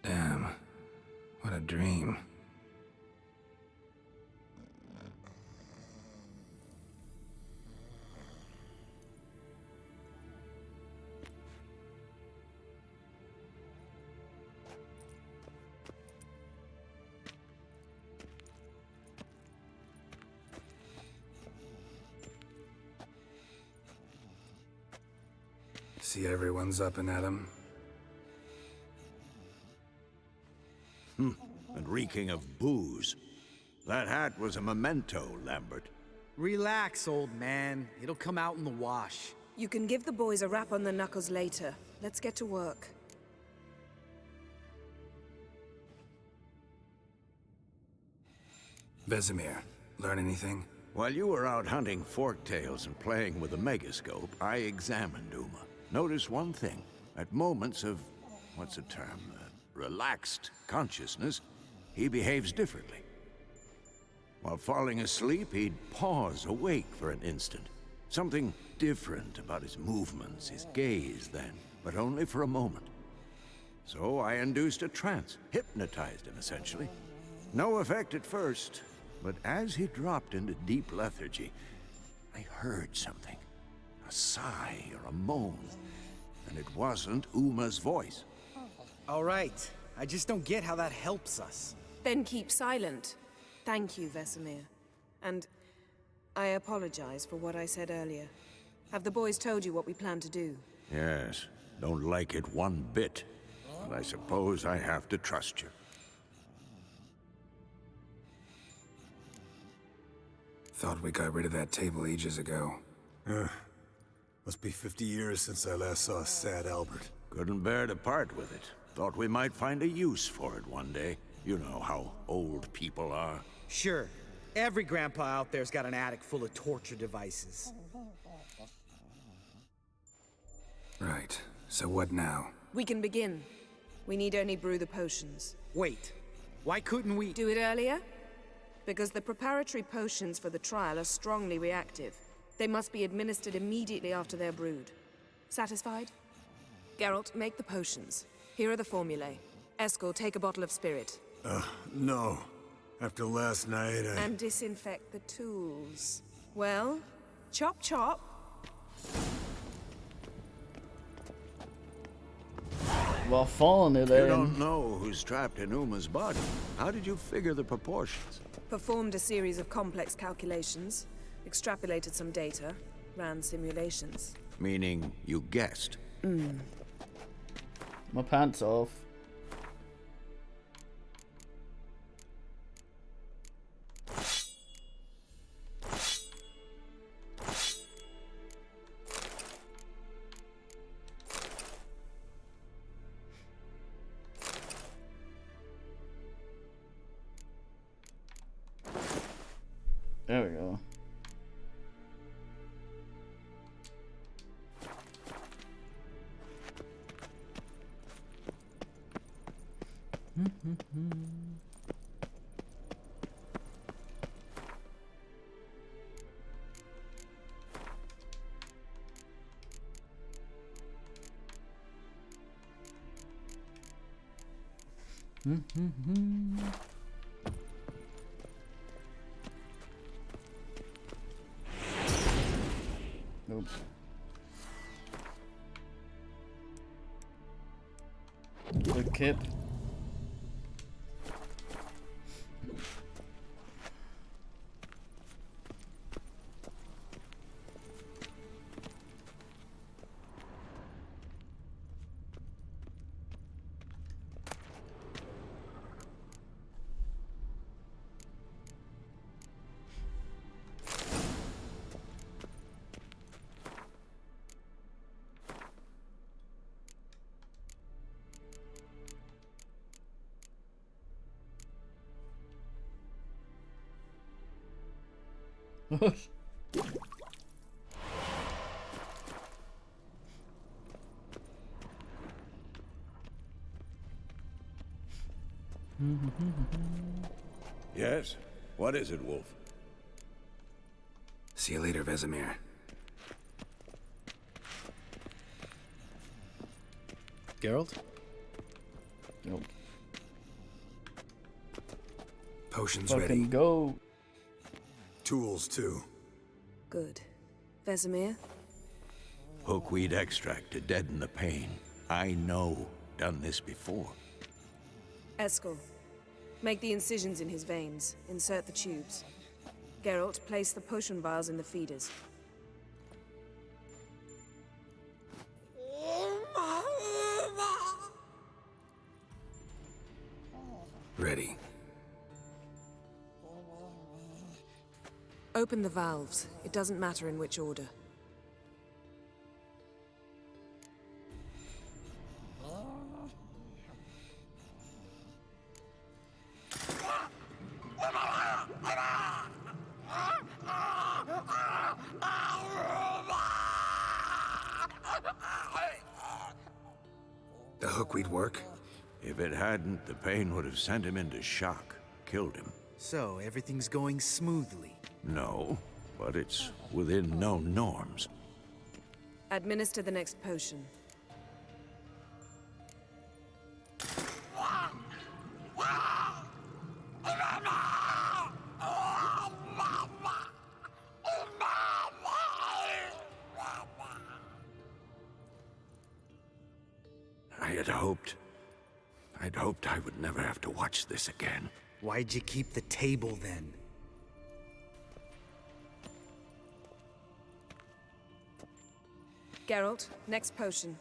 Damn. What a dream. see everyone's up and at 'em. And reeking of booze. That hat was a memento, Lambert. Relax, old man. It'll come out in the wash. You can give the boys a rap on the knuckles later. Let's get to work. Vesemir, learn anything? While you were out hunting forktails and playing with the megascope, I examined Uma. Notice one thing. At moments of, what's the term, relaxed consciousness, he behaves differently. While falling asleep, he'd pause awake for an instant. Something different about his movements, his gaze then, but only for a moment. So I induced a trance, hypnotized him essentially. No effect at first, but as he dropped into deep lethargy, I heard something. A sigh or a moan, and it wasn't Uma's voice. All right. I just don't get how that helps us. Then keep silent. Thank you, Vesemir. And I apologize for what I said earlier. Have the boys told you what we plan to do? Yes, don't like it one bit. But I suppose I have to trust you. Thought we got rid of that table ages ago. Must be 50 years since I last saw sad Albert. Couldn't bear to part with it. Thought we might find a use for it one day. You know how old people are. Sure. Every grandpa out there's got an attic full of torture devices. Right. So what now? We can begin. We need only brew the potions. Wait. Why couldn't we do it earlier? Because the preparatory potions for the trial are strongly reactive. They must be administered immediately after they're brewed. Satisfied? Geralt, make the potions. Here are the formulae. Eskel, take a bottle of spirit. No. After last night, And disinfect the tools. Well, chop chop. Vad fan är det? You don't know who's trapped in Uma's body. How did you figure the proportions? Performed a series of complex calculations, extrapolated some data, ran simulations. Meaning you guessed. My pants off. There we go. Nope. The kip. Yes? What is it, Wolf? See you later, Vesemir. Geralt? Nope. Potions Fucking ready. Go. Tools, too. Good. Vesemir? Hookweed extract to deaden the pain. I know. Done this before. Eskel, make the incisions in his veins. Insert the tubes. Geralt, place the potion vials in the feeders. Open the valves. It doesn't matter in which order. The hookweed work? If it hadn't, the pain would have sent him into shock, killed him. So, everything's going smoothly. No, but it's within known norms. Administer the next potion. I'd hoped I would never have to watch this again. Why'd you keep the table then? Geralt, next potion.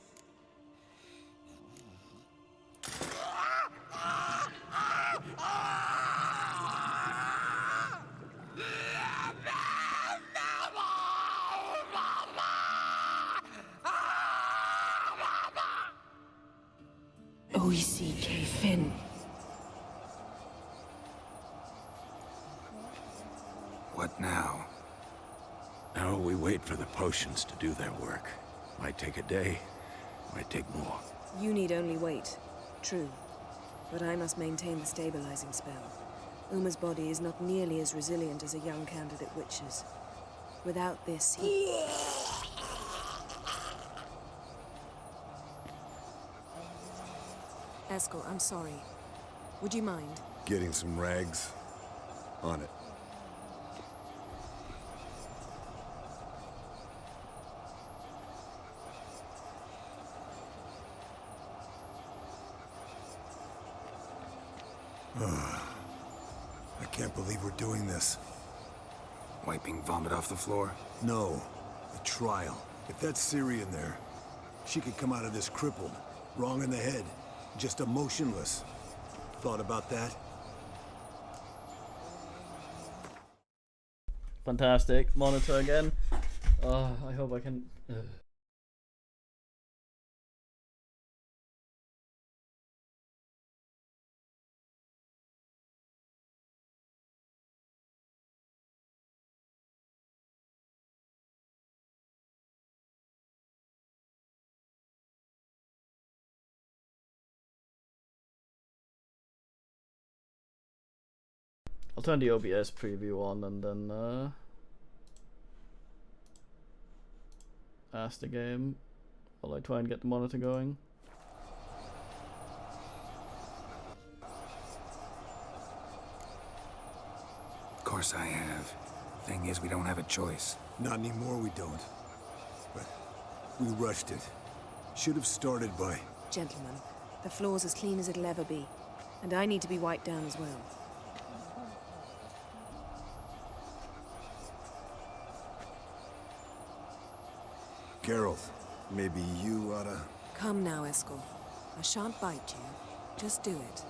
O-E-C-K Finn. What now? Now we wait for the potions to do their work. Might take a day, might take more. You need only wait. True. But I must maintain the stabilizing spell. Uma's body is not nearly as resilient as a young candidate witch's. Without this, he... Eskel, I'm sorry. Would you mind? Getting some rags? On it. I can't believe we're doing this. Wiping vomit off the floor? No. The trial. If that's Ciri in there, she could come out of this crippled, wrong in the head, just emotionless. Thought about that? Fantastic. Monitor again. I hope I can... I'll turn the OBS preview on and then ask the game while I try and get the monitor going. Of course I have. Thing is, we don't have a choice. Not anymore, we don't. But we rushed it. Should have started by... Gentlemen, the floor's as clean as it'll ever be. And I need to be wiped down as well. Geralt, maybe you oughta... Come now, Eskel. I shan't bite you. Just do it.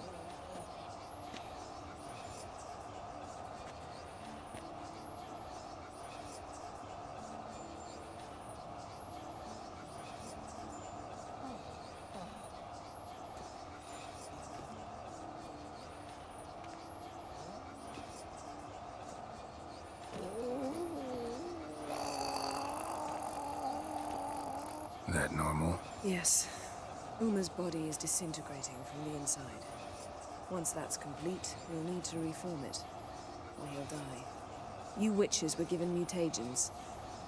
That normal? Yes. Uma's body is disintegrating from the inside. Once that's complete, we'll need to reform it, or he'll die. You witches were given mutagens.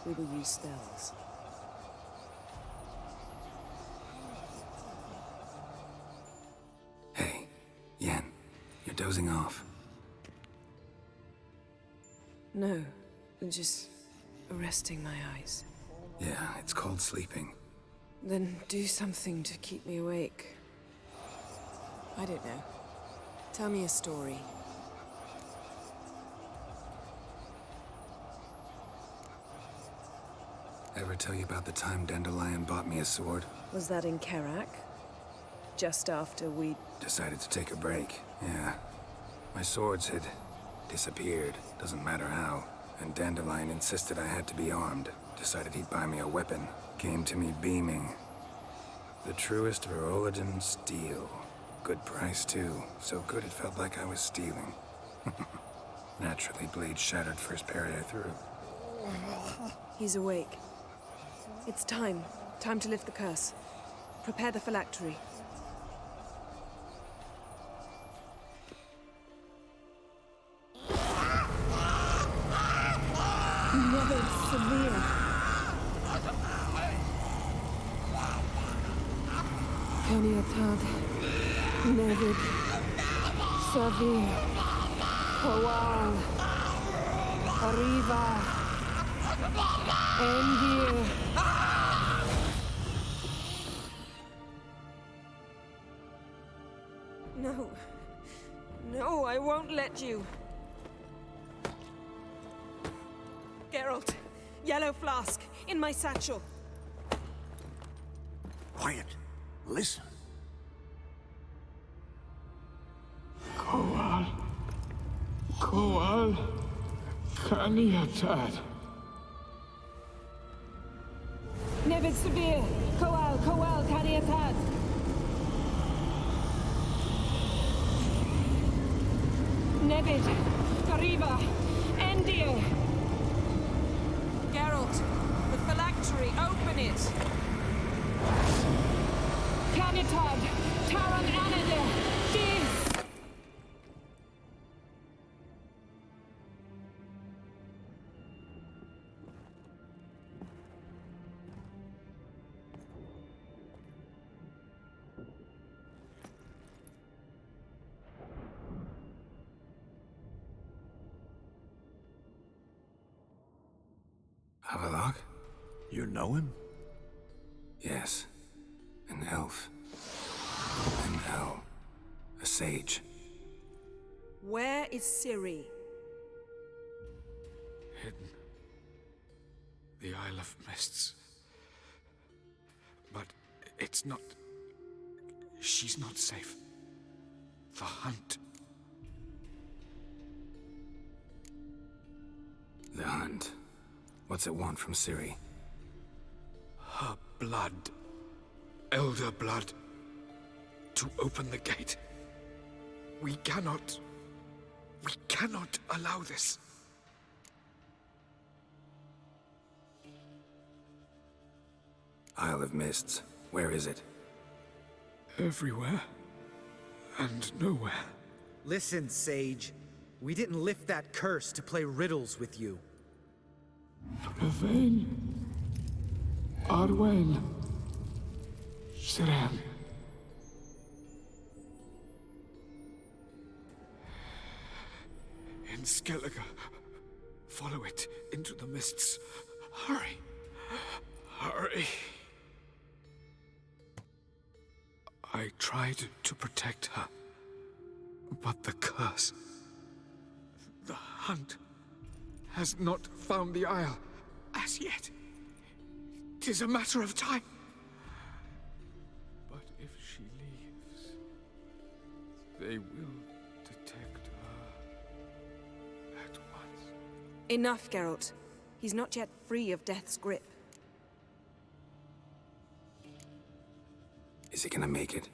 We will use spells. Hey, Yen, you're dozing off. No, just resting my eyes. Yeah, it's called sleeping. Then do something to keep me awake. I don't know. Tell me a story. Ever tell you about the time Dandelion bought me a sword? Was that in Karak? Just after we... Decided to take a break, yeah. My swords had disappeared, doesn't matter how. and Dandelion insisted I had to be armed. Decided he'd buy me a weapon. Came to me beaming. The truest Veroligan steel. Good price, too. So good it felt like I was stealing. Naturally, blade shattered first parry I threw. He's awake. It's time. Time to lift the curse. Prepare the phylactery. Never severe. Caniatad. Nevid. Severe. Kowal. Arriva. Endir. No. No, I won't let you. Geralt, yellow flask, in my satchel. Quiet. Listen. Kowal. Kowal. Caniatad. Nevid severe. Kowal. Kowal. Caniatad. Nevid. Arriba. Endir. Geralt, the phylactery, open it! Caniatad. Taran Anada. Dis. Avallac'h? You know him? Yes. An elf. An elf. A sage. Where is Ciri? Hidden. The Isle of Mists. But it's not... She's not safe. The hunt. The hunt. What's it want from Ciri? Her blood. Elder blood. To open the gate. We cannot allow this. Isle of Mists. Where is it? Everywhere. And nowhere. Listen, Sage. We didn't lift that curse to play riddles with you. Yvain. Arwen. Siren. In Skellige. Follow it into the mists. Hurry. Hurry. I tried to protect her. But the curse... The hunt... has not found the Isle as yet. 'Tis a matter of time. But if she leaves, they will detect her at once. Enough, Geralt. He's not yet free of death's grip. Is he gonna make it?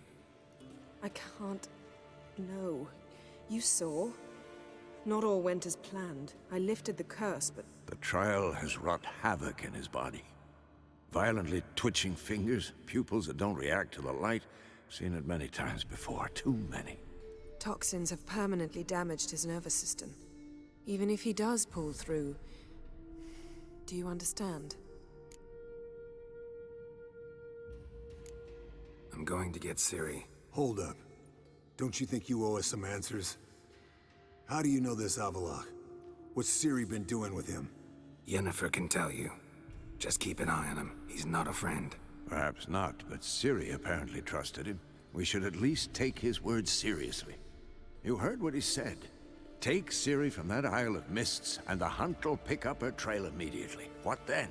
I can't... No. You saw. Not all went as planned. I lifted the curse, but... The trial has wrought havoc in his body. Violently twitching fingers, pupils that don't react to the light. Seen it many times before, too many. Toxins have permanently damaged his nervous system. Even if he does pull through... Do you understand? I'm going to get Ciri. Hold up. Don't you think you owe us some answers? How do you know this Avallac'h? What's Ciri been doing with him? Yennefer can tell you. Just keep an eye on him. He's not a friend. Perhaps not, but Ciri apparently trusted him. We should at least take his words seriously. You heard what he said. Take Ciri from that Isle of Mists, and the hunt will pick up her trail immediately. What then?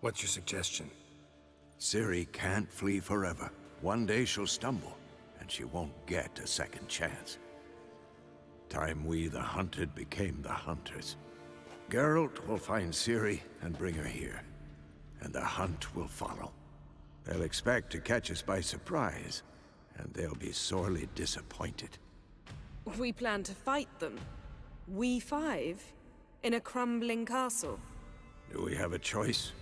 What's your suggestion? Ciri can't flee forever. One day she'll stumble, and and she won't get a second chance. Time we, the hunted, became the hunters. Geralt will find Ciri and bring her here, and the hunt will follow. They'll expect to catch us by surprise, and they'll be sorely disappointed. We plan to fight them. We five? In a crumbling castle? Do we have a choice?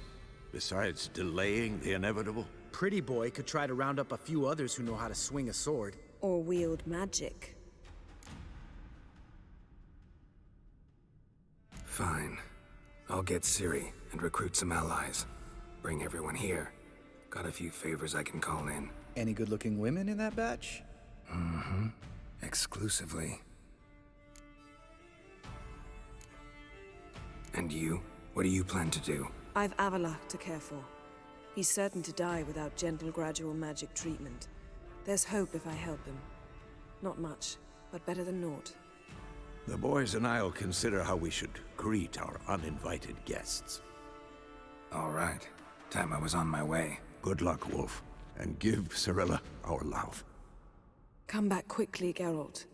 Besides delaying the inevitable? Pretty Boy could try to round up a few others who know how to swing a sword. Or wield magic. Fine. I'll get Ciri and recruit some allies. Bring everyone here. Got a few favors I can call in. Any good-looking women in that batch? Mm-hmm. Exclusively. And you? What do you plan to do? I've Avalok to care for. He's certain to die without gentle, gradual magic treatment. There's hope if I help him. Not much, but better than naught. The boys and I'll consider how we should greet our uninvited guests. All right. Time I was on my way. Good luck, Wolf. And give Cirilla our love. Come back quickly, Geralt.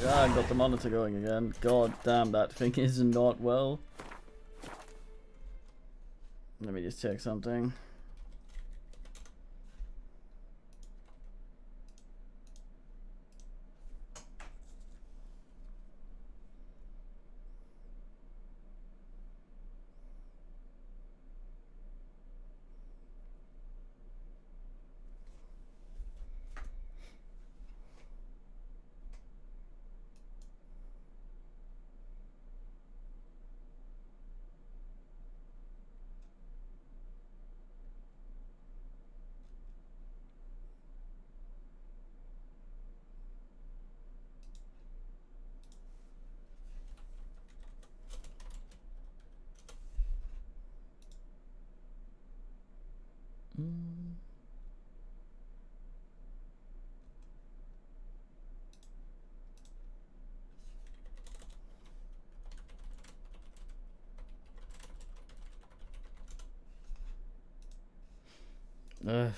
Yeah, I got the monitor going again. God damn, that thing is not well. Let me just check something.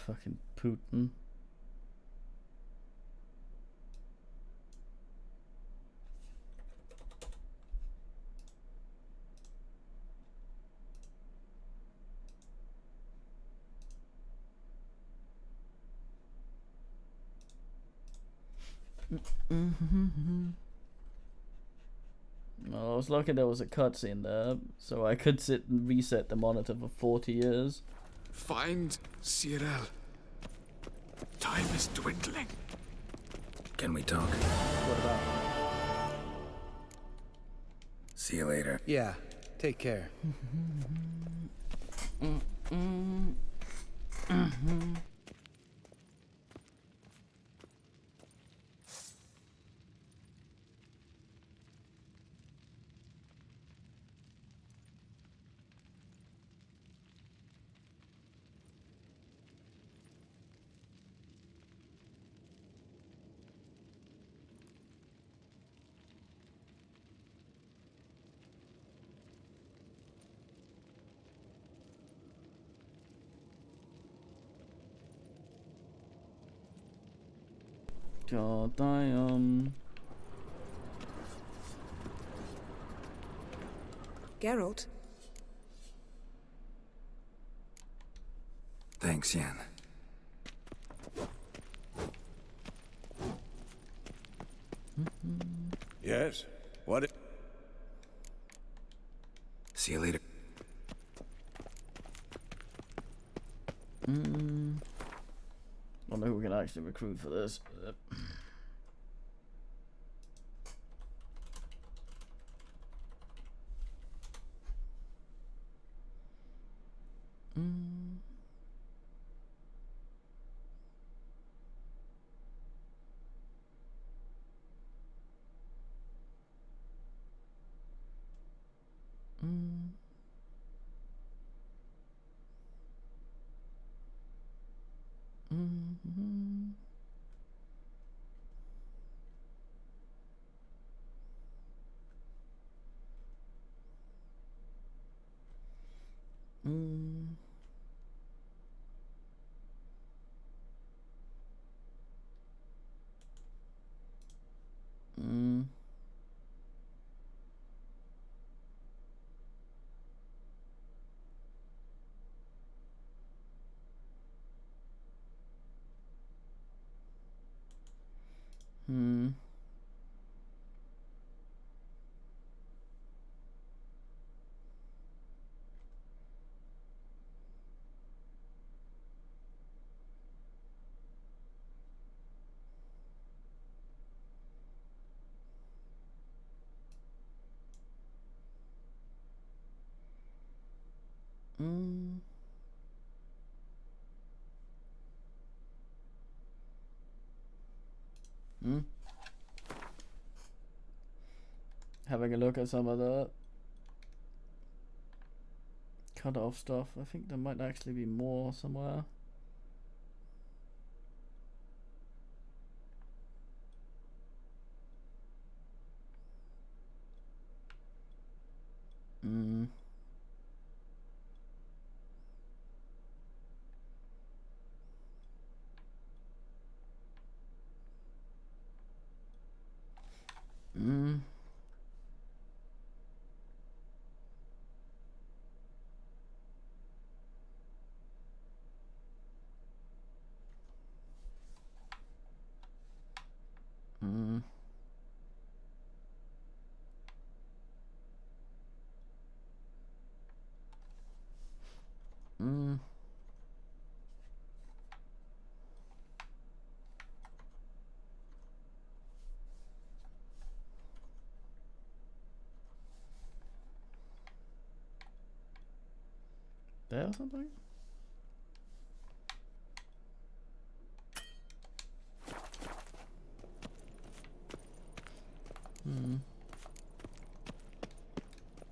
Fucking Putin. Well, I was lucky there was a cutscene there, so I could sit and reset the monitor for 40 years. Find Cyril. Time is dwindling. Can we talk? What about? See you later. Yeah, take care. God damn. Geralt? Thanks, Yen. Yes? What? See you later. I wonder who we can actually recruit for this. Having a look at some of the cut off stuff. I think there might actually be more somewhere. There or something?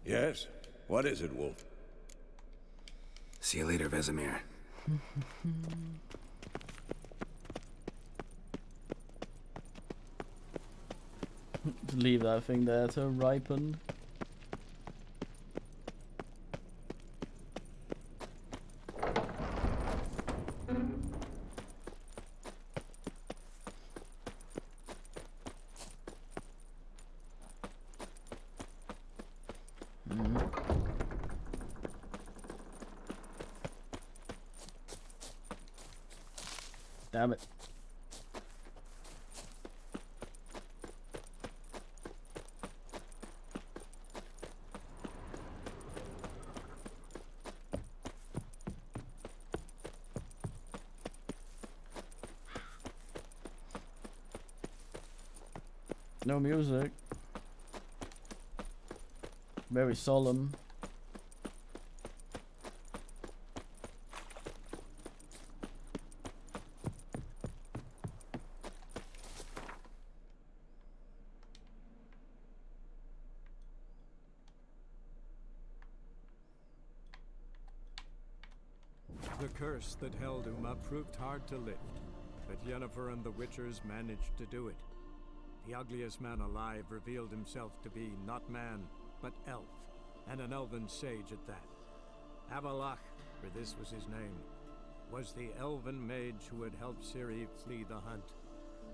Yes? What is it, Wolf? See you later, Vesemir. Leave that thing there to ripen. Damn it. No music. Very solemn. The curse that held Uma proved hard to lift, but Yennefer and the Witchers managed to do it. The ugliest man alive revealed himself to be not man, but elf, and an elven sage at that. Avalach, for this was his name, was the elven mage who had helped Ciri flee the hunt,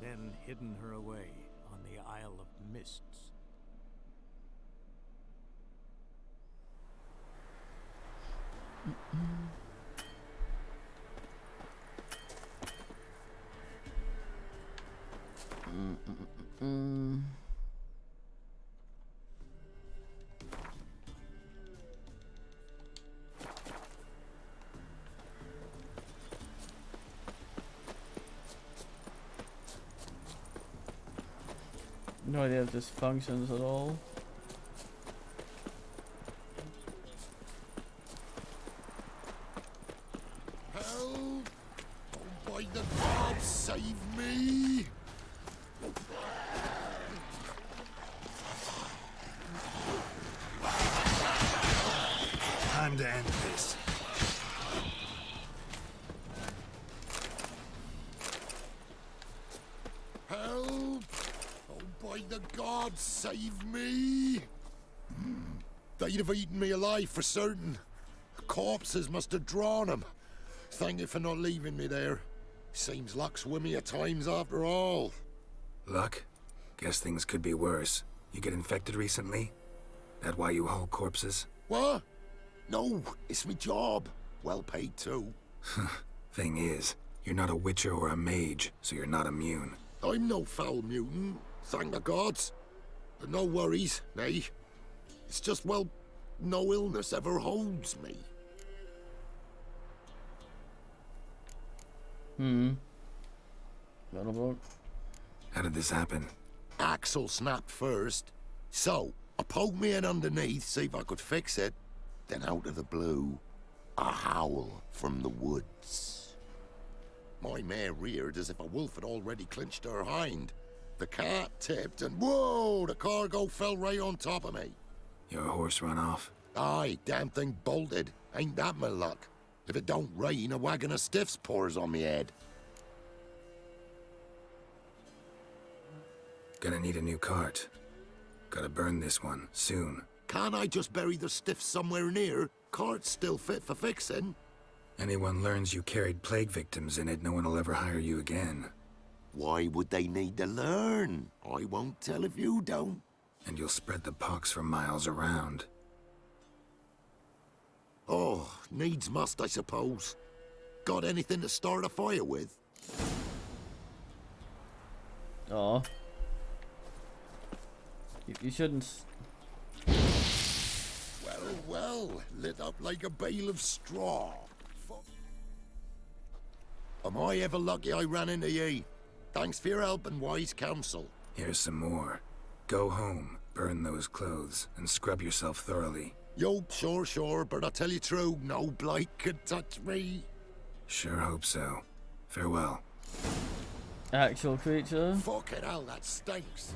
then hidden her away on the Isle of Mists. No idea if this functions at all. Help! Oh, by the gods, save me! Time to end this. Help! Oh, by the gods, save me! They'd have eaten me alive for certain. Corpses must have drawn them. Thank you for not leaving me there. Seems luck's with me at times after all. Luck? Guess things could be worse. You get infected recently? That why you haul corpses? What? No, it's me job. Well paid too. Thing is, you're not a witcher or a mage, so you're not immune. I'm no foul mutant, thank the gods. But no worries, nay. It's just, well, no illness ever holds me. How did this happen? Axle snapped first. So, I poked me in underneath, see if I could fix it. Then out of the blue, howl from the woods. My mare reared as if a wolf had already clinched her hind. The cart tipped and whoa, the cargo fell right on top of me. Your horse run off? Aye, damn thing bolted. Ain't that my luck? If it don't rain, a wagon of stiffs pours on me head. Gonna need a new cart. Gotta burn this one, soon. Can't I just bury the stiffs somewhere near? Cart's still fit for fixing. Anyone learns you carried plague victims in it, no one will ever hire you again. Why would they need to learn? I won't tell if you don't. And you'll spread the pox for miles around. Oh, needs must, I suppose. Got anything to start a fire with? Oh. You shouldn't. Well, well, lit up like a bale of straw. Am I ever lucky I ran into ye? Thanks for your help and wise counsel. Here's some more. Go home, burn those clothes, and scrub yourself thoroughly. Yo, sure, but I tell you true, no blight could touch me. Sure hope so. Farewell. Actual creature. Fucking hell, that stinks.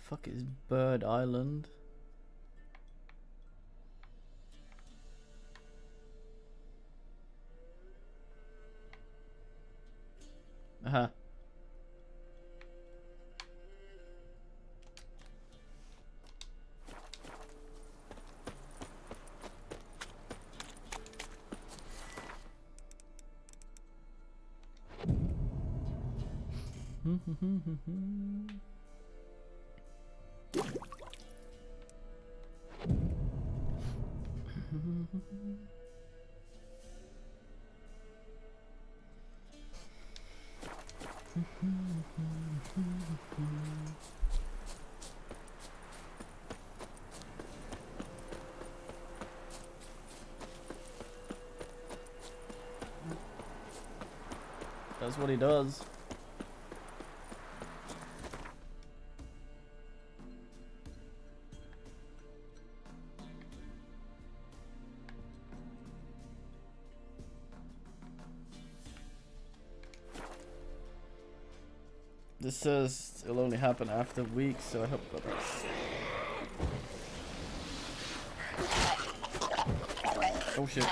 Fuck is Bird Island? Aha. That's what he does. This says it'll only happen after weeks, so I hope that that's... Oh shit.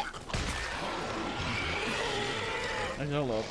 Actually, hold up.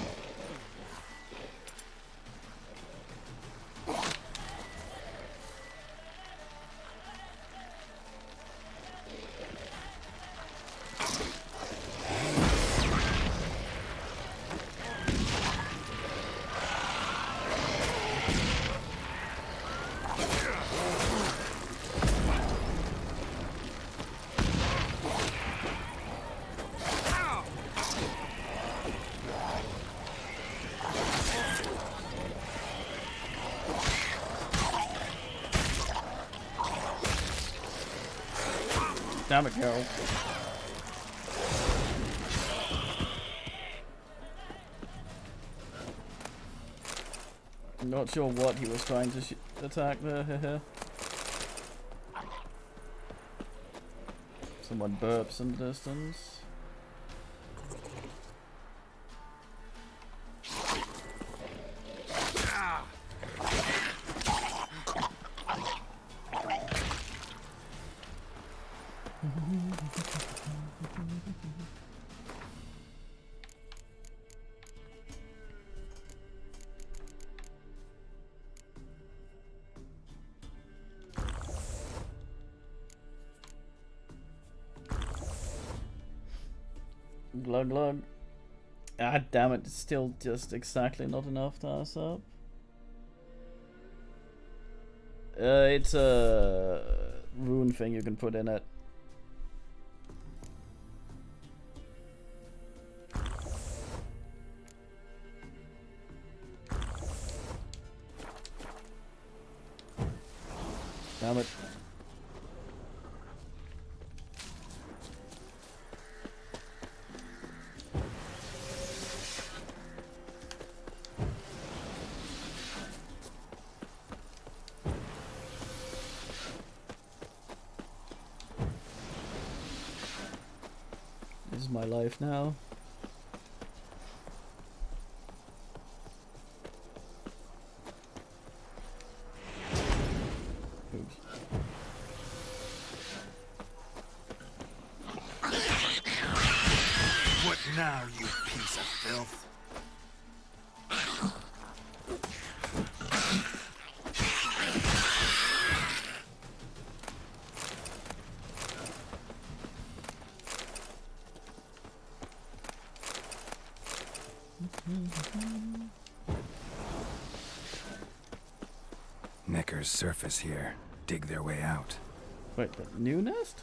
Damn it, Carol. I'm not sure what he was trying to attack there. Someone burps in the distance. Glug glug. Ah, damn it, it's still just exactly not enough to ass up. It's a rune thing you can put in it. Damn it. This is my life now. Oops. What now, you piece of filth? Neckers surface here. Dig their way out. Wait, the new nest?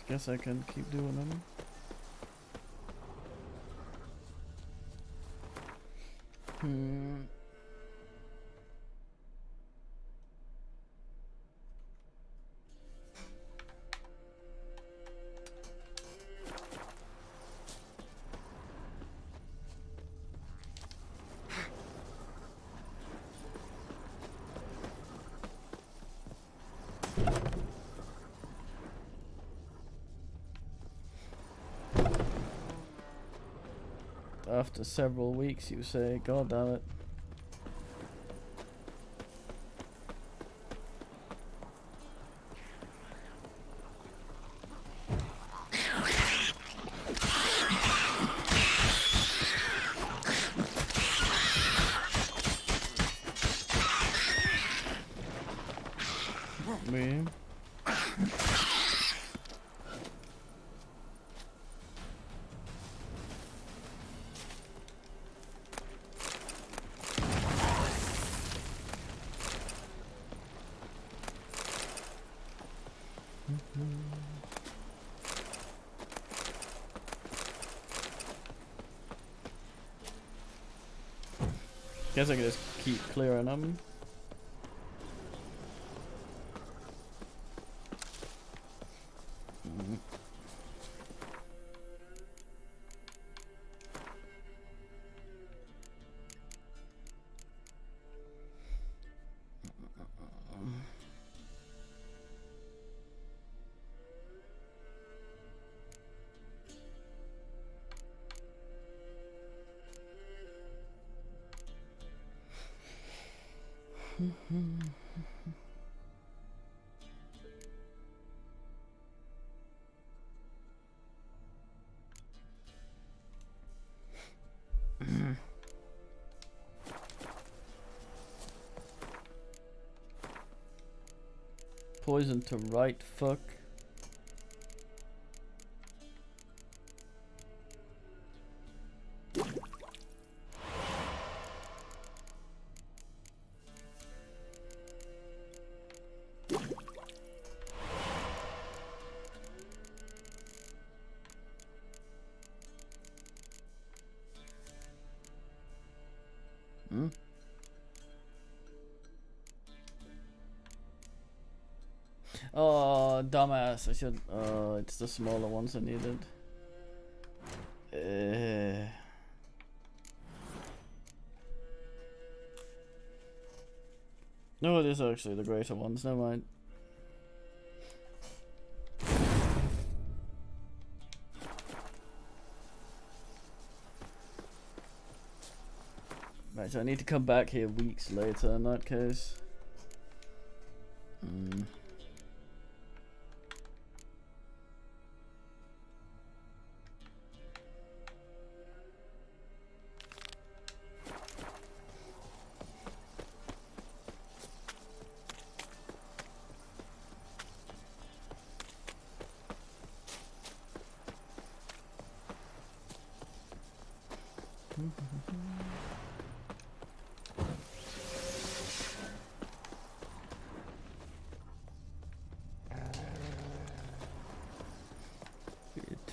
Guess I can keep doing them. After several weeks, you say, God damn it. Me. Guess I can just keep clearing them. Poison to right, fuck. Hmm? Oh, dumbass. I should. It's the smaller ones I needed. No, it is actually the greater ones. Never mind. Right, so I need to come back here weeks later in that case.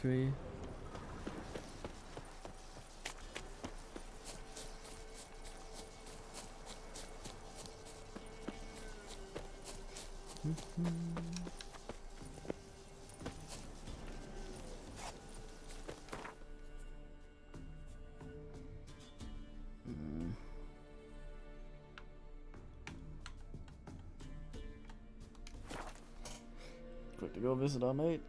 Tree. Quick to go visit our mate.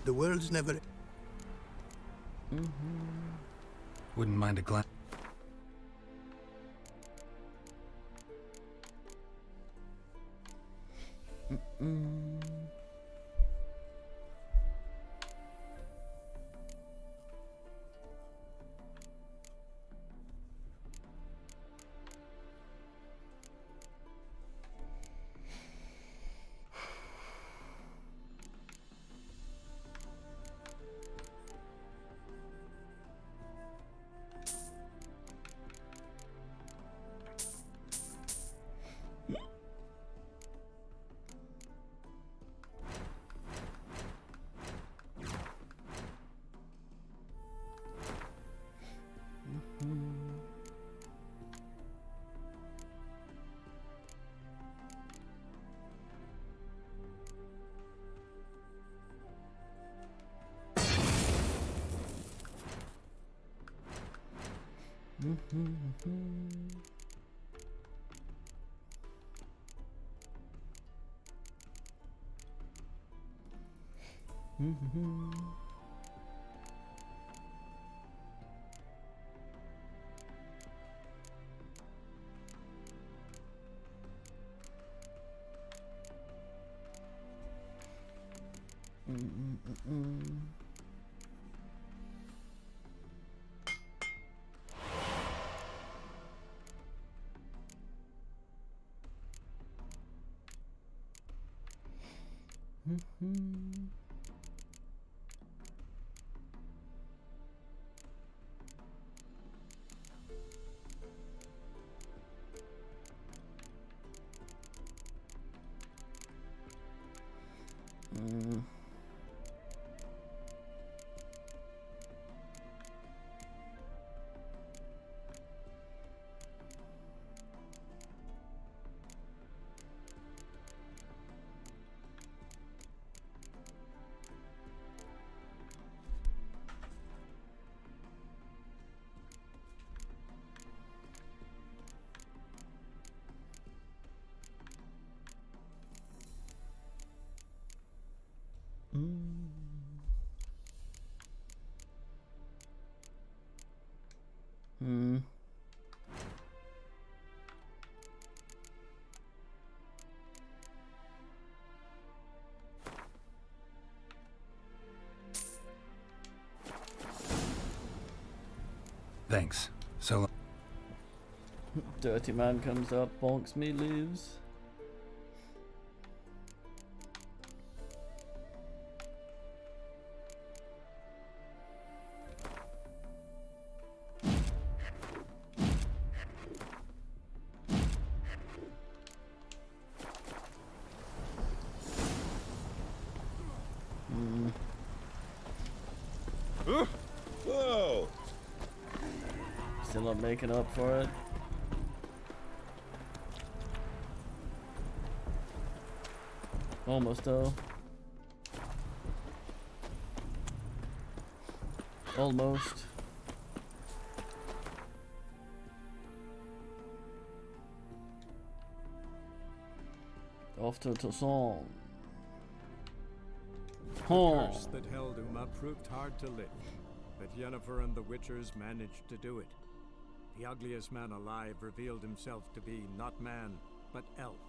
The world's never... Wouldn't mind a glance. Thanks. So long. Dirty man comes up, bonks me, leaves. Whoa! Still not making up for it. Almost though. Almost. Off to Toussaint. The Huh. curse that held Uma proved hard to lift, but Yennefer and the Witchers managed to do it. The ugliest man alive revealed himself to be not man, but elf,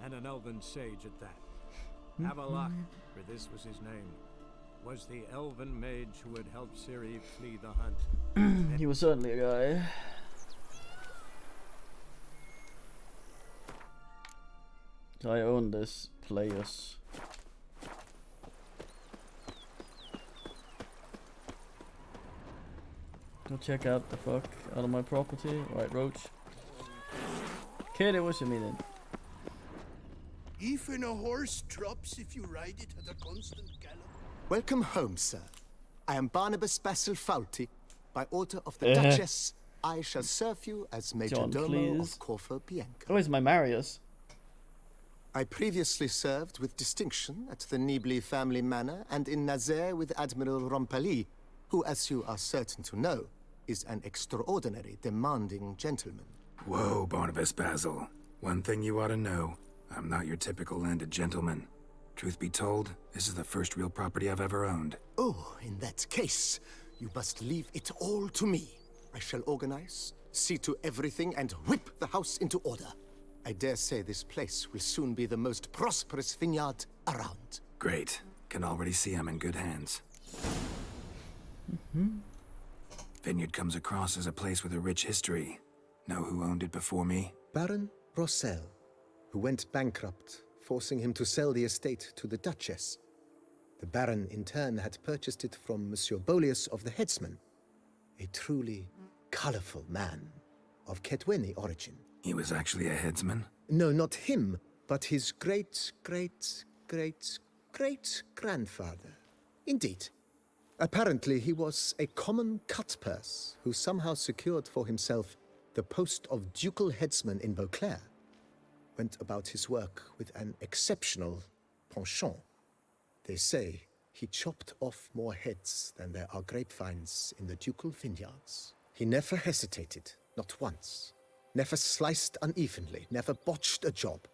and an elven sage at that. Avalok, for this was his name, was the elven mage who had helped Ciri flee the hunt. He was certainly a guy. So I own this place. Go check out the fuck out of my property. Right, Roach. Kid, what's your meaning? Even a horse drops if you ride it at a constant gallop. Welcome home, sir. I am Barnabas Basil Faulty. By order of the Duchess, I shall serve you as Major John, Domo please. of Corvo Bianco. Oh, it's my Marius. I previously served with distinction at the Nibli family manor and in Nazaire with Admiral Rompali, who, as you are certain to know, is an extraordinary, demanding gentleman. Whoa, Barnabas Basil. One thing you ought to know. I'm not your typical landed gentleman. Truth be told, this is the first real property I've ever owned. Oh, in that case, you must leave it all to me. I shall organize, see to everything, and whip the house into order. I dare say this place will soon be the most prosperous vineyard around. Great. Can already see I'm in good hands. Vineyard comes across as a place with a rich history. Know who owned it before me? Baron Rossel, who went bankrupt, forcing him to sell the estate to the Duchess. The Baron, in turn, had purchased it from Monsieur Bolius of the Headsman, a truly colorful man of Ketweni origin. He was actually a headsman? No, not him, but his great-great-great-great-grandfather. Indeed. Apparently, he was a common cutpurse who somehow secured for himself the post of ducal headsman in Beauclair. Went about his work with an exceptional penchant. They say he chopped off more heads than there are grapevines in the ducal vineyards. He never hesitated, not once. Never sliced unevenly, never botched a job.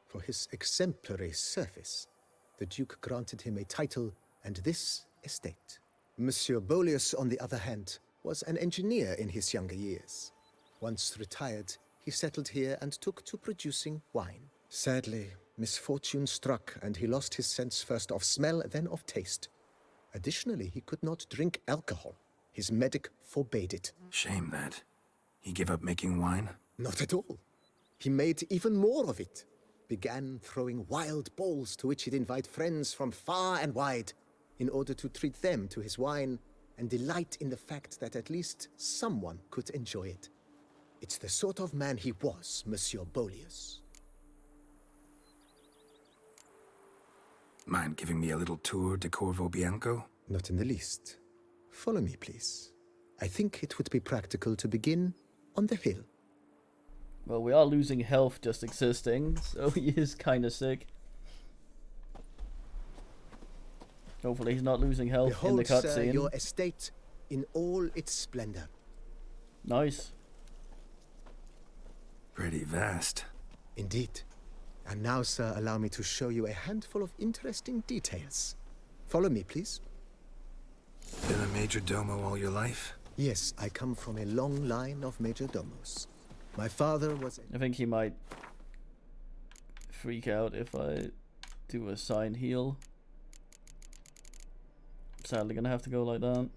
For his exemplary service, the Duke granted him a title and this estate. Monsieur Bolius, on the other hand, was an engineer in his younger years. Once retired, he settled here and took to producing wine. Sadly, misfortune struck and he lost his sense first of smell, then of taste. Additionally, he could not drink alcohol. His medic forbade it. Shame that. He gave up making wine? Not at all. He made even more of it. Began throwing wild balls to which he'd invite friends from far and wide in order to treat them to his wine and delight in the fact that at least someone could enjoy it. It's the sort of man he was, Monsieur Bolius. Mind giving me a little tour de Corvo Bianco? Not in the least. Follow me, please. I think it would be practical to begin on the hill. Well, we are losing health just existing, so he is kind of sick. Hopefully he's not losing health in the Behold, sir, cutscene. your estate in all its splendor. Nice. Pretty vast. Indeed. And now, sir, allow me to show you a handful of interesting details. Follow me, please. Been a major domo all your life? Yes, I come from a long line of major domos. My father was... I think he might freak out if I do a sign heal. Sadly gonna have to go like that.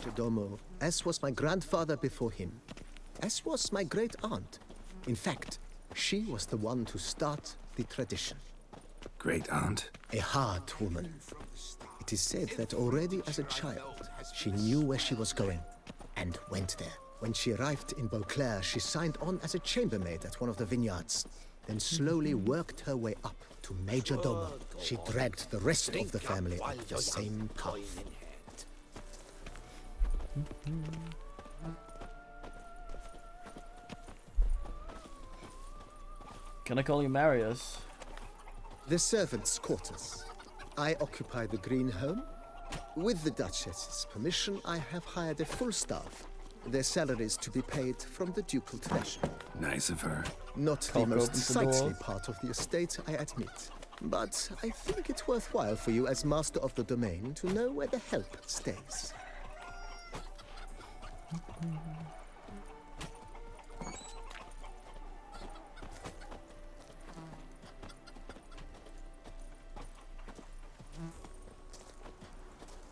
Majordomo, as was my grandfather before him, as was my great-aunt. In fact, she was the one to start the tradition. Great-aunt? A hard woman. It is said that already as a child, she knew where she was going, and went there. When she arrived in Beauclair, she signed on as a chambermaid at one of the vineyards, then slowly worked her way up to Majordomo. She dragged the rest of the family up the same path. Can I call you Marius? The servants' quarters. I occupy the green home. With the Duchess's permission, I have hired a full staff. Their salaries to be paid from the ducal treasure. Nice of her. Not the most sightly part of the estate, I admit. But I think it worthwhile for you as master of the domain to know where the help stays.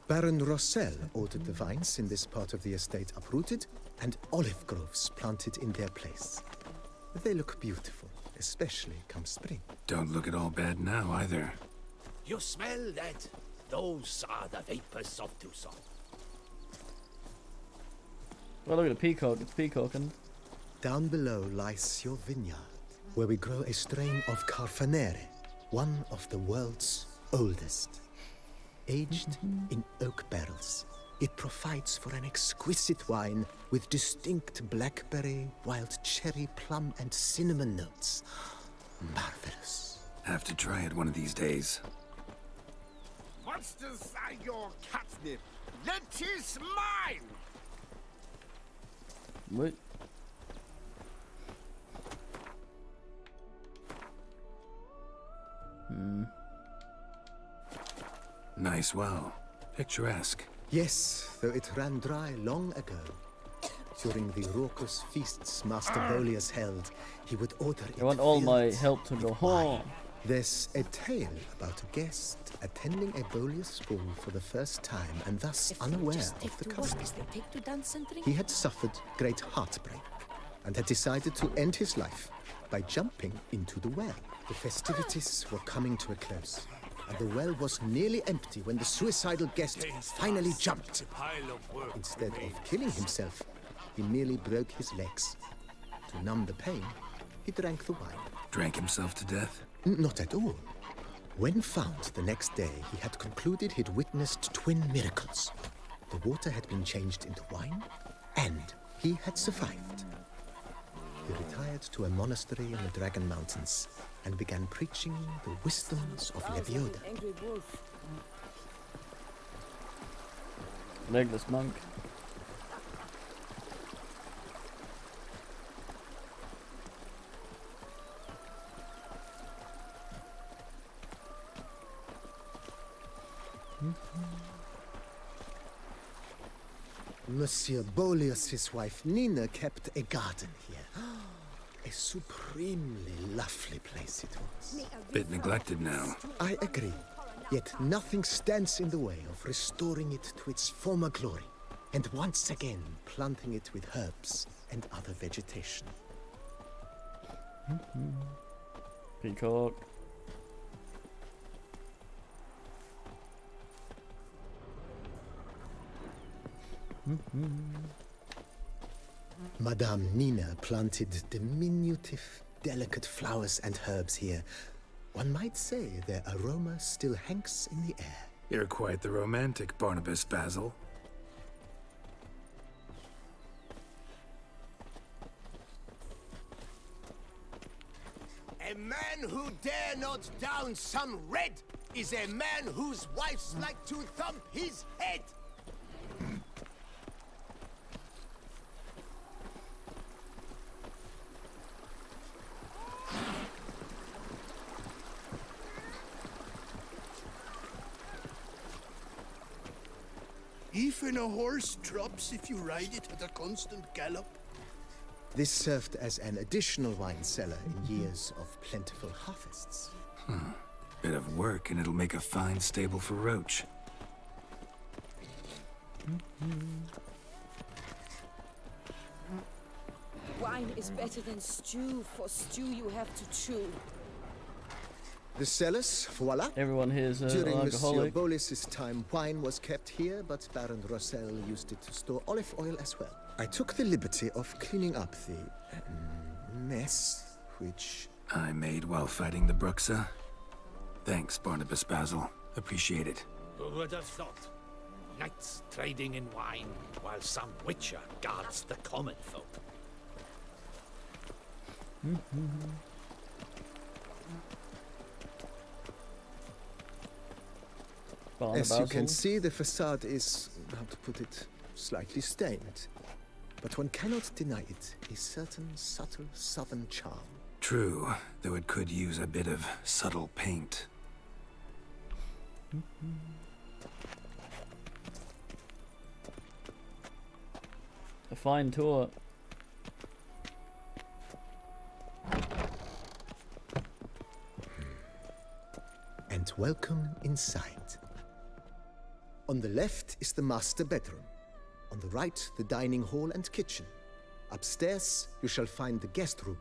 Baron Rossel ordered the vines in this part of the estate uprooted and olive groves planted in their place. They look beautiful, especially come spring. Don't look at all bad now, either. You smell that? Those are the vapors of Tucson. Well, look at the peacock. It's peacocking. Down below lies your vineyard, where we grow a strain of Carfanere, one of the world's oldest. Aged in oak barrels, it provides for an exquisite wine with distinct blackberry, wild cherry, plum, and cinnamon notes. Marvelous. Have to try it one of these days. Monsters are your catnip. That is mine! What? Nice well. Picturesque. Yes, though it ran dry long ago. During the raucous feasts Master Bolius held, he would order it. I want all my filled help to go with home. wine. There's a tale about a guest attending a Bolius ball for the first time and thus unaware of the custom. He had suffered great heartbreak and had decided to end his life by jumping into the well. The festivities were coming to a close, and the well was nearly empty when the suicidal guest finally jumped. Instead of killing himself, he merely broke his legs. To numb the pain, he drank the wine. Drank himself to death? Not at all. When found the next day, he had concluded he'd witnessed twin miracles. The water had been changed into wine, and he had survived. He retired to a monastery in the Dragon Mountains and began preaching the wisdoms of Lebioda. Legless monk. Monsieur Bolius' wife Nina kept a garden here. A supremely lovely place it was. Bit neglected now. I agree. Yet nothing stands in the way of restoring it to its former glory, and once again planting it with herbs and other vegetation. Peacock. Madame Nina planted diminutive, delicate flowers and herbs here. One might say their aroma still hangs in the air. You're quite the romantic, Barnabas Basil. A man who dare not down some red is a man whose wives like to thump his head. Even a horse drops if you ride it at a constant gallop. This served as an additional wine cellar in years of plentiful harvests. Bit of work and it'll make a fine stable for Roach. Wine is better than stew. For stew you have to chew. The cellars, voila. Everyone here is During Monsieur alcoholic. Bolis's time, wine was kept here, but Baron Rossel used it to store olive oil as well. I took the liberty of cleaning up the mess, which... I made while fighting the Bruxa. Thanks, Barnabas Basil. Appreciate it. Who would have thought? Knights trading in wine, while some witcher guards the common folk. As you can see, the facade is, how to put it, slightly stained. But one cannot deny it, a certain subtle southern charm. True, though it could use a bit of subtle paint. A fine tour. And welcome inside. On the left is the master bedroom. On the right, the dining hall and kitchen. Upstairs, you shall find the guest room,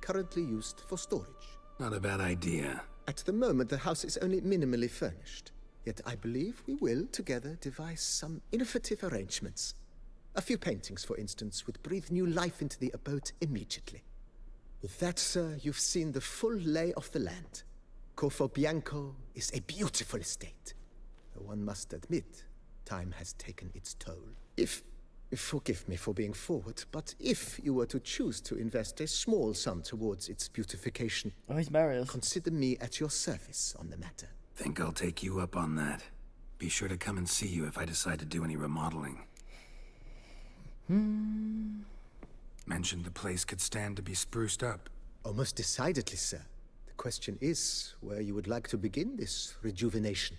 currently used for storage. Not a bad idea. At the moment, the house is only minimally furnished. Yet I believe we will, together, devise some innovative arrangements. A few paintings, for instance, would breathe new life into the abode immediately. With that, sir, you've seen the full lay of the land. Corvo Bianco is a beautiful estate. Though one must admit, time has taken its toll. Forgive me for being forward, but if you were to choose to invest a small sum towards its beautification, oh, he's Marius. Consider me at your service on the matter. Think I'll take you up on that. Be sure to come and see you if I decide to do any remodeling. Mentioned the place could stand to be spruced up. Oh, most decidedly, sir. The question is where you would like to begin this rejuvenation.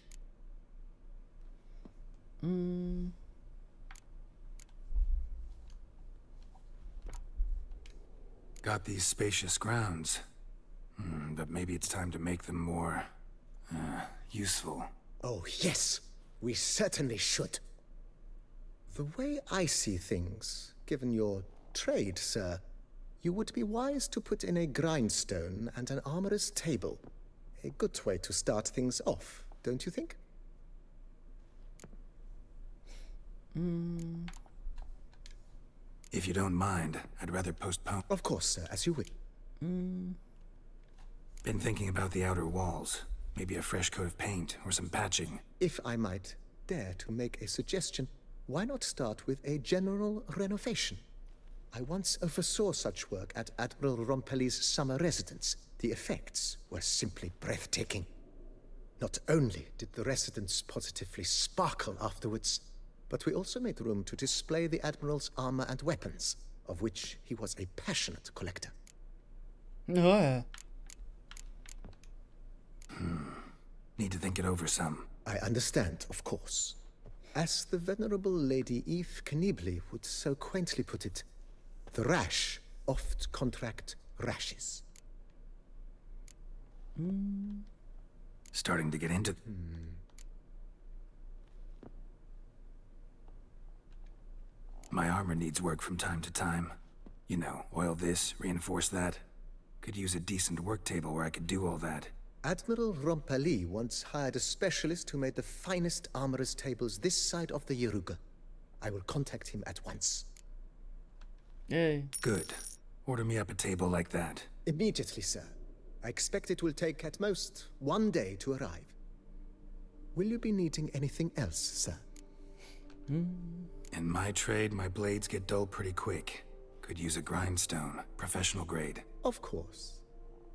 Got these spacious grounds. But maybe it's time to make them more... useful. Oh, yes. We certainly should. The way I see things, given your trade, sir, you would be wise to put in a grindstone and an armorer's table. A good way to start things off, don't you think? If you don't mind, I'd rather postpone... Of course, sir, as you will. Been thinking about the outer walls. Maybe a fresh coat of paint or some patching. If I might dare to make a suggestion, why not start with a general renovation? I once oversaw such work at Admiral Rompelli's summer residence. The effects were simply breathtaking. Not only did the residence positively sparkle afterwards, but we also made room to display the Admiral's armor and weapons, of which he was a passionate collector. Oh, yeah. Need to think it over some. I understand, of course. As the venerable Lady Eve Knibley would so quaintly put it, the rash oft contract rashes. Starting to get into... My armor needs work from time to time. You know, oil this, reinforce that. Could use a decent work table where I could do all that. Admiral Rompelli once hired a specialist who made the finest armorer's tables this side of the Yaruga. I will contact him at once. Yay. Good. Order me up a table like that. Immediately, sir. I expect it will take at most 1 day to arrive. Will you be needing anything else, sir? In my trade, my blades get dull pretty quick. Could use a grindstone, professional grade. Of course.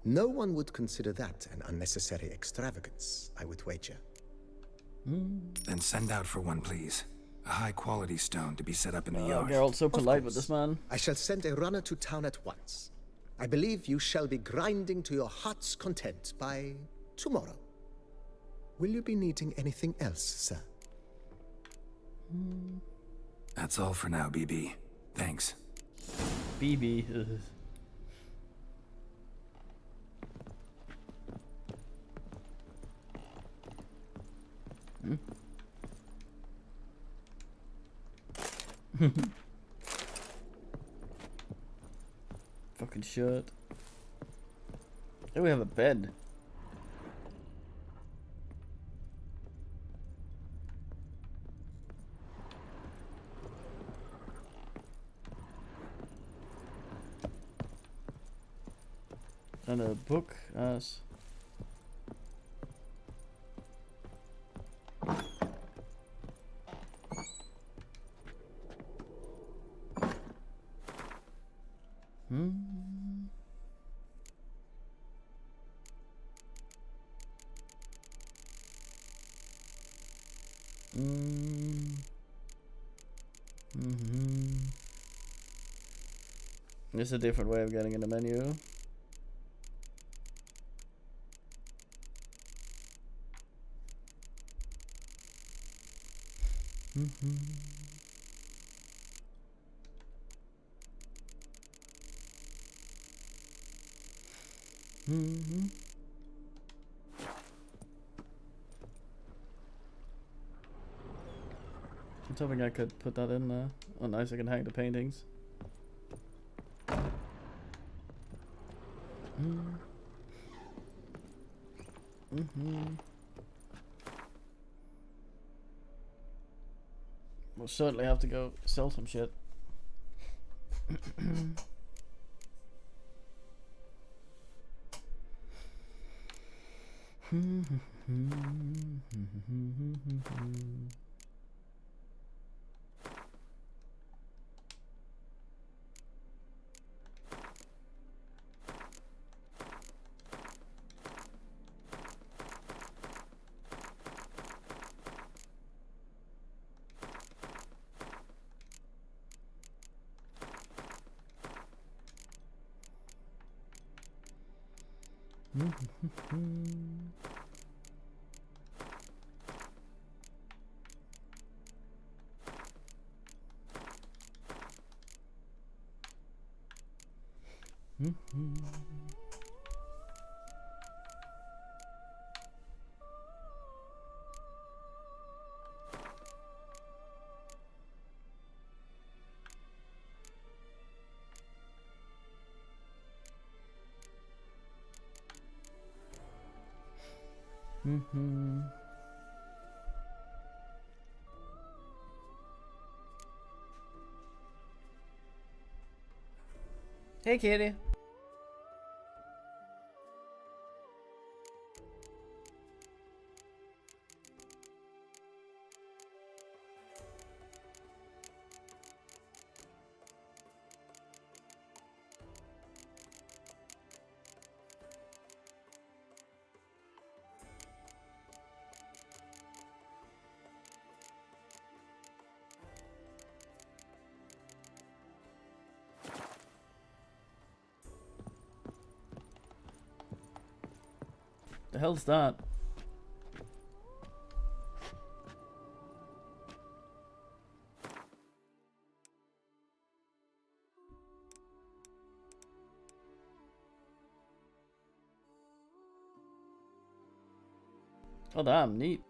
No one would consider that an unnecessary extravagance, I would wager. Then send out for one, please. A high-quality stone to be set up in the yard. Geralt's so polite with this man. I shall send a runner to town at once. I believe you shall be grinding to your heart's content by tomorrow. Will you be needing anything else, sir? That's all for now, BB. Thanks. BB. Fucking shirt. Oh, we have a bed. And a book, as This is a different way of getting in the menu. I was hoping I could put that in there. Oh nice, I can hang the paintings. We'll certainly have to go sell some shit. Hey, kitty. The hell's that? Oh damn, neat.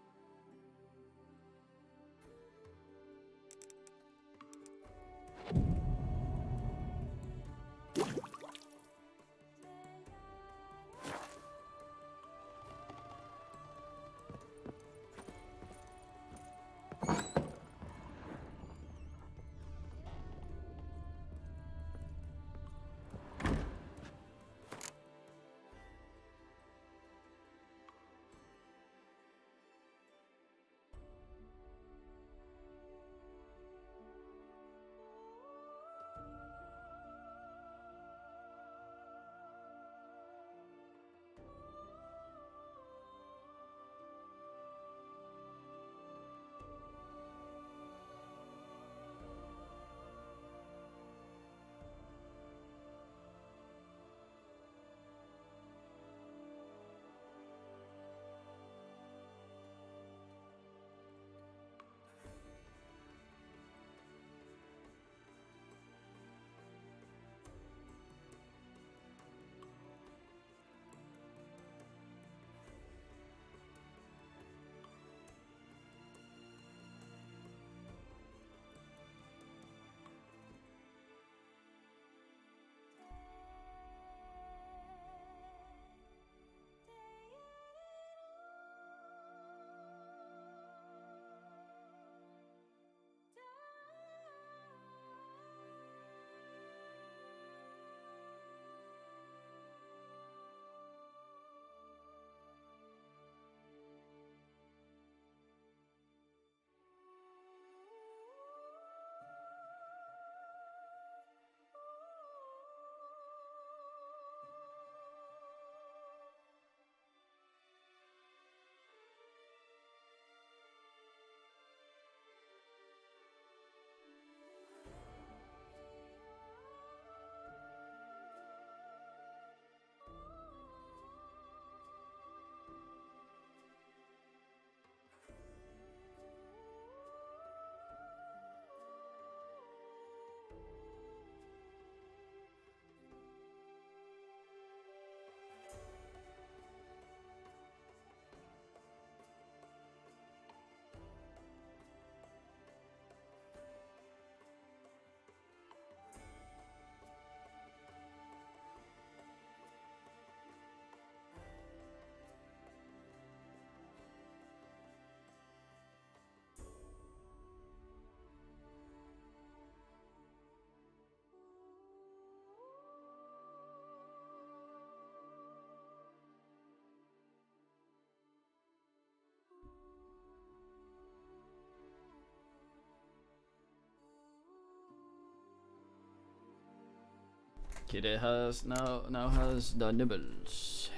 Kitty has now has the nibbles.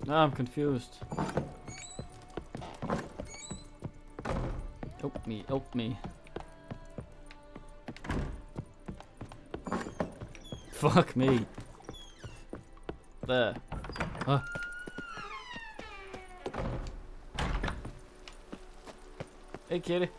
Now I'm confused. Help me, help me. Fuck me. There. Huh. Hey, kitty.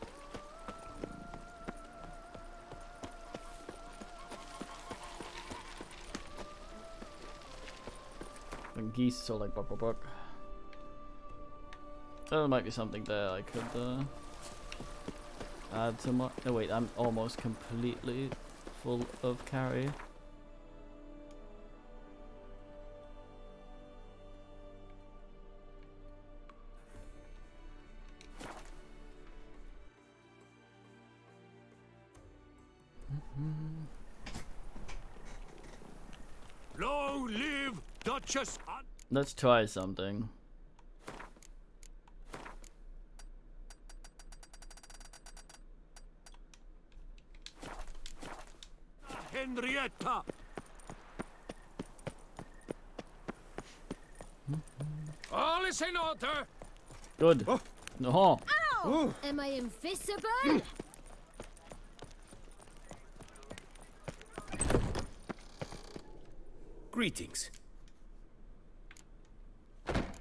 And geese so like buck buck buck. Oh, there might be something there I could add to my. No wait, I'm almost completely full of carry. Long live Duchess. Let's try something. Henrietta. All is in order. Good. No. Ow! Am I invisible? Greetings.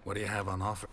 What do you have on offer?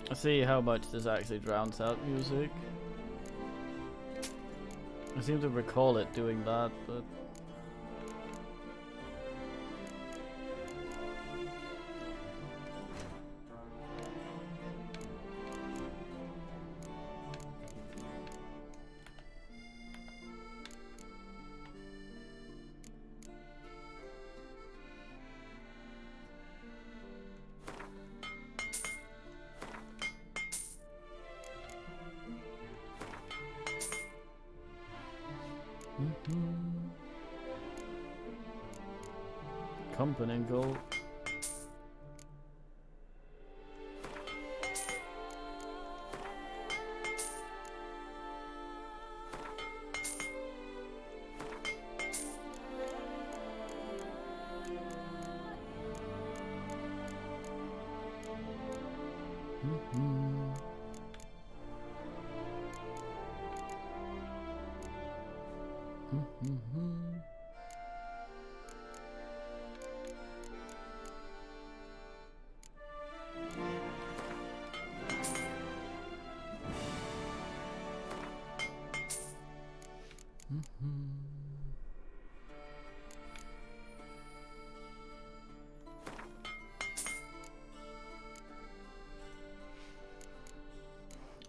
Let's see how much this actually drowns out music. I seem to recall it doing that, but company goal.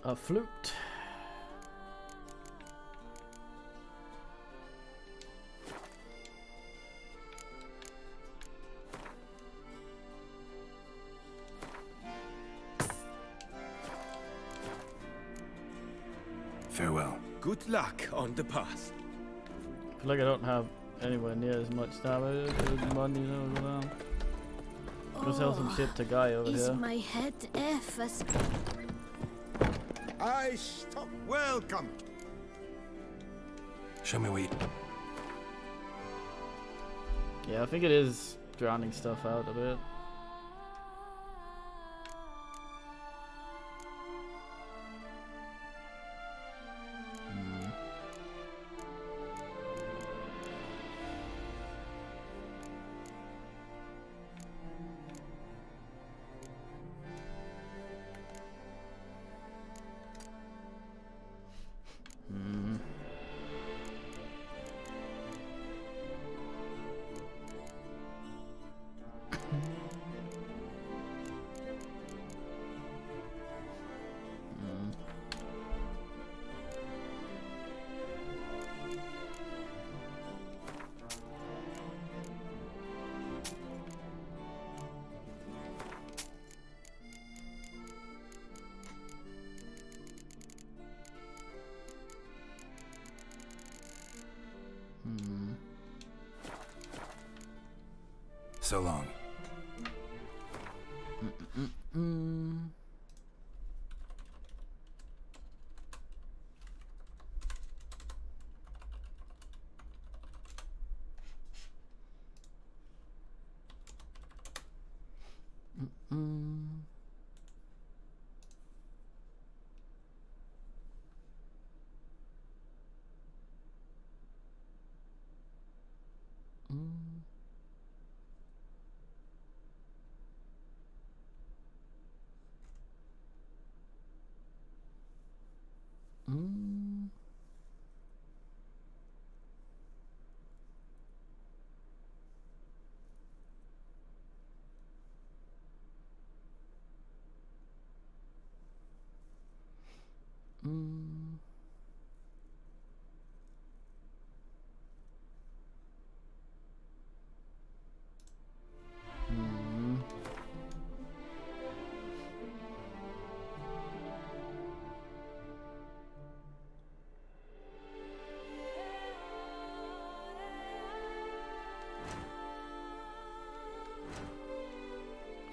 A flute. Farewell. Good luck on the path. I feel like I don't have anywhere near as much damage as money, you know, go down. Go sell some shit to Guy over Is here. my head F as I stop. Welcome. Show me where you... Yeah, I think it is drowning stuff out a bit. So long.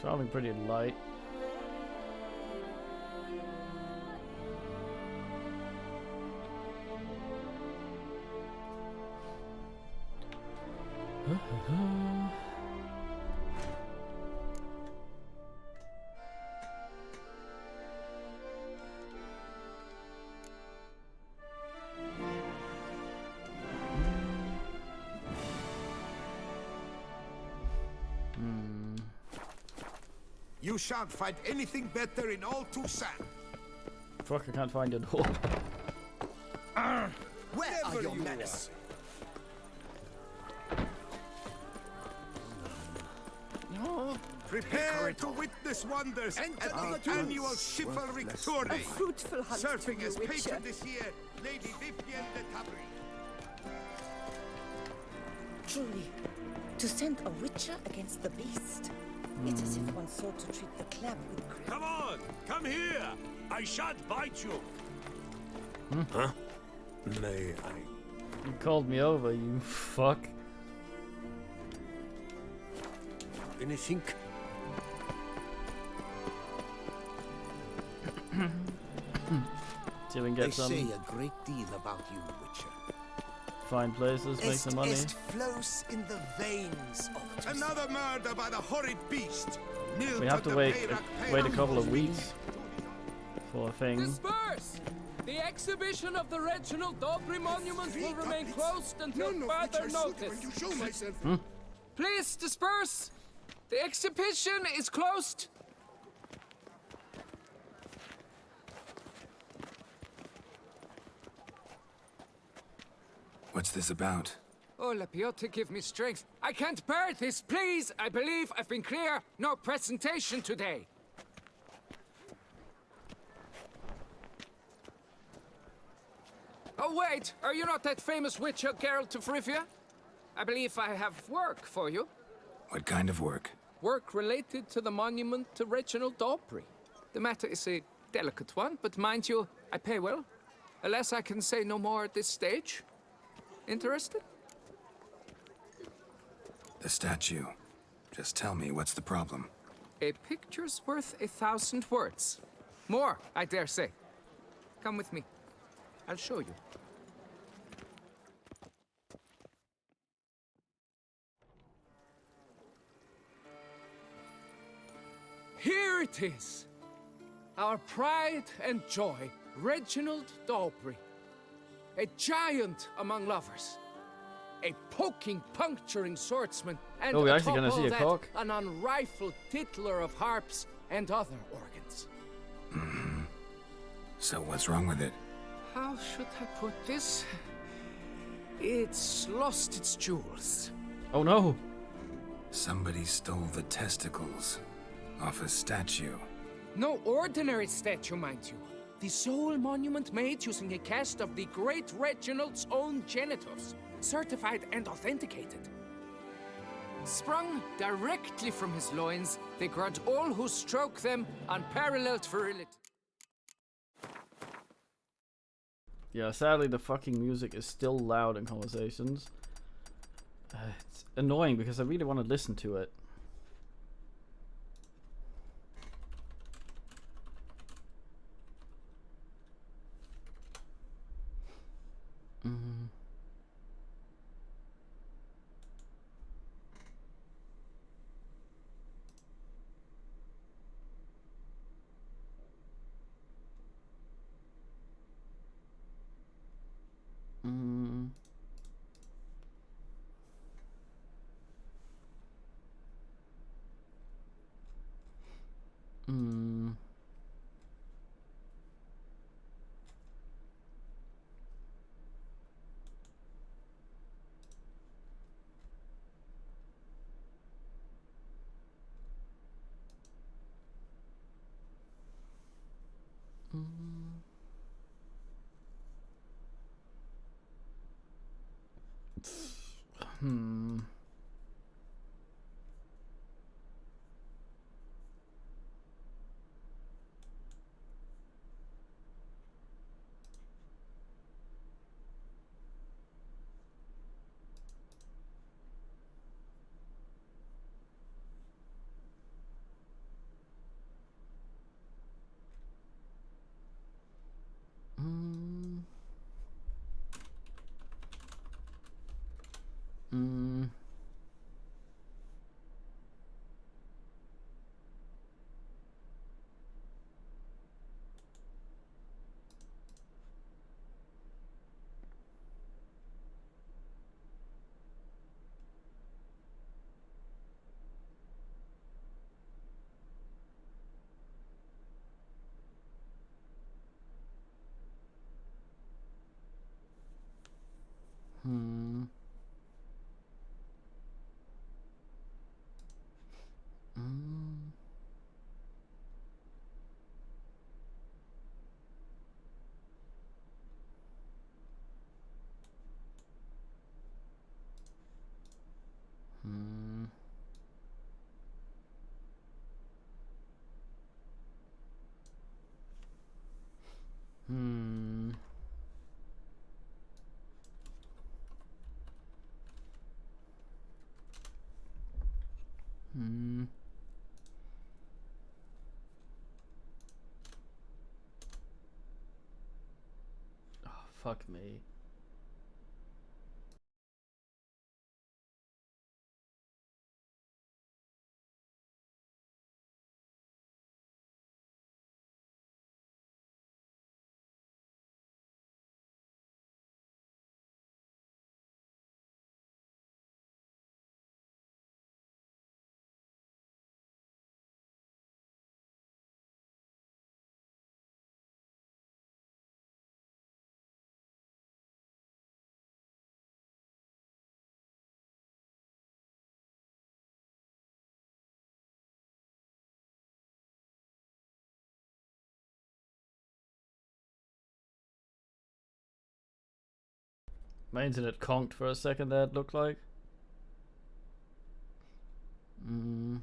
Traveling pretty light. You shan't find anything better in all Toussaint. Fuck, I can't find your door. Where are your manners? Prepare to witness wonders at the annual chivalric tourney. A fruitful hunt Serving to as you, Witcher. patron this year, Lady Vivienne de Tabry. Truly, to send a witcher against the beast. It's as if one sought to treat the clam with grace. Come on, come here. I shan't bite you. Huh? May I? You called me over, you fuck. Anything? See if we can get some. They say a great deal about you, Witcher. Find places, make some money. Flows in the veins of another murder by the horrid beast. We have to wait a couple of weeks for a thing. Disperse! The exhibition of the Reginald Dobry monument will remain closed until further notice. Please disperse! The exhibition is closed! What's this about? Oh, Lapiote, give me strength. I can't bear this, please! I believe I've been clear. No presentation today. Oh, wait! Are you not that famous witcher, Geralt of Rivia? I believe I have work for you. What kind of work? Work related to the monument to Reginald Dobry. The matter is a delicate one, but mind you, I pay well. Alas, I can say no more at this stage. Interested? The statue. Just tell me, what's the problem? A picture's worth 1,000 words. More, I dare say. Come with me. I'll show you. Here it is. Our pride and joy, Reginald Dobry. A giant among lovers. A poking, puncturing swordsman, and we're actually atop gonna all see a that, cock. an unrifled tittler of harps and other organs. So what's wrong with it? How should I put this? It's lost its jewels. Oh no! Somebody stole the testicles off a statue. No ordinary statue, mind you. The sole monument made using a cast of the great Reginald's own genitals, certified and authenticated. Sprung directly from his loins, they grant all who stroke them unparalleled virility. Yeah, sadly the fucking music is still loud in conversations. It's annoying because I really want to listen to it. Hmm. Hmm. Hmm. Hmm. Hmm. Hmm. Hmm. Hmm. Hmm. Oh, fuck me. My internet conked for a second there, it looked like. Mm.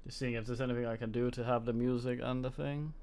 Just seeing if there's anything I can do to have the music and the thing.